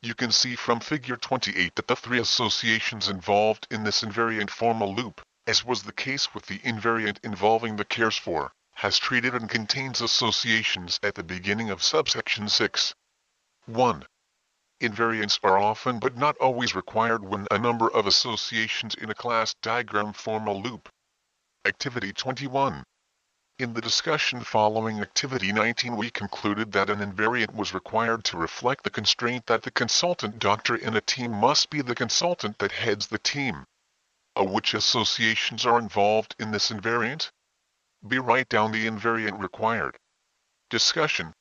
You can see from Figure 28 that the three associations involved in this invariant form a loop, as was the case with the invariant involving the cares for, has treated and contains associations at the beginning of subsection 6. 1. Invariants are often but not always required when a number of associations in a class diagram form a loop. Activity 21. In the discussion following Activity 19 we concluded that an invariant was required to reflect the constraint that the consultant doctor in a team must be the consultant that heads the team. Which associations are involved in this invariant? B. Write down the invariant required. Discussion.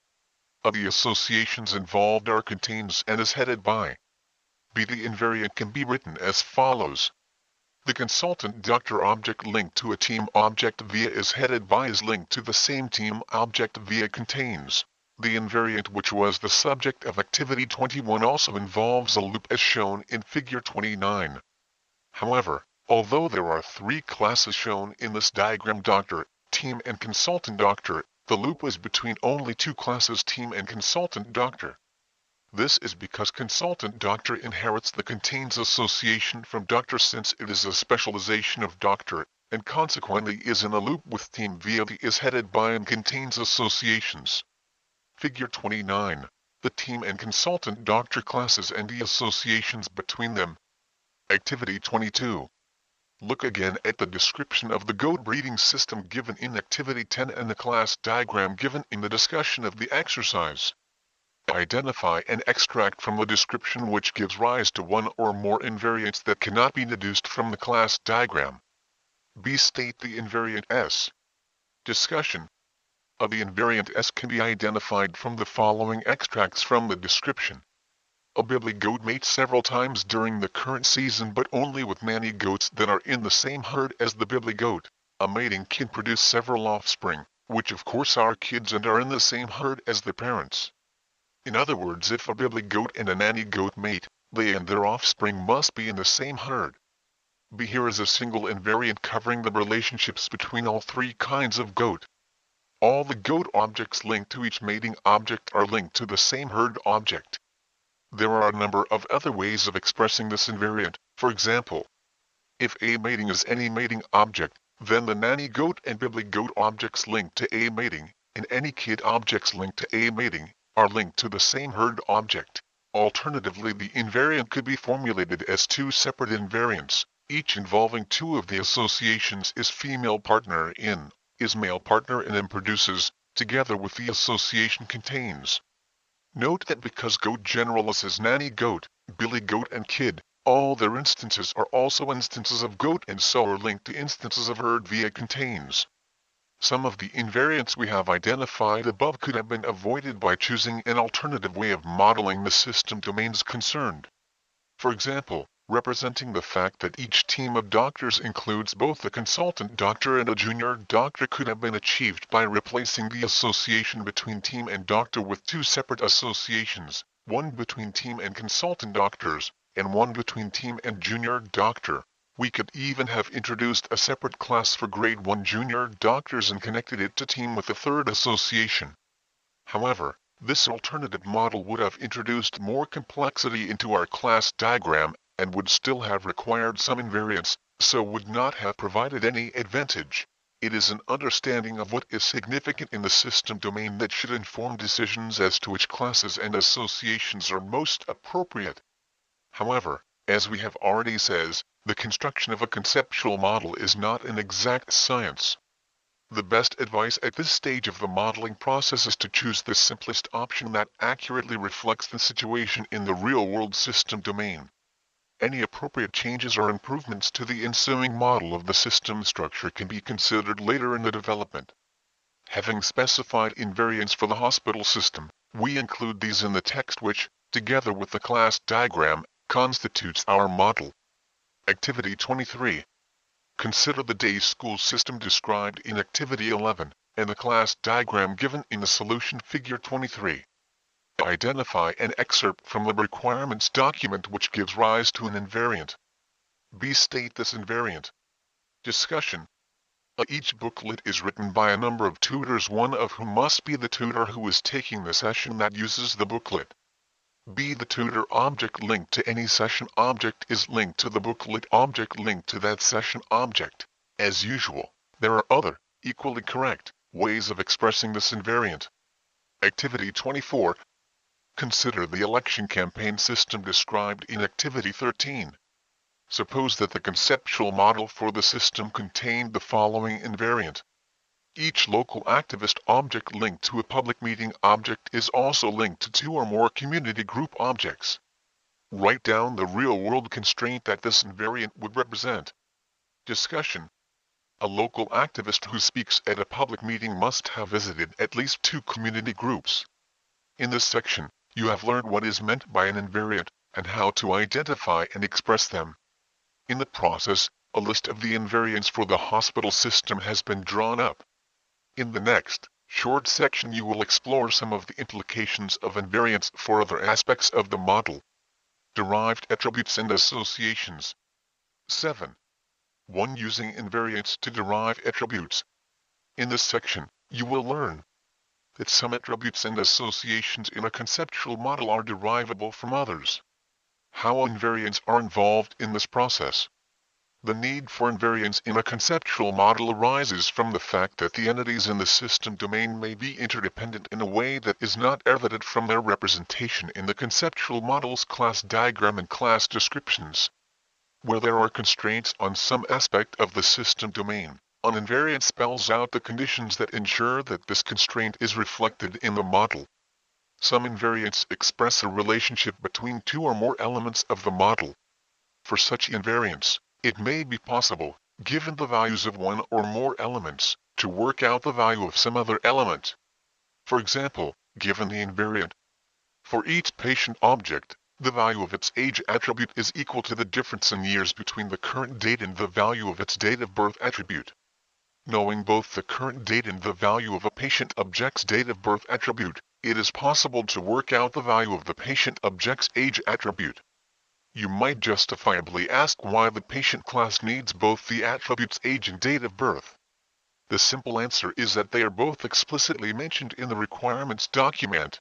The associations involved are contains and is headed by. B. The invariant can be written as follows. The consultant doctor object linked to a team object via is headed by is linked to the same team object via contains. The invariant which was the subject of Activity 21 also involves a loop as shown in Figure 29. However, although there are three classes shown in this diagram, doctor, team and consultant doctor, the loop is between only two classes, team and consultant doctor. This is because consultant doctor inherits the contains association from doctor since it is a specialization of doctor, and consequently is in a loop with team via the is headed by and contains associations. Figure 29. The team and consultant doctor classes and the associations between them. Activity 22. Look again at the description of the goat breeding system given in Activity 10 and the class diagram given in the discussion of the exercise. Identify and extract from the description which gives rise to one or more invariants that cannot be deduced from the class diagram. B. State the invariant S. Discussion of the invariant S can be identified from the following extracts from the description. A bibli goat mates several times during the current season but only with nanny goats that are in the same herd as the bibli goat. A mating can produce several offspring, which of course are kids and are in the same herd as the parents. In other words, if a bibli goat and a nanny goat mate, they and their offspring must be in the same herd. B. Here is a single invariant covering the relationships between all three kinds of goat. All the goat objects linked to each mating object are linked to the same herd object. There are a number of other ways of expressing this invariant. For example, if A mating is any mating object, then the nanny goat and bibli goat objects linked to A mating, and any kid objects linked to A mating, are linked to the same herd object. Alternatively, the invariant could be formulated as two separate invariants, each involving two of the associations is female partner in, is male partner in and produces, together with the association contains. Note that because goat generalizes nanny goat, billy goat and kid, all their instances are also instances of goat and so are linked to instances of herd via contains. Some of the invariants we have identified above could have been avoided by choosing an alternative way of modeling the system domains concerned. For example, representing the fact that each team of doctors includes both a consultant doctor and a junior doctor could have been achieved by replacing the association between team and doctor with two separate associations, one between team and consultant doctors, and one between team and junior doctor. We could even have introduced a separate class for grade 1 junior doctors and connected it to team with a third association. However, this alternative model would have introduced more complexity into our class diagram and would still have required some invariants, so would not have provided any advantage. It is an understanding of what is significant in the system domain that should inform decisions as to which classes and associations are most appropriate. However, as we have already said, the construction of a conceptual model is not an exact science. The best advice at this stage of the modeling process is to choose the simplest option that accurately reflects the situation in the real-world system domain. Any appropriate changes or improvements to the ensuing model of the system structure can be considered later in the development. Having specified invariants for the hospital system, we include these in the text which, together with the class diagram, constitutes our model. Activity 23. Consider the day school system described in Activity 11, and the class diagram given in the solution Figure 23. Identify an excerpt from the requirements document which gives rise to an invariant. B. State this invariant. Discussion. Each booklet is written by a number of tutors, one of whom must be the tutor who is taking the session that uses the booklet. B. The tutor object linked to any session object is linked to the booklet object linked to that session object. As usual, there are other, equally correct, ways of expressing this invariant. Activity 24. Consider the election campaign system described in Activity 13. Suppose that the conceptual model for the system contained the following invariant. Each local activist object linked to a public meeting object is also linked to two or more community group objects. Write down the real-world constraint that this invariant would represent. Discussion. A local activist who speaks at a public meeting must have visited at least two community groups. In this section, you have learned what is meant by an invariant and how to identify and express them. In the process, a list of the invariants for the hospital system has been drawn up. In the next, Short section you will explore some of the implications of invariance for other aspects of the model. Derived attributes and associations. 7. 1. Using invariance to derive attributes. In this section, you will learn that some attributes and associations in a conceptual model are derivable from others. How invariants are involved in this process. The need for invariance in a conceptual model arises from the fact that the entities in the system domain may be interdependent in a way that is not evident from their representation in the conceptual model's class diagram and class descriptions. Where there are constraints on some aspect of the system domain, an invariant spells out the conditions that ensure that this constraint is reflected in the model. Some invariants express a relationship between two or more elements of the model. For such invariants, it may be possible, given the values of one or more elements, to work out the value of some other element. For example, given the invariant for each patient object, the value of its age attribute is equal to the difference in years between the current date and the value of its date of birth attribute. Knowing both the current date and the value of a patient object's date of birth attribute, it is possible to work out the value of the patient object's age attribute. You might justifiably ask why the patient class needs both the attributes age and date of birth. The simple answer is that they are both explicitly mentioned in the requirements document.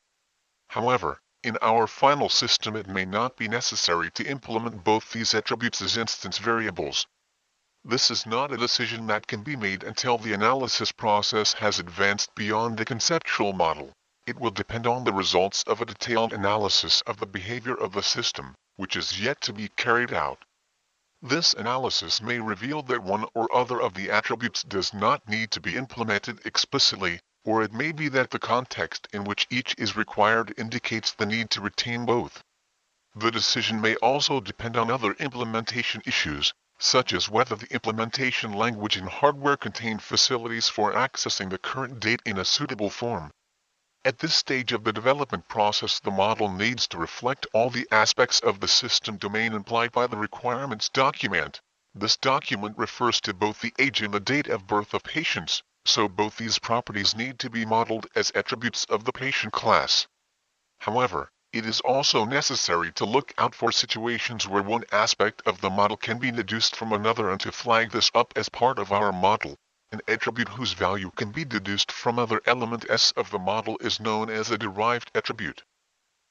However, in our final system it may not be necessary to implement both these attributes as instance variables. This is not a decision that can be made until the analysis process has advanced beyond the conceptual model. It will depend on the results of a detailed analysis of the behavior of the system, which is yet to be carried out. This analysis may reveal that one or other of the attributes does not need to be implemented explicitly, or it may be that the context in which each is required indicates the need to retain both. The decision may also depend on other implementation issues, such as whether the implementation language and hardware contain facilities for accessing the current date in a suitable form. At this stage of the development process, the model needs to reflect all the aspects of the system domain implied by the requirements document. This document refers to both the age and the date of birth of patients, so both these properties need to be modeled as attributes of the patient class. However, it is also necessary to look out for situations where one aspect of the model can be deduced from another and to flag this up as part of our model. An attribute whose value can be deduced from other element S of the model is known as a derived attribute.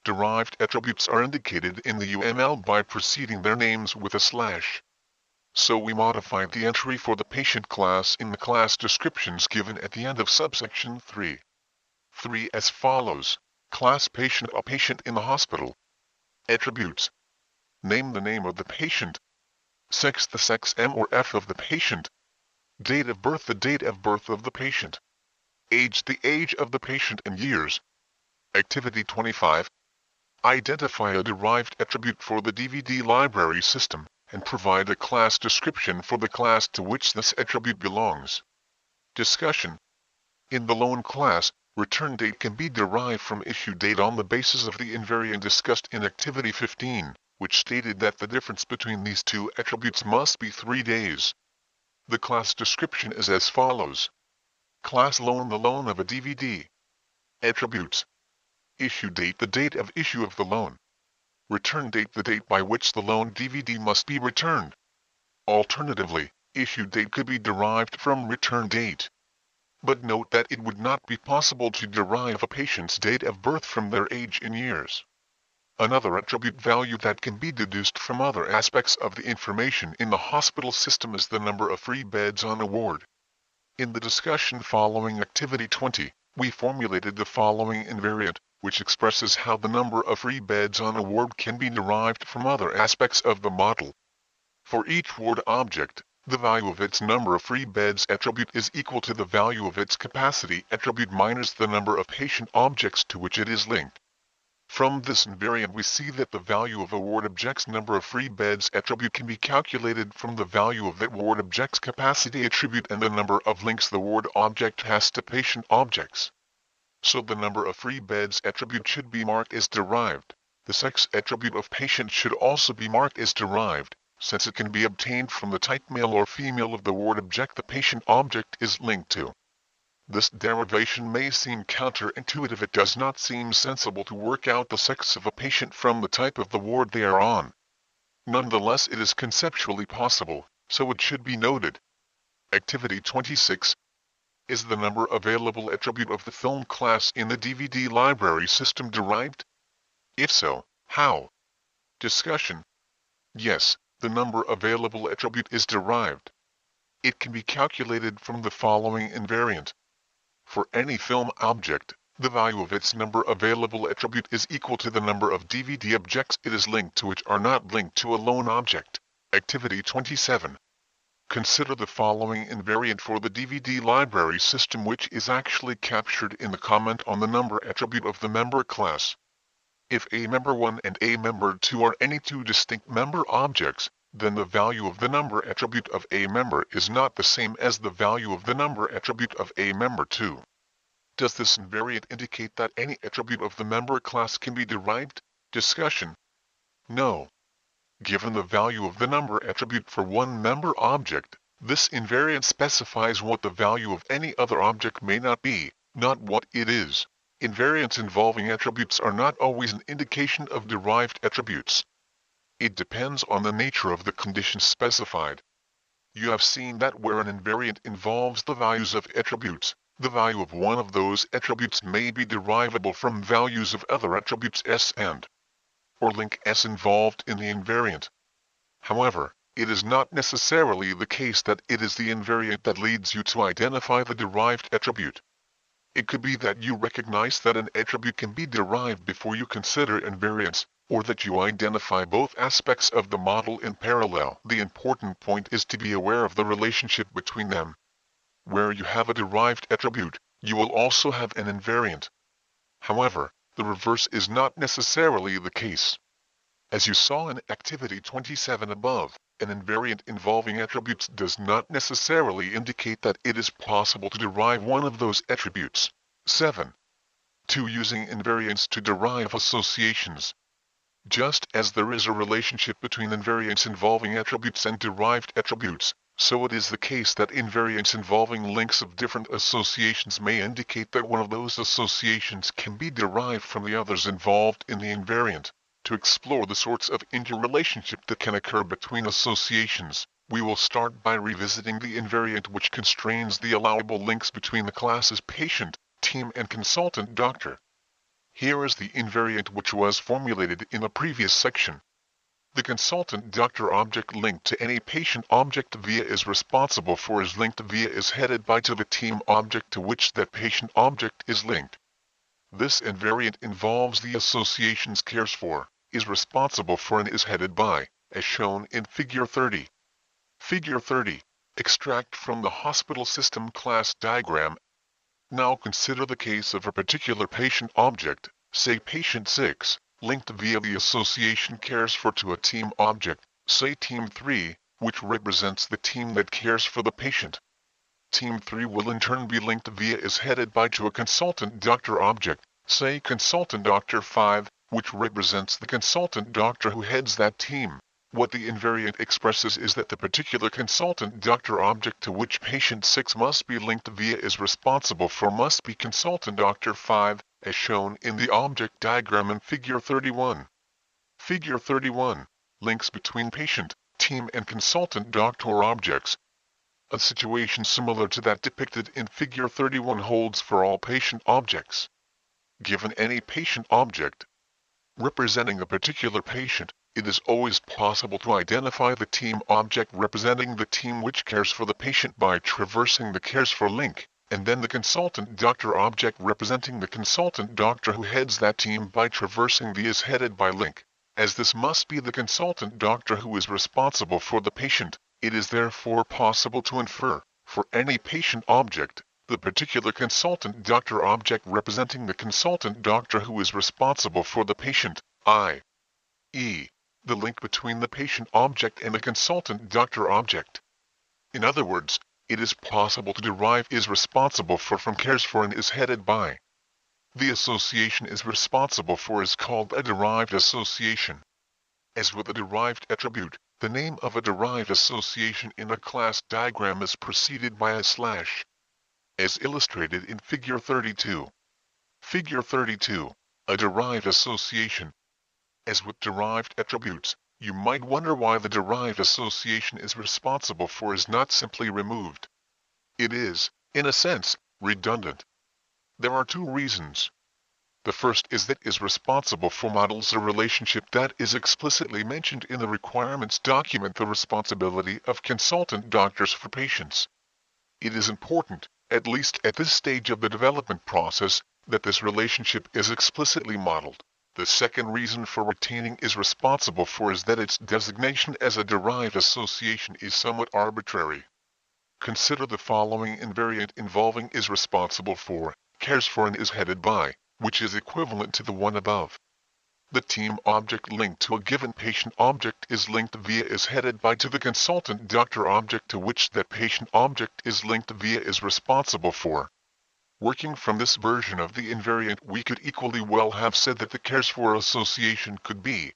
Derived attributes are indicated in the UML by preceding their names with a slash. So we modified the entry for the patient class in the class descriptions given at the end of subsection 3. 3 as follows. Class patient, a patient in the hospital. Attributes. Name, the name of the patient. Sex, the sex M or F of the patient. Date of birth, the date of birth of the patient. Age, the age of the patient in years. Activity 25. Identify a derived attribute for the DVD library system, and provide a class description for the class to which this attribute belongs. Discussion. In the loan class, return date can be derived from issue date on the basis of the invariant discussed in Activity 15, which stated that the difference between these two attributes must be 3 days. The class description is as follows. Class loan, the loan of a DVD. Attributes. Issue date, the date of issue of the loan. Return date, the date by which the loan DVD must be returned. Alternatively, issue date could be derived from return date. But note that it would not be possible to derive a patient's date of birth from their age in years. Another attribute value that can be deduced from other aspects of the information in the hospital system is the number of free beds on a ward. In the discussion following Activity 20, we formulated the following invariant, which expresses how the number of free beds on a ward can be derived from other aspects of the model. For each ward object, the value of its number of free beds attribute is equal to the value of its capacity attribute minus the number of patient objects to which it is linked. From this invariant we see that the value of a ward object's number of free beds attribute can be calculated from the value of that ward object's capacity attribute and the number of links the ward object has to patient objects. So the number of free beds attribute should be marked as derived. The sex attribute of patient should also be marked as derived, since it can be obtained from the type male or female of the ward object the patient object is linked to. This derivation may seem counterintuitive. It does not seem sensible to work out the sex of a patient from the type of the ward they are on. Nonetheless, it is conceptually possible, so it should be noted. Activity 26. Is the number available attribute of the film class in the DVD library system derived? If so, how? Discussion. Yes, the number available attribute is derived. It can be calculated from the following invariant. For any film object, the value of its number available attribute is equal to the number of DVD objects it is linked to which are not linked to a lone object. Activity 27. Consider the following invariant for the DVD library system, which is actually captured in the comment on the number attribute of the member class. If a member 1 and a member 2 are any two distinct member objects, then the value of the number attribute of a member is not the same as the value of the number attribute of a member 2. Does this invariant indicate that any attribute of the member class can be derived? Discussion. No. Given the value of the number attribute for one member object, this invariant specifies what the value of any other object may not be, not what it is. Invariants involving attributes are not always an indication of derived attributes. It depends on the nature of the condition specified. You have seen that where an invariant involves the values of attributes, the value of one of those attributes may be derivable from values of other attributes S and or link S involved in the invariant. However, it is not necessarily the case that it is the invariant that leads you to identify the derived attribute. It could be that you recognize that an attribute can be derived before you consider invariance, or that you identify both aspects of the model in parallel. The important point is to be aware of the relationship between them. Where you have a derived attribute, you will also have an invariant. However, the reverse is not necessarily the case. As you saw in Activity 27 above, an invariant involving attributes does not necessarily indicate that it is possible to derive one of those attributes. 7. 2. Using invariants to derive associations. Just as there is a relationship between invariants involving attributes and derived attributes, so it is the case that invariants involving links of different associations may indicate that one of those associations can be derived from the others involved in the invariant. To explore the sorts of interrelationship that can occur between associations, we will start by revisiting the invariant which constrains the allowable links between the classes patient, team and consultant doctor. Here is the invariant which was formulated in a previous section. The consultant doctor object linked to any patient object via is responsible for is linked via is headed by to the team object to which that patient object is linked. This invariant involves the associations cares for, is responsible for and is headed by, as shown in Figure 30. Figure 30. Extract from the hospital system class diagram. Now consider the case of a particular patient object, say patient 6, linked via the association cares for to a team object, say team 3, which represents the team that cares for the patient. Team 3 will in turn be linked via is headed by to a consultant doctor object, say consultant doctor 5, which represents the consultant doctor who heads that team. What the invariant expresses is that the particular consultant doctor object to which patient 6 must be linked via is responsible for must be consultant doctor 5, as shown in the object diagram in Figure 31. Figure 31. Links between patient, team and consultant doctor objects. A situation similar to that depicted in Figure 31 holds for all patient objects. Given any patient object representing a particular patient, it is always possible to identify the team object representing the team which cares for the patient by traversing the cares for link, and then the consultant doctor object representing the consultant doctor who heads that team by traversing the is headed by link. As this must be the consultant doctor who is responsible for the patient, it is therefore possible to infer, for any patient object, the particular consultant doctor object representing the consultant doctor who is responsible for the patient, i.e., the link between the patient object and the consultant doctor object. In other words, it is possible to derive is responsible for from cares for and is headed by. The association is responsible for is called a derived association. As with a derived attribute, the name of a derived association in a class diagram is preceded by a slash. as illustrated in Figure 32. Figure 32, a derived association. As with derived attributes, you might wonder why the derived association is responsible for is not simply removed. It is, in a sense, redundant. There are two reasons. The first is that is responsible for models a relationship that is explicitly mentioned in the requirements document, the responsibility of consultant doctors for patients. It is important, at least at this stage of the development process, that this relationship is explicitly modeled. The second reason for retaining is responsible for is that its designation as a derived association is somewhat arbitrary. Consider the following invariant involving is responsible for, cares for and is headed by, which is equivalent to the one above. The team object linked to a given patient object is linked via is headed by to the consultant doctor object to which that patient object is linked via is responsible for. Working from this version of the invariant, we could equally well have said that the cares for association could be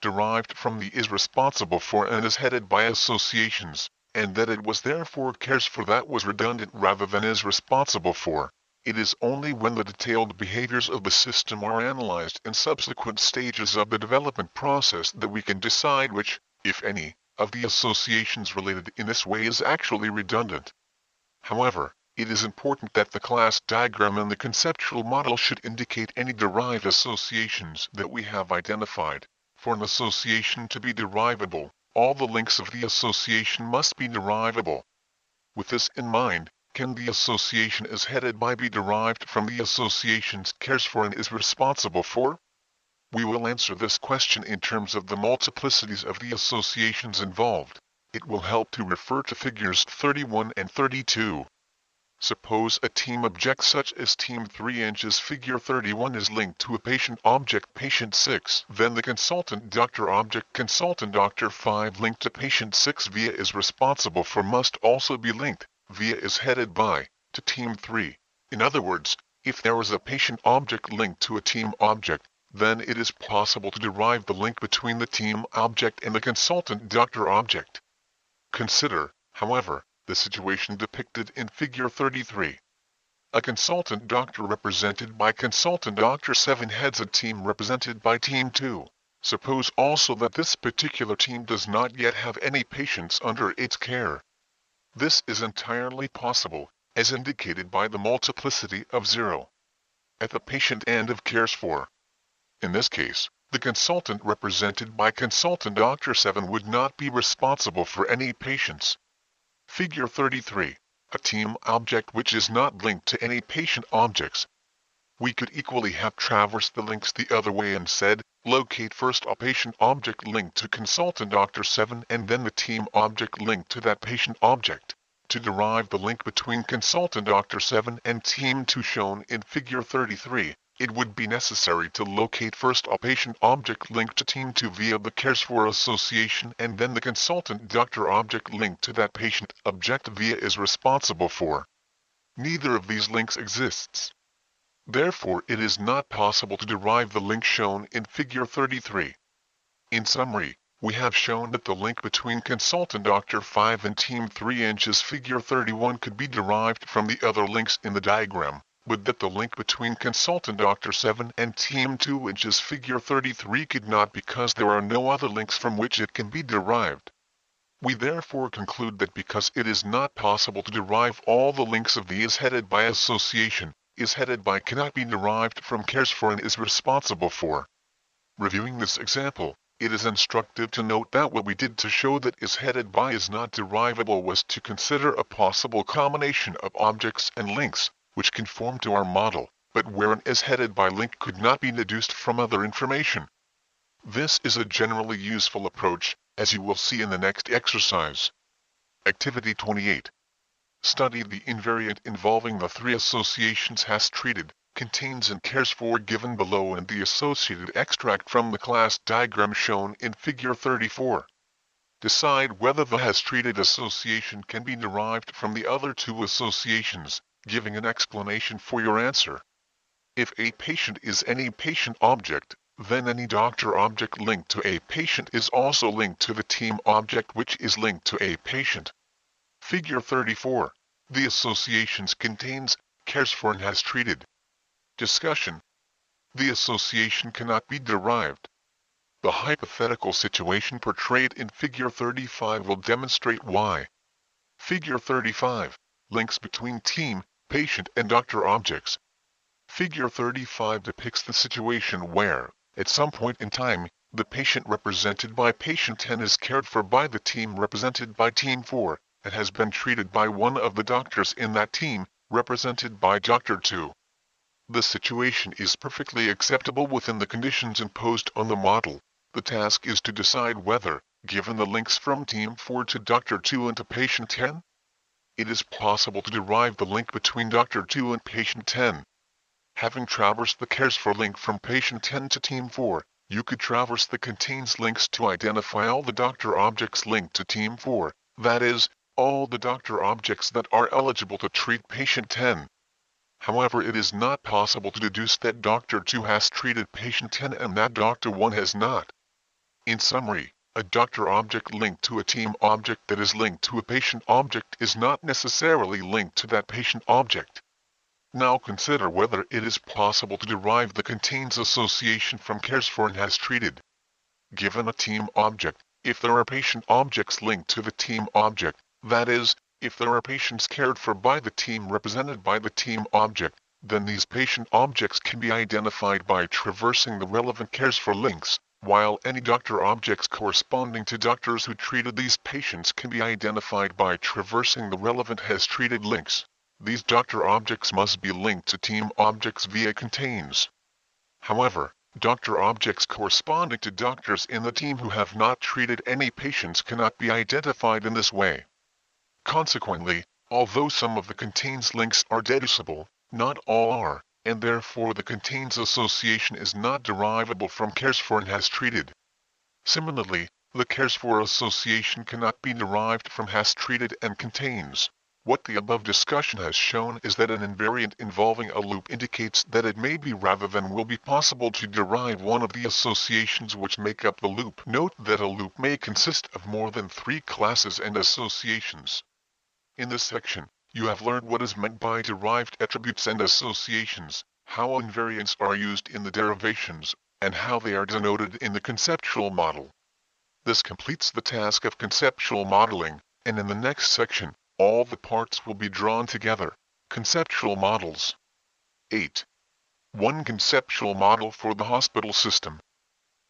derived from the is responsible for and is headed by associations, and that it was therefore cares for that was redundant rather than is responsible for. It is only when the detailed behaviors of the system are analyzed in subsequent stages of the development process that we can decide which, if any, of the associations related in this way is actually redundant. However, it is important that the class diagram in the conceptual model should indicate any derived associations that we have identified. For an association to be derivable, all the links of the association must be derivable. With this in mind, can the association is headed by be derived from the associations cares for and is responsible for? We will answer this question in terms of the multiplicities of the associations involved. It will help to refer to figures 31 and 32. Suppose a team object such as team 3 inches figure 31 is linked to a patient object patient 6. Then the consultant doctor object consultant doctor 5 linked to patient 6 via is responsible for must also be linked, via is headed by, to team 3. In other words, if there is a patient object linked to a team object, then it is possible to derive the link between the team object and the consultant doctor object. Consider, however, the situation depicted in Figure 33. A consultant doctor represented by consultant doctor 7 heads a team represented by team 2. Suppose also that this particular team does not yet have any patients under its care. This is entirely possible, as indicated by the multiplicity of 0 at the patient end of cares for. In this case, the consultant represented by consultant doctor 7 would not be responsible for any patients. Figure 33, a team object which is not linked to any patient objects. We could equally have traversed the links the other way and said, locate first a patient object linked to consultant doctor 7 and then the team object linked to that patient object. To derive the link between consultant doctor 7 and team 2 shown in Figure 33, it would be necessary to locate first a patient object linked to team 2 via the cares for association and then the consultant doctor object linked to that patient object via is responsible for. Neither of these links exists. Therefore, it is not possible to derive the link shown in Figure 33. In summary, we have shown that the link between consultant doctor 5 and team 3 inches Figure 31 could be derived from the other links in the diagram, but that the link between consultant doctor 7 and team 2 inches Figure 33 could not because there are no other links from which it can be derived. We therefore conclude that because it is not possible to derive all the links of the is headed by association, is headed by cannot be derived from cares for and is responsible for. Reviewing this example, it is instructive to note that what we did to show that is headed by is not derivable was to consider a possible combination of objects and links, which conform to our model, but where an is headed by link could not be deduced from other information. This is a generally useful approach, as you will see in the next exercise. Activity 28. Study the invariant involving the 3 associations has treated, contains and cares for given below and the associated extract from the class diagram shown in Figure 34. Decide whether the has treated association can be derived from the other 2 associations, giving an explanation for your answer. If a patient is any patient object, then any doctor object linked to a patient is also linked to the team object which is linked to a patient. Figure 34. The associations contains, cares for and has treated. Discussion. The association cannot be derived. The hypothetical situation portrayed in Figure 35 will demonstrate why. Figure 35. Links between team, patient and doctor objects. Figure 35 depicts the situation where, at some point in time, the patient represented by patient 10 is cared for by the team represented by team 4, and has been treated by one of the doctors in that team, represented by Dr. 2. The situation is perfectly acceptable within the conditions imposed on the model. The task is to decide whether, given the links from team 4 to Dr. 2 and to patient 10, it is possible to derive the link between Dr. 2 and patient 10. Having traversed the cares for link from patient 10 to team 4, you could traverse the contains links to identify all the doctor objects linked to team 4, that is, all the doctor objects that are eligible to treat patient 10. However, it is not possible to deduce that Dr. 2 has treated patient 10 and that Dr. 1 has not. In summary, a doctor object linked to a team object that is linked to a patient object is not necessarily linked to that patient object. Now consider whether it is possible to derive the contains association from cares for and has treated. Given a team object, if there are patient objects linked to the team object, that is, if there are patients cared for by the team represented by the team object, then these patient objects can be identified by traversing the relevant cares for links, while any doctor objects corresponding to doctors who treated these patients can be identified by traversing the relevant has treated links. These doctor objects must be linked to team objects via contains. However, doctor objects corresponding to doctors in the team who have not treated any patients cannot be identified in this way. Consequently, although some of the contains links are deducible, not all are, and therefore the contains association is not derivable from cares for and has treated. Similarly, the cares for association cannot be derived from has treated and contains. What the above discussion has shown is that an invariant involving a loop indicates that it may be rather than will be possible to derive one of the associations which make up the loop. Note that a loop may consist of more than 3 classes and associations. In this section, you have learned what is meant by derived attributes and associations, how invariants are used in the derivations, and how they are denoted in the conceptual model. This completes the task of conceptual modeling, and in the next section, all the parts will be drawn together. Conceptual models. 8. One conceptual model for the hospital system.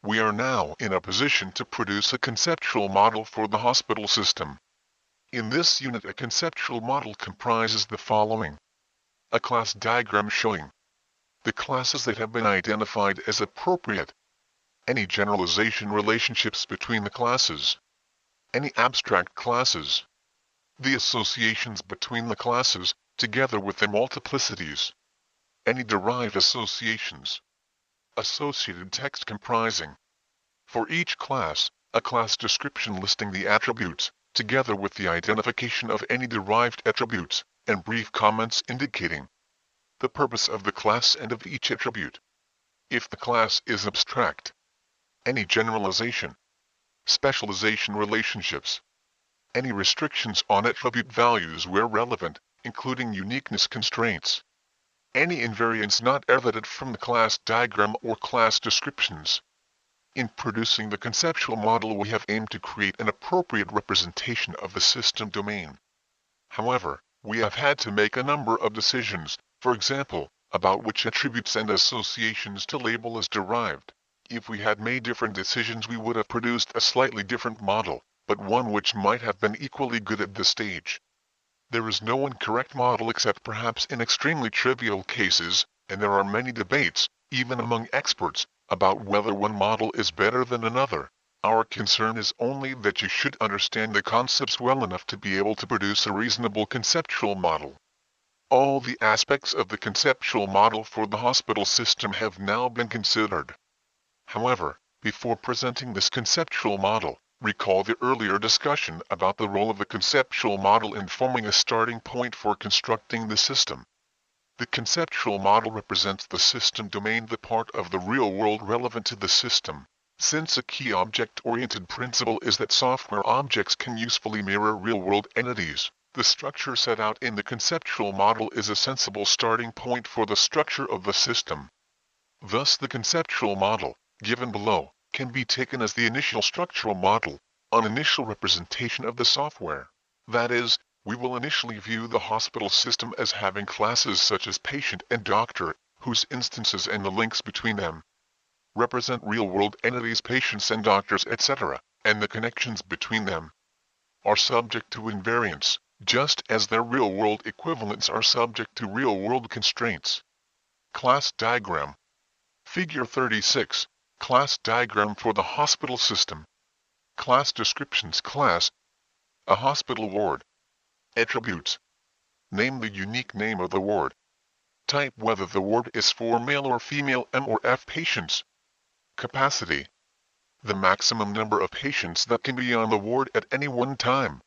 We are now in a position to produce a conceptual model for the hospital system. In this unit, a conceptual model comprises the following. A class diagram showing the classes that have been identified as appropriate, any generalization relationships between the classes, any abstract classes, the associations between the classes, together with their multiplicities, any derived associations, associated text comprising, for each class, a class description listing the attributes, together with the identification of any derived attributes, and brief comments indicating the purpose of the class and of each attribute. If the class is abstract, any generalization, specialization relationships, any restrictions on attribute values where relevant, including uniqueness constraints, any invariants not evident from the class diagram or class descriptions. In producing the conceptual model, we have aimed to create an appropriate representation of the system domain. However, we have had to make a number of decisions, for example, about which attributes and associations to label as derived. If we had made different decisions, we would have produced a slightly different model, but one which might have been equally good at this stage. There is no one correct model except perhaps in extremely trivial cases, and there are many debates, even among experts, about whether one model is better than another. Our concern is only that you should understand the concepts well enough to be able to produce a reasonable conceptual model. All the aspects of the conceptual model for the hospital system have now been considered. However, before presenting this conceptual model, recall the earlier discussion about the role of the conceptual model in forming a starting point for constructing the system. The conceptual model represents the system domain, the part of the real world relevant to the system, since a key object-oriented principle is that software objects can usefully mirror real-world entities. The structure set out in the conceptual model is a sensible starting point for the structure of the system. Thus the conceptual model, given below, can be taken as the initial structural model, an initial representation of the software. That is, we will initially view the hospital system as having classes such as patient and doctor, whose instances and the links between them represent real-world entities, patients and doctors, etc., and the connections between them are subject to invariance, just as their real-world equivalents are subject to real-world constraints. Class diagram. Figure 36, class diagram for the hospital system. Class descriptions. Class, a hospital ward. Attributes. Name, the unique name of the ward. Type, whether the ward is for male or female M or F patients. Capacity, the maximum number of patients that can be on the ward at any one time.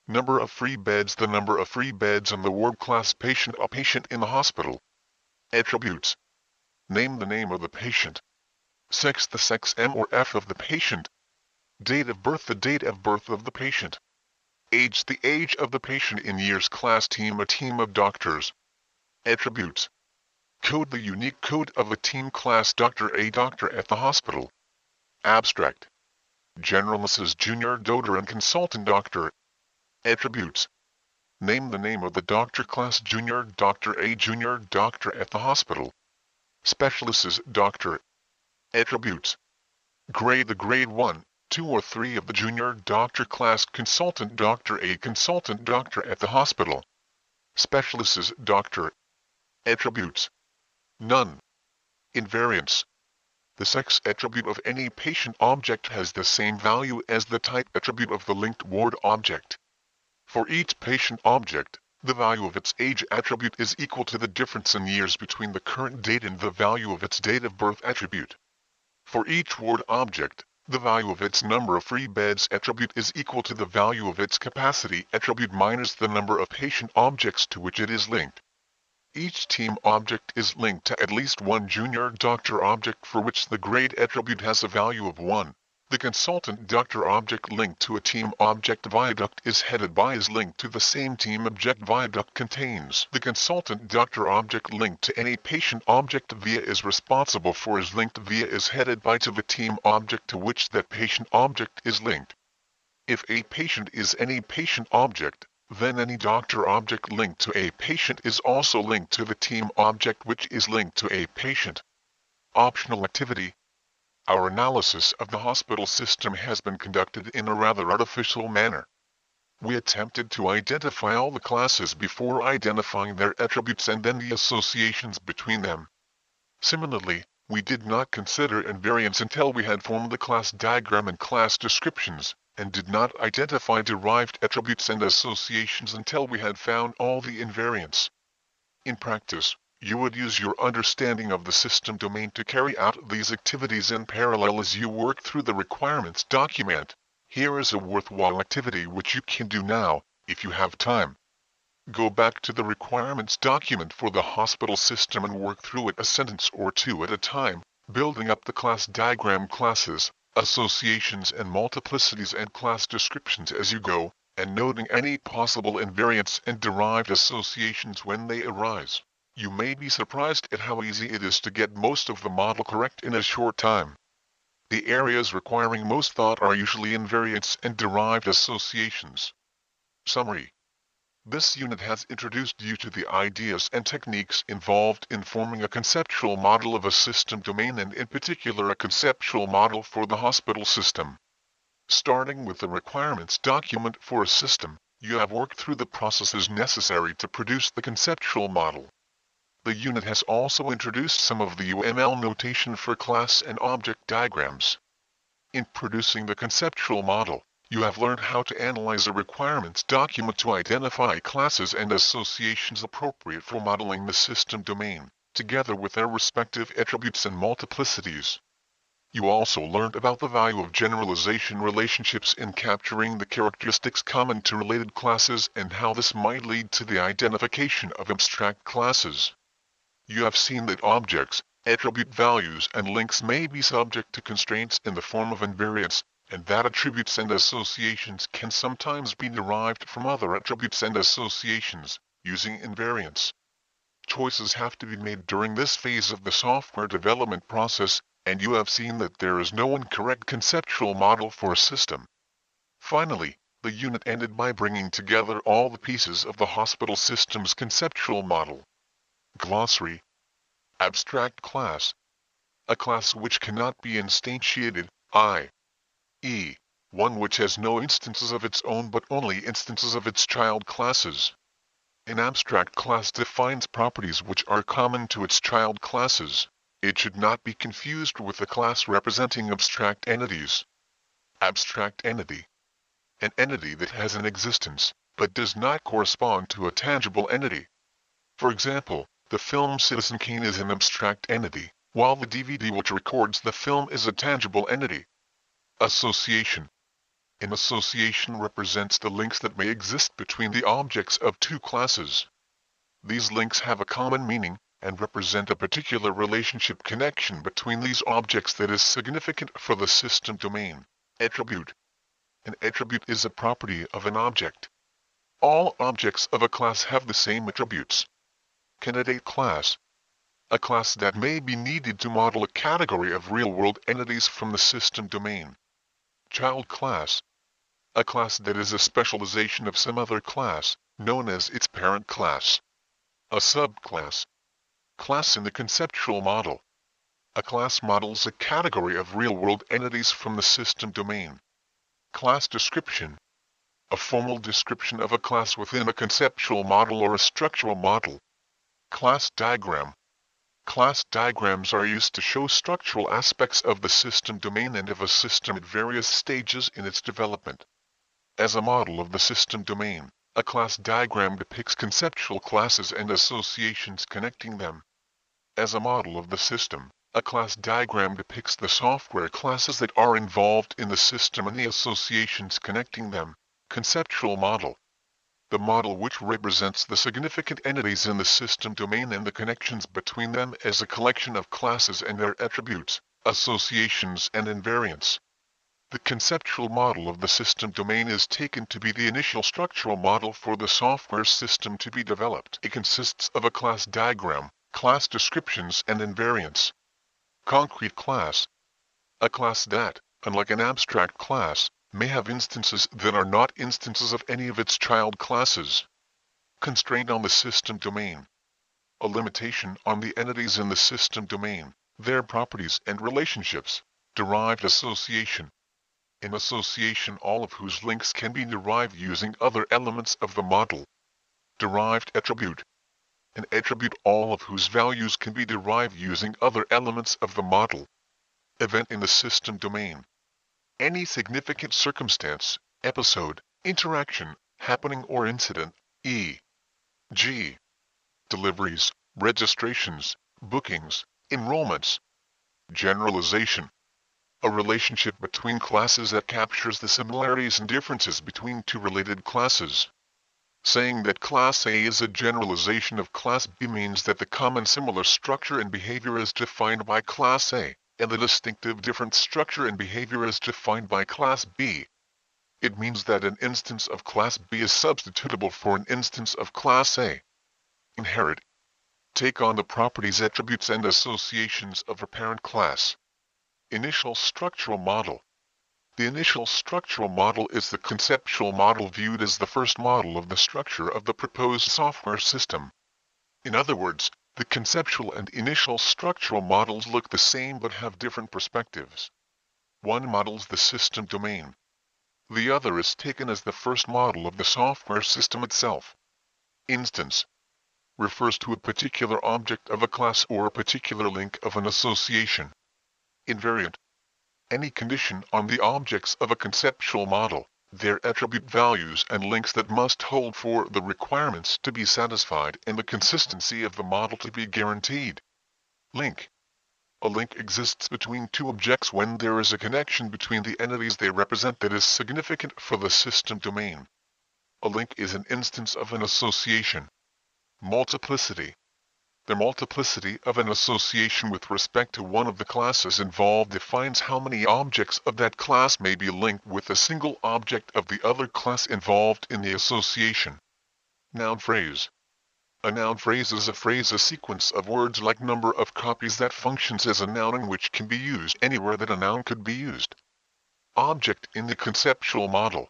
Number of free beds, the number of free beds on the ward. Class, patient, a patient in the hospital. Attributes. Name, the name of the patient. Sex, the sex M or F of the patient. Date of birth, the date of birth of the patient. Age, the age of the patient in years. Class, team, a team of doctors. Attributes. Code, the unique code of a team. Class, doctor, a doctor at the hospital. Abstract. General Mrs. Junior Doctor and consultant doctor. Attributes. Name, the name of the doctor. Class, junior doctor, a junior doctor at the hospital. Specialists, doctor. Attributes. Grade, the grade 1, 2 or 3 of the junior doctor. Class, consultant doctor, a consultant doctor at the hospital. Specialists, doctor. Attributes. None. Invariance. The sex attribute of any patient object has the same value as the type attribute of the linked ward object. For each patient object, the value of its age attribute is equal to the difference in years between the current date and the value of its date of birth attribute. For each ward object, the value of its number of free beds attribute is equal to the value of its capacity attribute minus the number of patient objects to which it is linked. Each team object is linked to at least one junior doctor object for which the grade attribute has a value of 1. The consultant doctor object linked to a team object viaduct is headed by is linked to the same team object viaduct contains. The consultant doctor object linked to any patient object via is responsible for is linked via is headed by to the team object to which that patient object is linked. If a patient is any patient object, then any doctor object linked to a patient is also linked to the team object which is linked to a patient. Optional activity. Our analysis of the hospital system has been conducted in a rather artificial manner. We attempted to identify all the classes before identifying their attributes and then the associations between them. Similarly, we did not consider invariance until we had formed the class diagram and class descriptions, and did not identify derived attributes and associations until we had found all the invariants. In practice, you would use your understanding of the system domain to carry out these activities in parallel as you work through the requirements document. Here is a worthwhile activity which you can do now, if you have time. Go back to the requirements document for the hospital system and work through it a sentence or two at a time, building up the class diagram, classes, associations and multiplicities and class descriptions as you go, and noting any possible invariants and derived associations when they arise. You may be surprised at how easy it is to get most of the model correct in a short time. The areas requiring most thought are usually invariants and derived associations. Summary. This unit has introduced you to the ideas and techniques involved in forming a conceptual model of a system domain and in particular a conceptual model for the hospital system. Starting with the requirements document for a system, you have worked through the processes necessary to produce the conceptual model. The unit has also introduced some of the UML notation for class and object diagrams. In producing the conceptual model, you have learned how to analyze a requirements document to identify classes and associations appropriate for modeling the system domain, together with their respective attributes and multiplicities. You also learned about the value of generalization relationships in capturing the characteristics common to related classes and how this might lead to the identification of abstract classes. You have seen that objects, attribute values and links may be subject to constraints in the form of invariants, and that attributes and associations can sometimes be derived from other attributes and associations, using invariants. Choices have to be made during this phase of the software development process, and you have seen that there is no one correct conceptual model for a system. Finally, the unit ended by bringing together all the pieces of the hospital system's conceptual model. Glossary. Abstract class. A class which cannot be instantiated, i.e., one which has no instances of its own but only instances of its child classes. An abstract class defines properties which are common to its child classes. It should not be confused with a class representing abstract entities. Abstract entity. An entity that has an existence, but does not correspond to a tangible entity. For example, the film Citizen Kane is an abstract entity, while the DVD which records the film is a tangible entity. Association. An association represents the links that may exist between the objects of two classes. These links have a common meaning, and represent a particular relationship connection between these objects that is significant for the system domain. Attribute. An attribute is a property of an object. All objects of a class have the same attributes. Candidate class. A class that may be needed to model a category of real-world entities from the system domain. Child class. A class that is a specialization of some other class, known as its parent class. A subclass. Class in the conceptual model. A class models a category of real-world entities from the system domain. Class description. A formal description of a class within a conceptual model or a structural model. Class diagram. Class diagrams are used to show structural aspects of the system domain and of a system at various stages in its development. As a model of the system domain, a class diagram depicts conceptual classes and associations connecting them. As a model of the system, a class diagram depicts the software classes that are involved in the system and the associations connecting them. Conceptual model. The model which represents the significant entities in the system domain and the connections between them as a collection of classes and their attributes, associations and invariants. The conceptual model of the system domain is taken to be the initial structural model for the software system to be developed. It consists of a class diagram, class descriptions and invariants. Concrete class. A class that, unlike an abstract class, may have instances that are not instances of any of its child classes. Constraint on the system domain. A limitation on the entities in the system domain, their properties and relationships. Derived association. An association all of whose links can be derived using other elements of the model. Derived attribute. An attribute all of whose values can be derived using other elements of the model. Event in the system domain. Any significant circumstance, episode, interaction, happening or incident, e.g. deliveries, registrations, bookings, enrollments. Generalization. A relationship between classes that captures the similarities and differences between two related classes. Saying that Class A is a generalization of Class B means that the common similar structure and behavior is defined by Class A, and the distinctive different structure and behavior is defined by Class B. It means that an instance of Class B is substitutable for an instance of Class A. Inherit. Take on the properties, attributes, and associations of a parent class. Initial structural model. The initial structural model is the conceptual model viewed as the first model of the structure of the proposed software system. In other words, the conceptual and initial structural models look the same but have different perspectives. One models the system domain. The other is taken as the first model of the software system itself. Instance refers to a particular object of a class or a particular link of an association. Invariant. Any condition on the objects of a conceptual model, their attribute values and links that must hold for the requirements to be satisfied and the consistency of the model to be guaranteed. Link. A link exists between two objects when there is a connection between the entities they represent that is significant for the system domain. A link is an instance of an association. Multiplicity. The multiplicity of an association with respect to one of the classes involved defines how many objects of that class may be linked with a single object of the other class involved in the association. Noun phrase. A noun phrase is a sequence of words like number of copies that functions as a noun and which can be used anywhere that a noun could be used. Object in the conceptual model.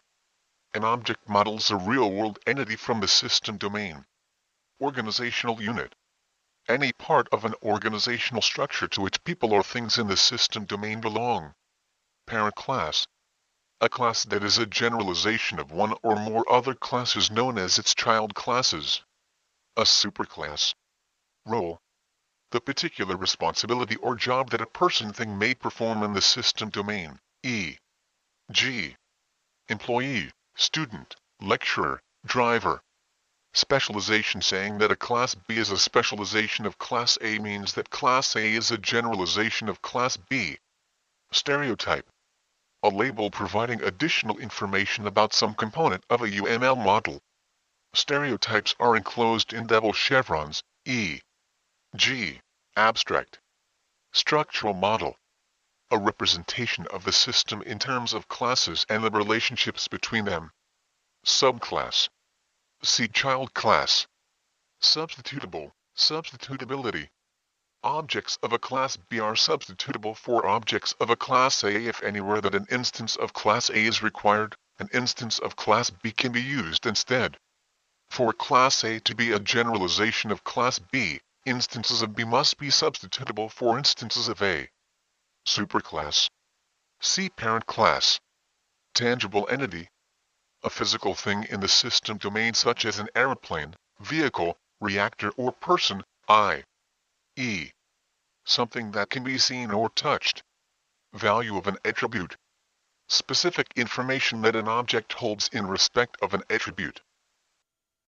An object models a real-world entity from the system domain. Organizational unit. Any part of an organizational structure to which people or things in the system domain belong. Parent class. A class that is a generalization of one or more other classes known as its child classes. A superclass. Role. The particular responsibility or job that a person thing may perform in the system domain, e.g. employee, student, lecturer, driver. Specialization. Saying that a class B is a specialization of class A means that class A is a generalization of class B. Stereotype. A label providing additional information about some component of a UML model. Stereotypes are enclosed in double chevrons, e.g. abstract. Structural model. A representation of the system in terms of classes and the relationships between them. Subclass. See child class. Substitutable, substitutability. Objects of a class B are substitutable for objects of a class A if anywhere that an instance of class A is required, an instance of class B can be used instead. For class A to be a generalization of class B, instances of B must be substitutable for instances of A. Superclass. See parent class. Tangible entity. A physical thing in the system domain such as an aeroplane, vehicle, reactor or person, i.e. something that can be seen or touched. Value of an attribute. Specific information that an object holds in respect of an attribute.